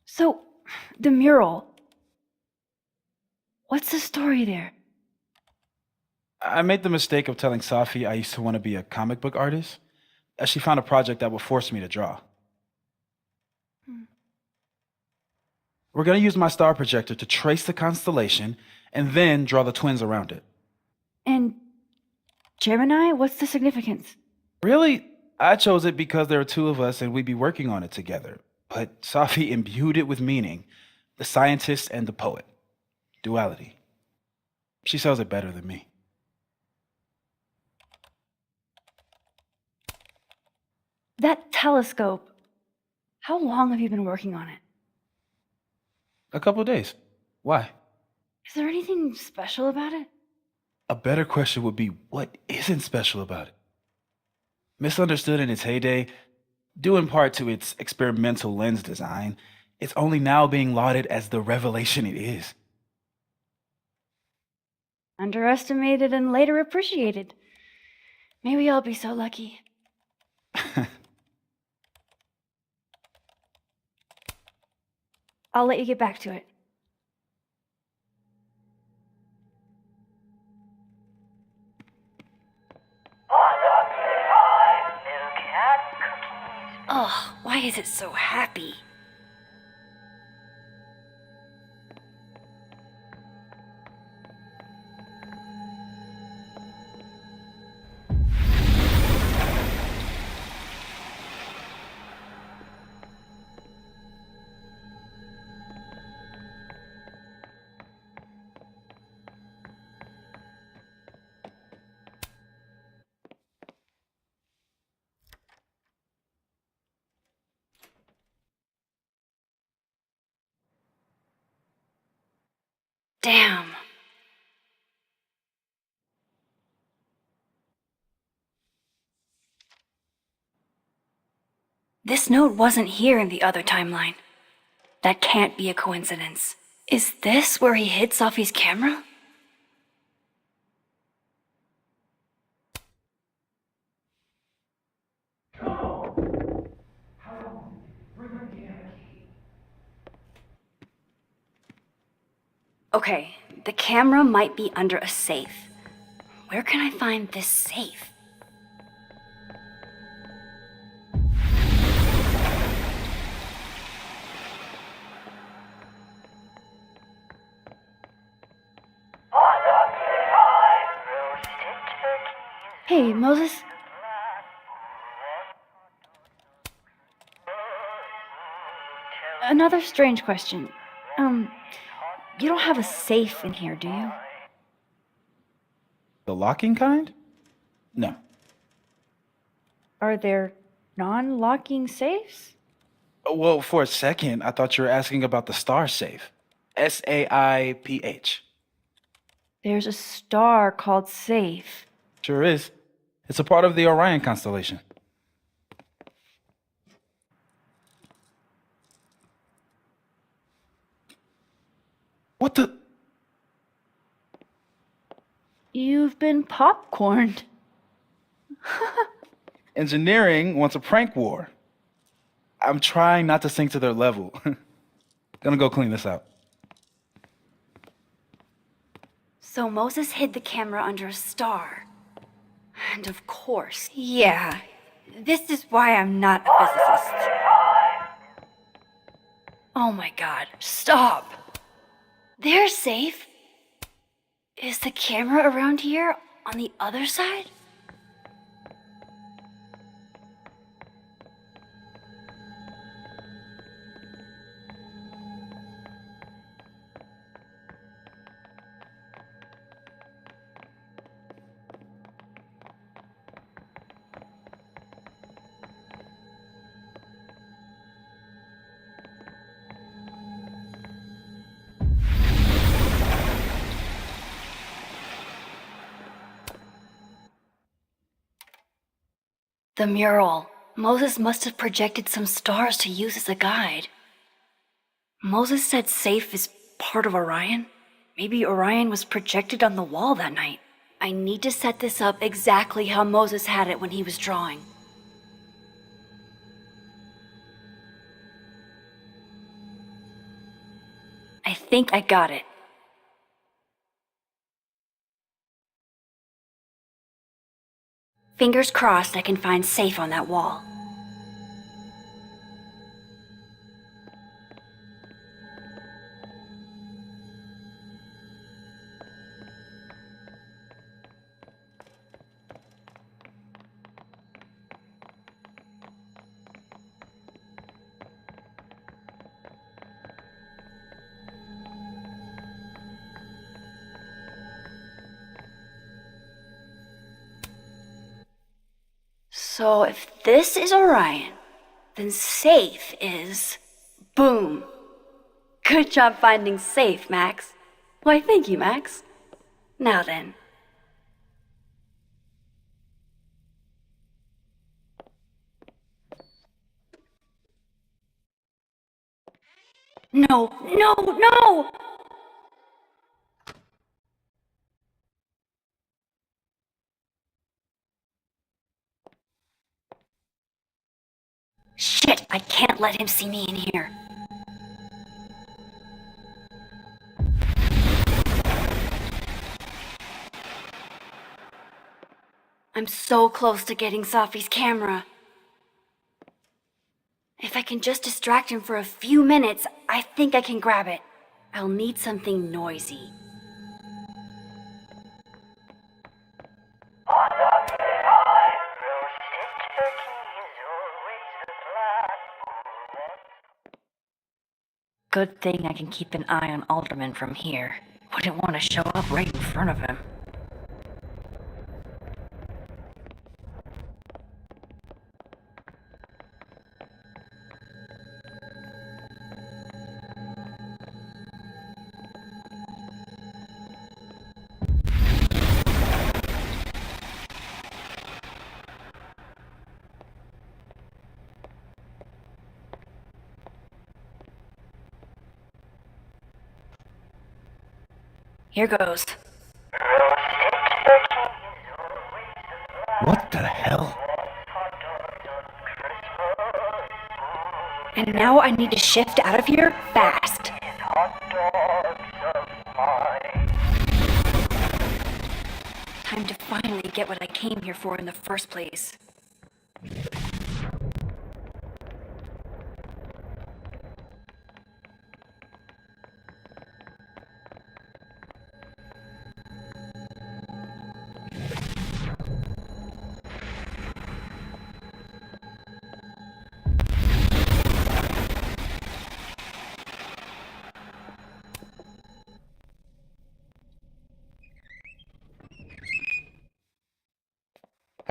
So, the mural. What's the story there? I made the mistake of telling Safi I used to want to be a comic book artist, as she found a project that would force me to draw. We're going to use my star projector to trace the constellation and then draw the twins around it. And Gemini? What's the significance? Really? I chose it because there are two of us and we'd be working on it together. But Safi imbued it with meaning. The scientist and the poet. Duality. She sells it better than me. That telescope. How long have you been working on it? A couple of days. Why? Is there anything special about it? A better question would be, what isn't special about it? Misunderstood in its heyday, due in part to its experimental lens design, it's only now being lauded as the revelation it is. Underestimated and later appreciated. Maybe I'll be so lucky. I'll let you get back to it. Ugh, why is it so happy? Damn. This note wasn't here in the other timeline. That can't be a coincidence. Is this where he hid Sophie's camera? Okay, the camera might be under a safe. Where can I find this safe? Hey, Moses? Another strange question. You don't have a safe in here, do you? The locking kind? No. Are there non-locking safes? Well, for a second, I thought you were asking about the star safe. SAIPH. There's a star called Safe. Sure is. It's a part of the Orion constellation. What the? You've been popcorned. Engineering wants a prank war. I'm trying not to sink to their level. Gonna go clean this out. So Moses hid the camera under a star. And of course, yeah, this is why I'm not a physicist. Oh my god, stop! They're safe. Is the camera around here on the other side? The mural. Moses must have projected some stars to use as a guide. Moses said Safe is part of Orion. Maybe Orion was projected on the wall that night. I need to set this up exactly how Moses had it when he was drawing. I think I got it. Fingers crossed I can find Safe on that wall. So if this is Orion, then Safe is... Boom! Good job finding Safe, Max. Why, thank you, Max. Now then. No, no, no! Shit, I can't let him see me in here. I'm so close to getting Sophie's camera. If I can just distract him for a few minutes, I think I can grab it. I'll need something noisy. Good thing I can keep an eye on Alderman from here. Wouldn't want to show up right in front of him. Here goes. What the hell? And now I need to shift out of here fast. Time to finally get what I came here for in the first place.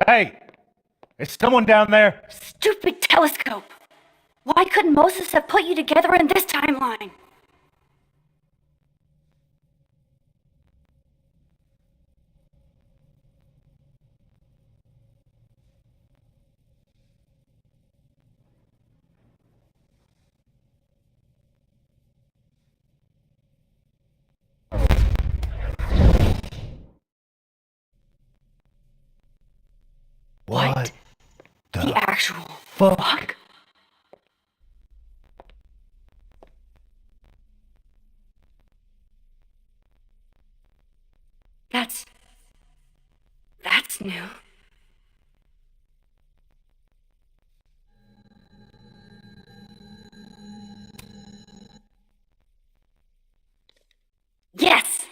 Hey! Is someone down there? Stupid telescope! Why couldn't Moses have put you together in this timeline? What The actual fuck? That's new. Yes!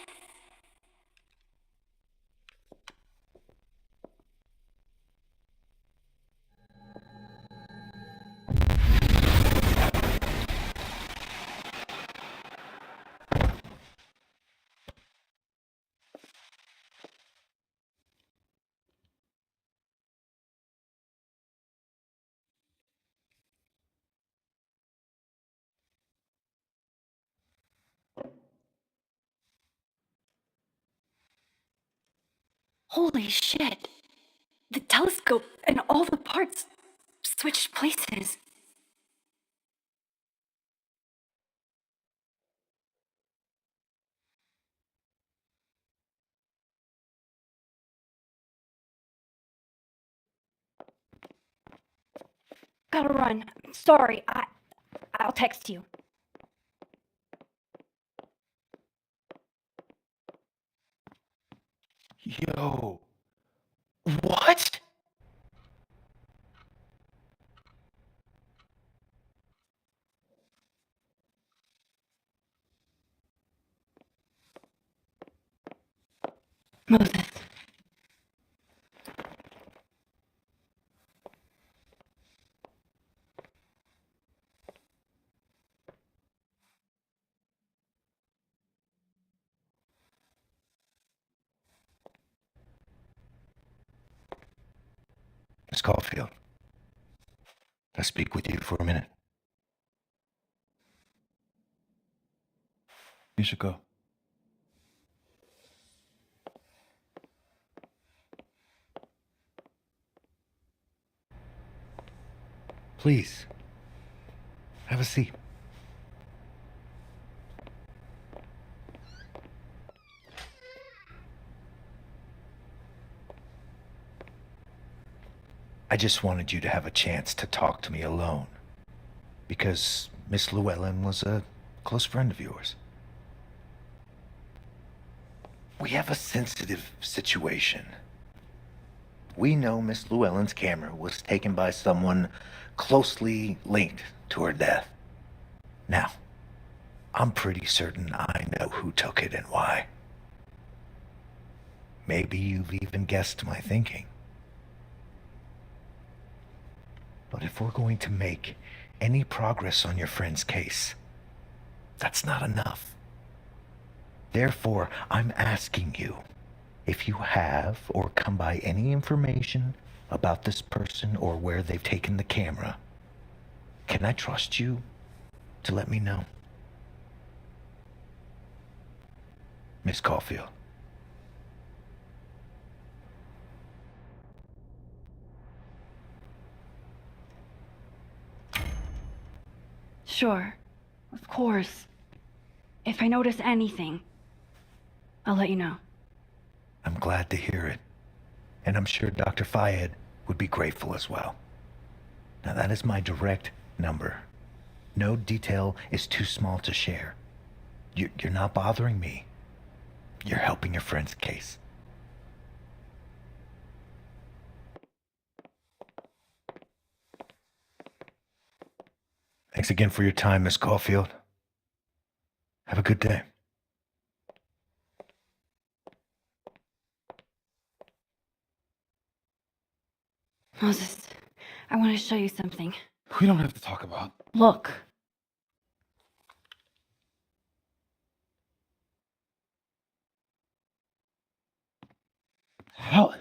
Holy shit! The telescope and all the parts switched places. Gotta run. Sorry, I'll text you. Yo. What? Moses. Miss Caulfield. Can I speak with you for a minute? You should go. Please. Have a seat. I just wanted you to have a chance to talk to me alone. Because Miss Llewellyn was a close friend of yours. We have a sensitive situation. We know Miss Llewellyn's camera was taken by someone closely linked to her death. Now, I'm pretty certain I know who took it and why. Maybe you've even guessed my thinking. But if we're going to make any progress on your friend's case, that's not enough. Therefore, I'm asking you if you have or come by any information about this person or where they've taken the camera. Can I trust you to let me know? Miss Caulfield. Sure. Of course. If I notice anything, I'll let you know. I'm glad to hear it. And I'm sure Dr. Fayed would be grateful as well. Now that is my direct number. No detail is too small to share. You're not bothering me. You're helping your friend's case. Thanks again for your time, Miss Caulfield. Have a good day. Moses, I want to show you something. We don't have to talk about. Look. How?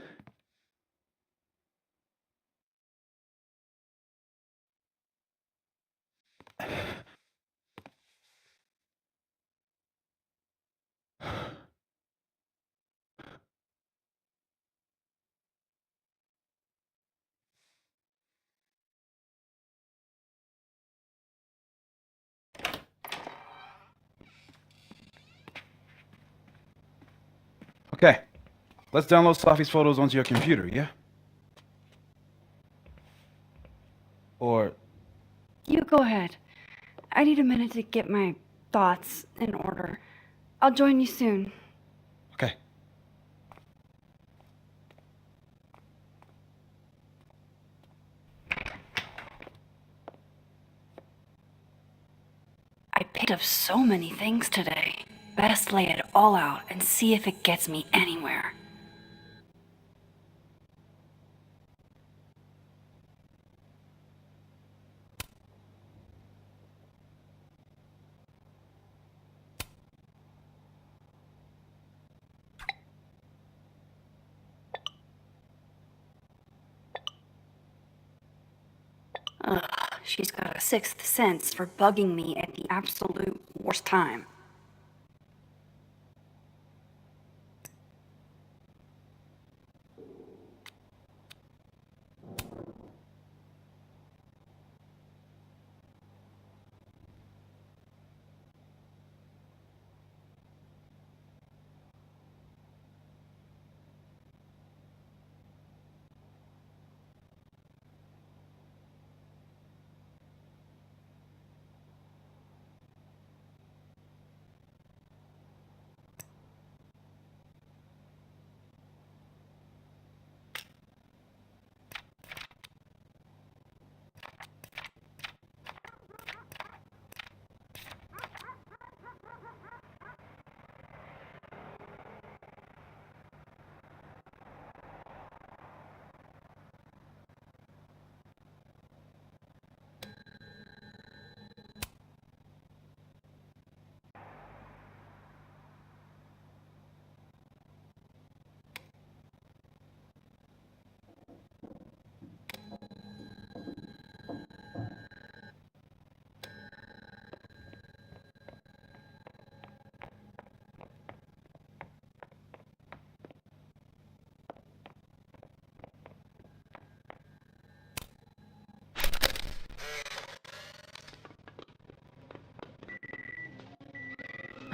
Okay, let's download Safi's photos onto your computer, yeah? Or... You go ahead. I need a minute to get my thoughts in order. I'll join you soon. Okay. I picked up so many things today. Best lay it all out and see if it gets me anywhere. Ugh, she's got a sixth sense for bugging me at the absolute worst time.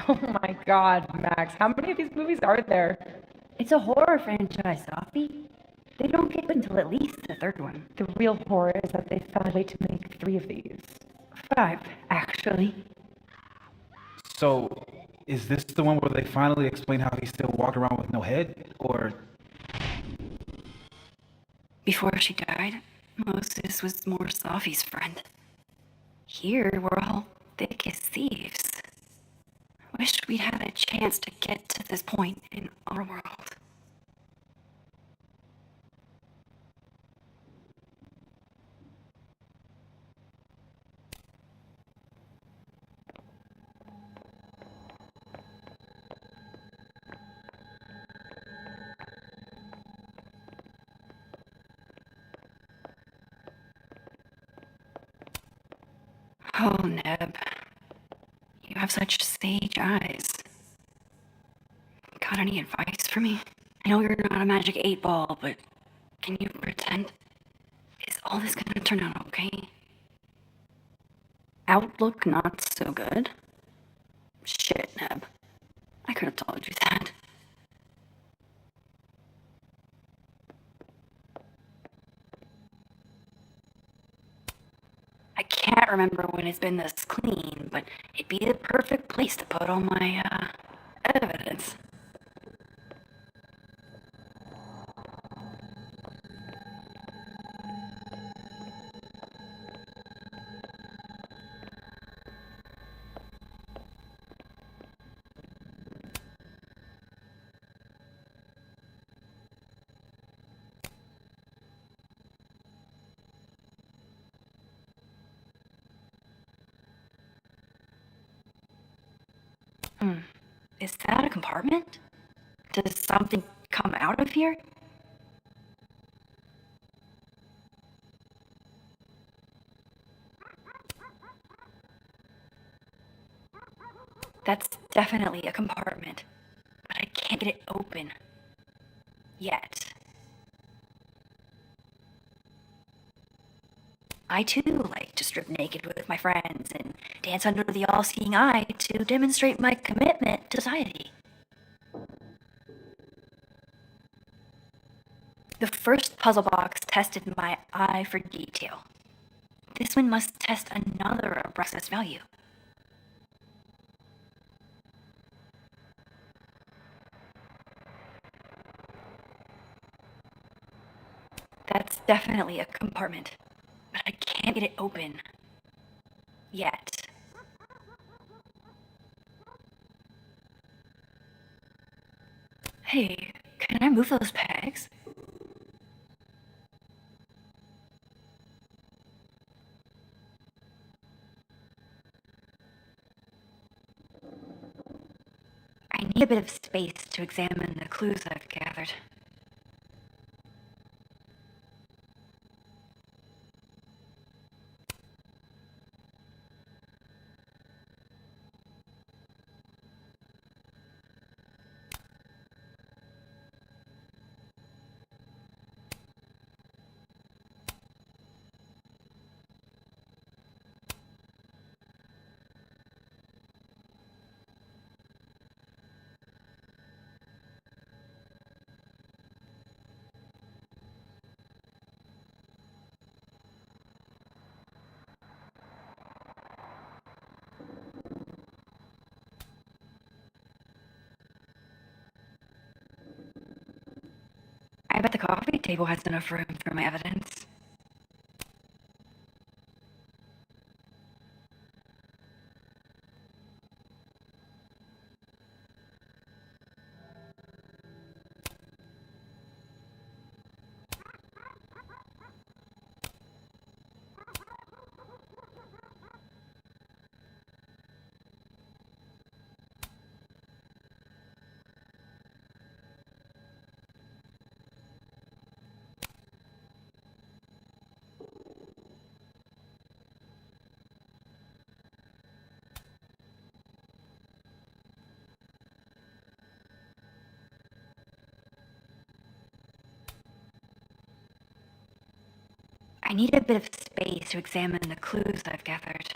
Oh my god, Max, how many of these movies are there? It's a horror franchise, Sophie. They don't get good until at least the third one. The real horror is that they found a way to make 3 of these. 5, actually. So, is this the one where they finally explain how he still walked around with no head? Or... Before she died, Moses was more Sophie's friend. Here, we're all thick as thieves. Wish we'd had a chance to get to this point in our world. Oh, Neb. You have such sage eyes. Got any advice for me? I know you're not a magic 8-ball, but can you pretend? Is all this gonna turn out okay? Outlook not so good? Shit, Neb. I could have told you that. remember when it's been this clean, but it'd be the perfect place to put all my, evidence. Is that a compartment? Does something come out of here? That's definitely a compartment, but I can't get it open. Yet. I too like to strip naked with my friends and dance under the all-seeing eye to demonstrate my commitment to society. The first puzzle box tested my eye for detail. This one must test another Abraxas value. That's definitely a compartment, but I can't get it open. Yet. Hey, can I move those pegs? I need a bit of space to examine the clues I've gathered. I bet the coffee table has enough room for my evidence. I need a bit of space to examine the clues I've gathered.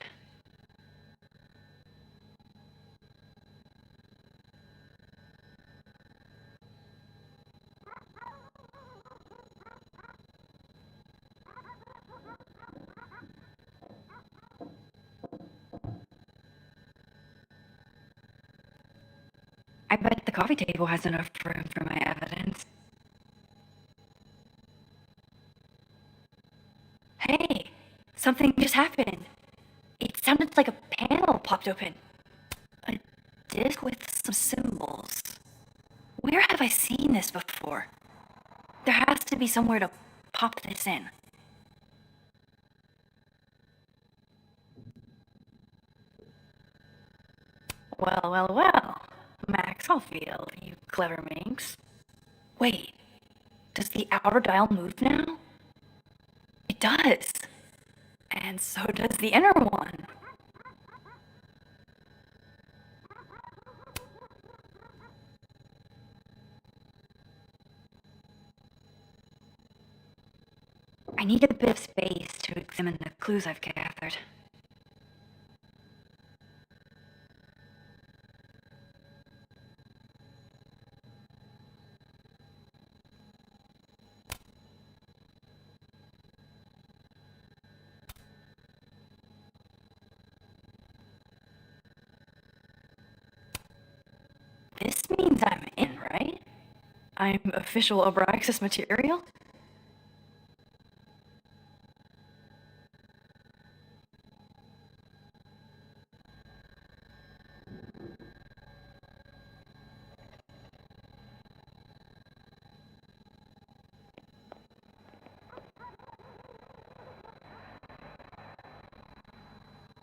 I bet the coffee table has enough room for my evidence. Hey, something just happened. It sounded like a panel popped open. A disc with some symbols. Where have I seen this before? There has to be somewhere to pop this in. Well, Max Caulfield, you clever minx. Wait, does the outer dial move now? It does. And so does the inner one. I need a bit of space to examine the clues I've gathered. This means I'm in, right? I'm official Abraxas material?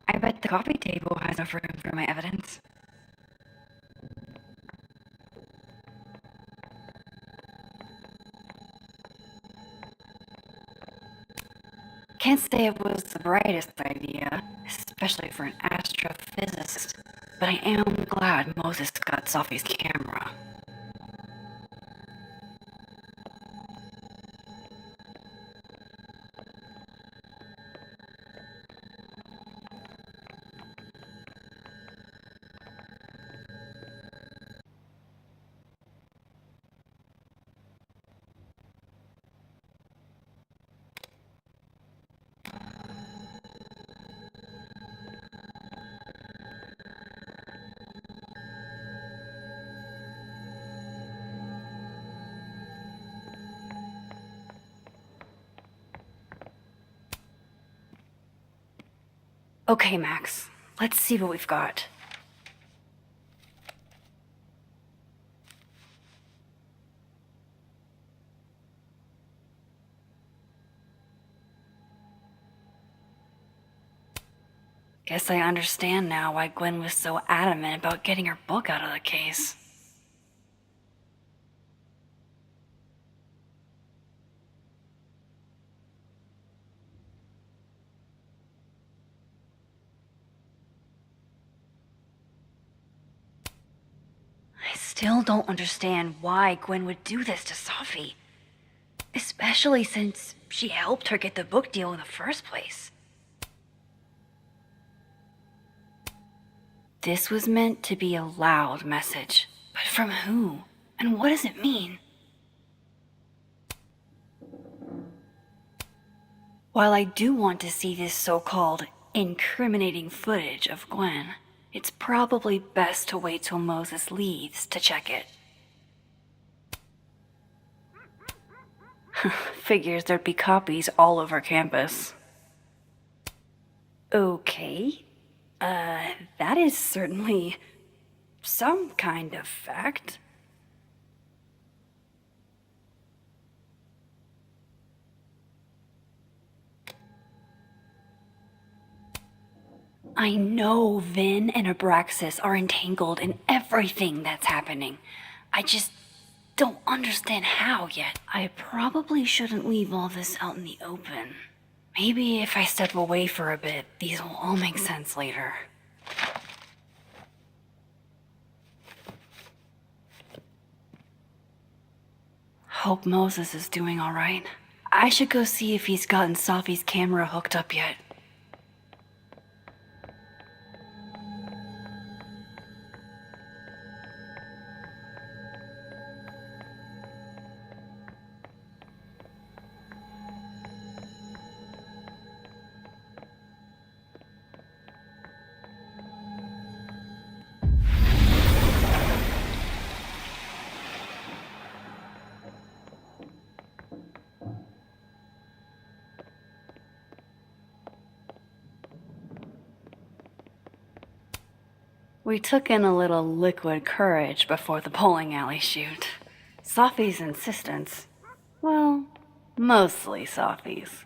I bet the coffee table has enough room for my evidence. Can't say it was the brightest idea, especially for an astrophysicist, but I am glad Moses got Sophie's camera. Okay, Max, let's see what we've got. Guess I understand now why Gwen was so adamant about getting her book out of the case. I still don't understand why Gwen would do this to Sophie. Especially since she helped her get the book deal in the first place. This was meant to be a loud message. But from who? And what does it mean? While I do want to see this so-called incriminating footage of Gwen, it's probably best to wait till Moses leaves to check it. Figures there'd be copies all over campus. Okay. That is certainly some kind of fact. I know Vin and Abraxas are entangled in everything that's happening. I just don't understand how yet. I probably shouldn't leave all this out in the open. Maybe if I step away for a bit, these will all make sense later. Hope Moses is doing all right. I should go see if he's gotten Sophie's camera hooked up yet. We took in a little liquid courage before the bowling alley shoot. Sophie's insistence. Well, mostly Sophie's.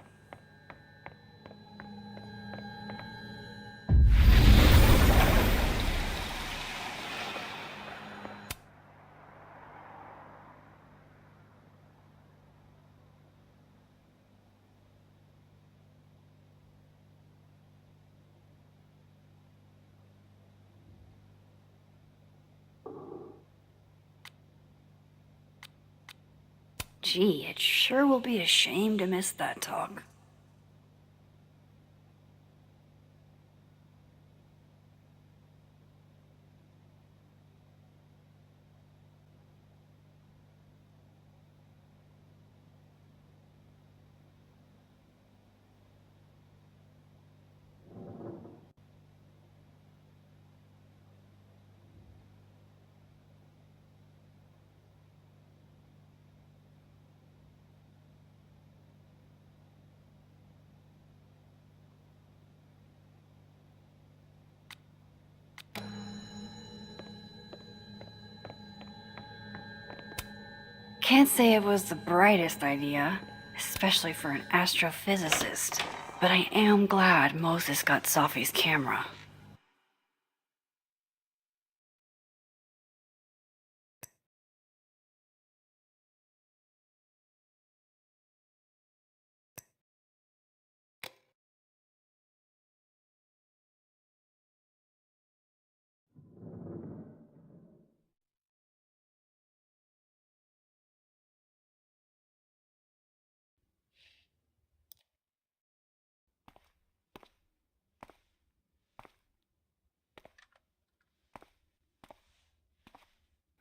Gee, it sure will be a shame to miss that talk. can't say it was the brightest idea, especially for an astrophysicist, but I am glad Moses got Safi's camera.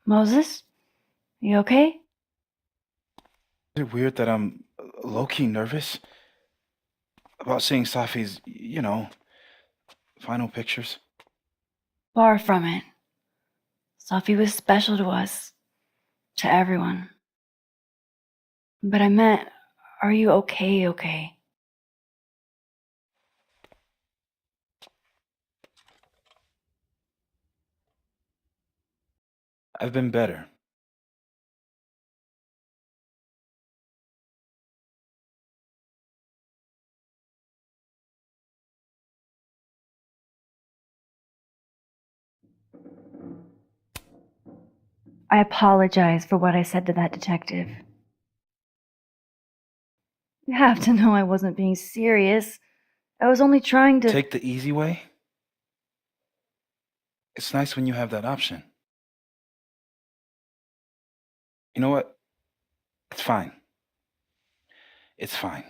Moses? You okay? Is it weird that I'm low-key nervous about seeing Safi's, final pictures? Far from it. Safi was special to us. To everyone. But I meant, are you okay? I've been better. I apologize for what I said to that detective. You have to know I wasn't being serious. I was only trying to... Take the easy way? It's nice when you have that option. You know what? It's fine. It's fine.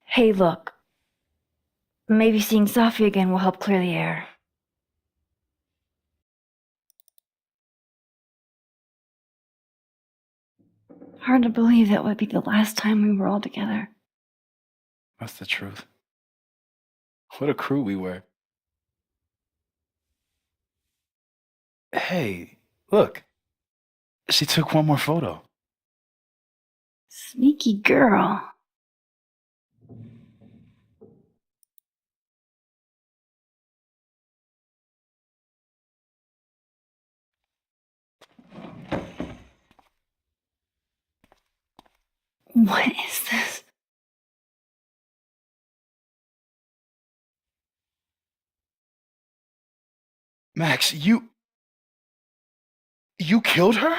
Hey, look. Maybe seeing Safi again will help clear the air. Hard to believe that would be the last time we were all together. That's the truth. What a crew we were. Hey, look. She took one more photo. Sneaky girl. What is this? Max, you killed her?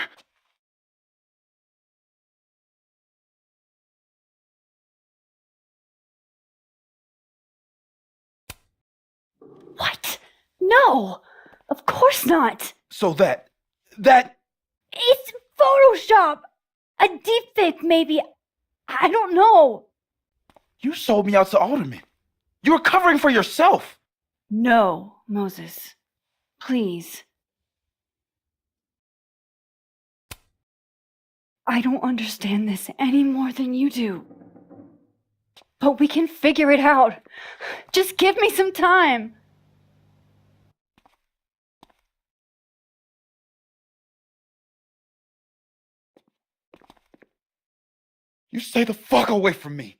What? No! Of course not! So that... It's Photoshop! A deepfake, maybe. I don't know. You sold me out to Alderman. You were covering for yourself. No, Moses. Please. I don't understand this any more than you do. But we can figure it out. Just give me some time. You stay the fuck away from me.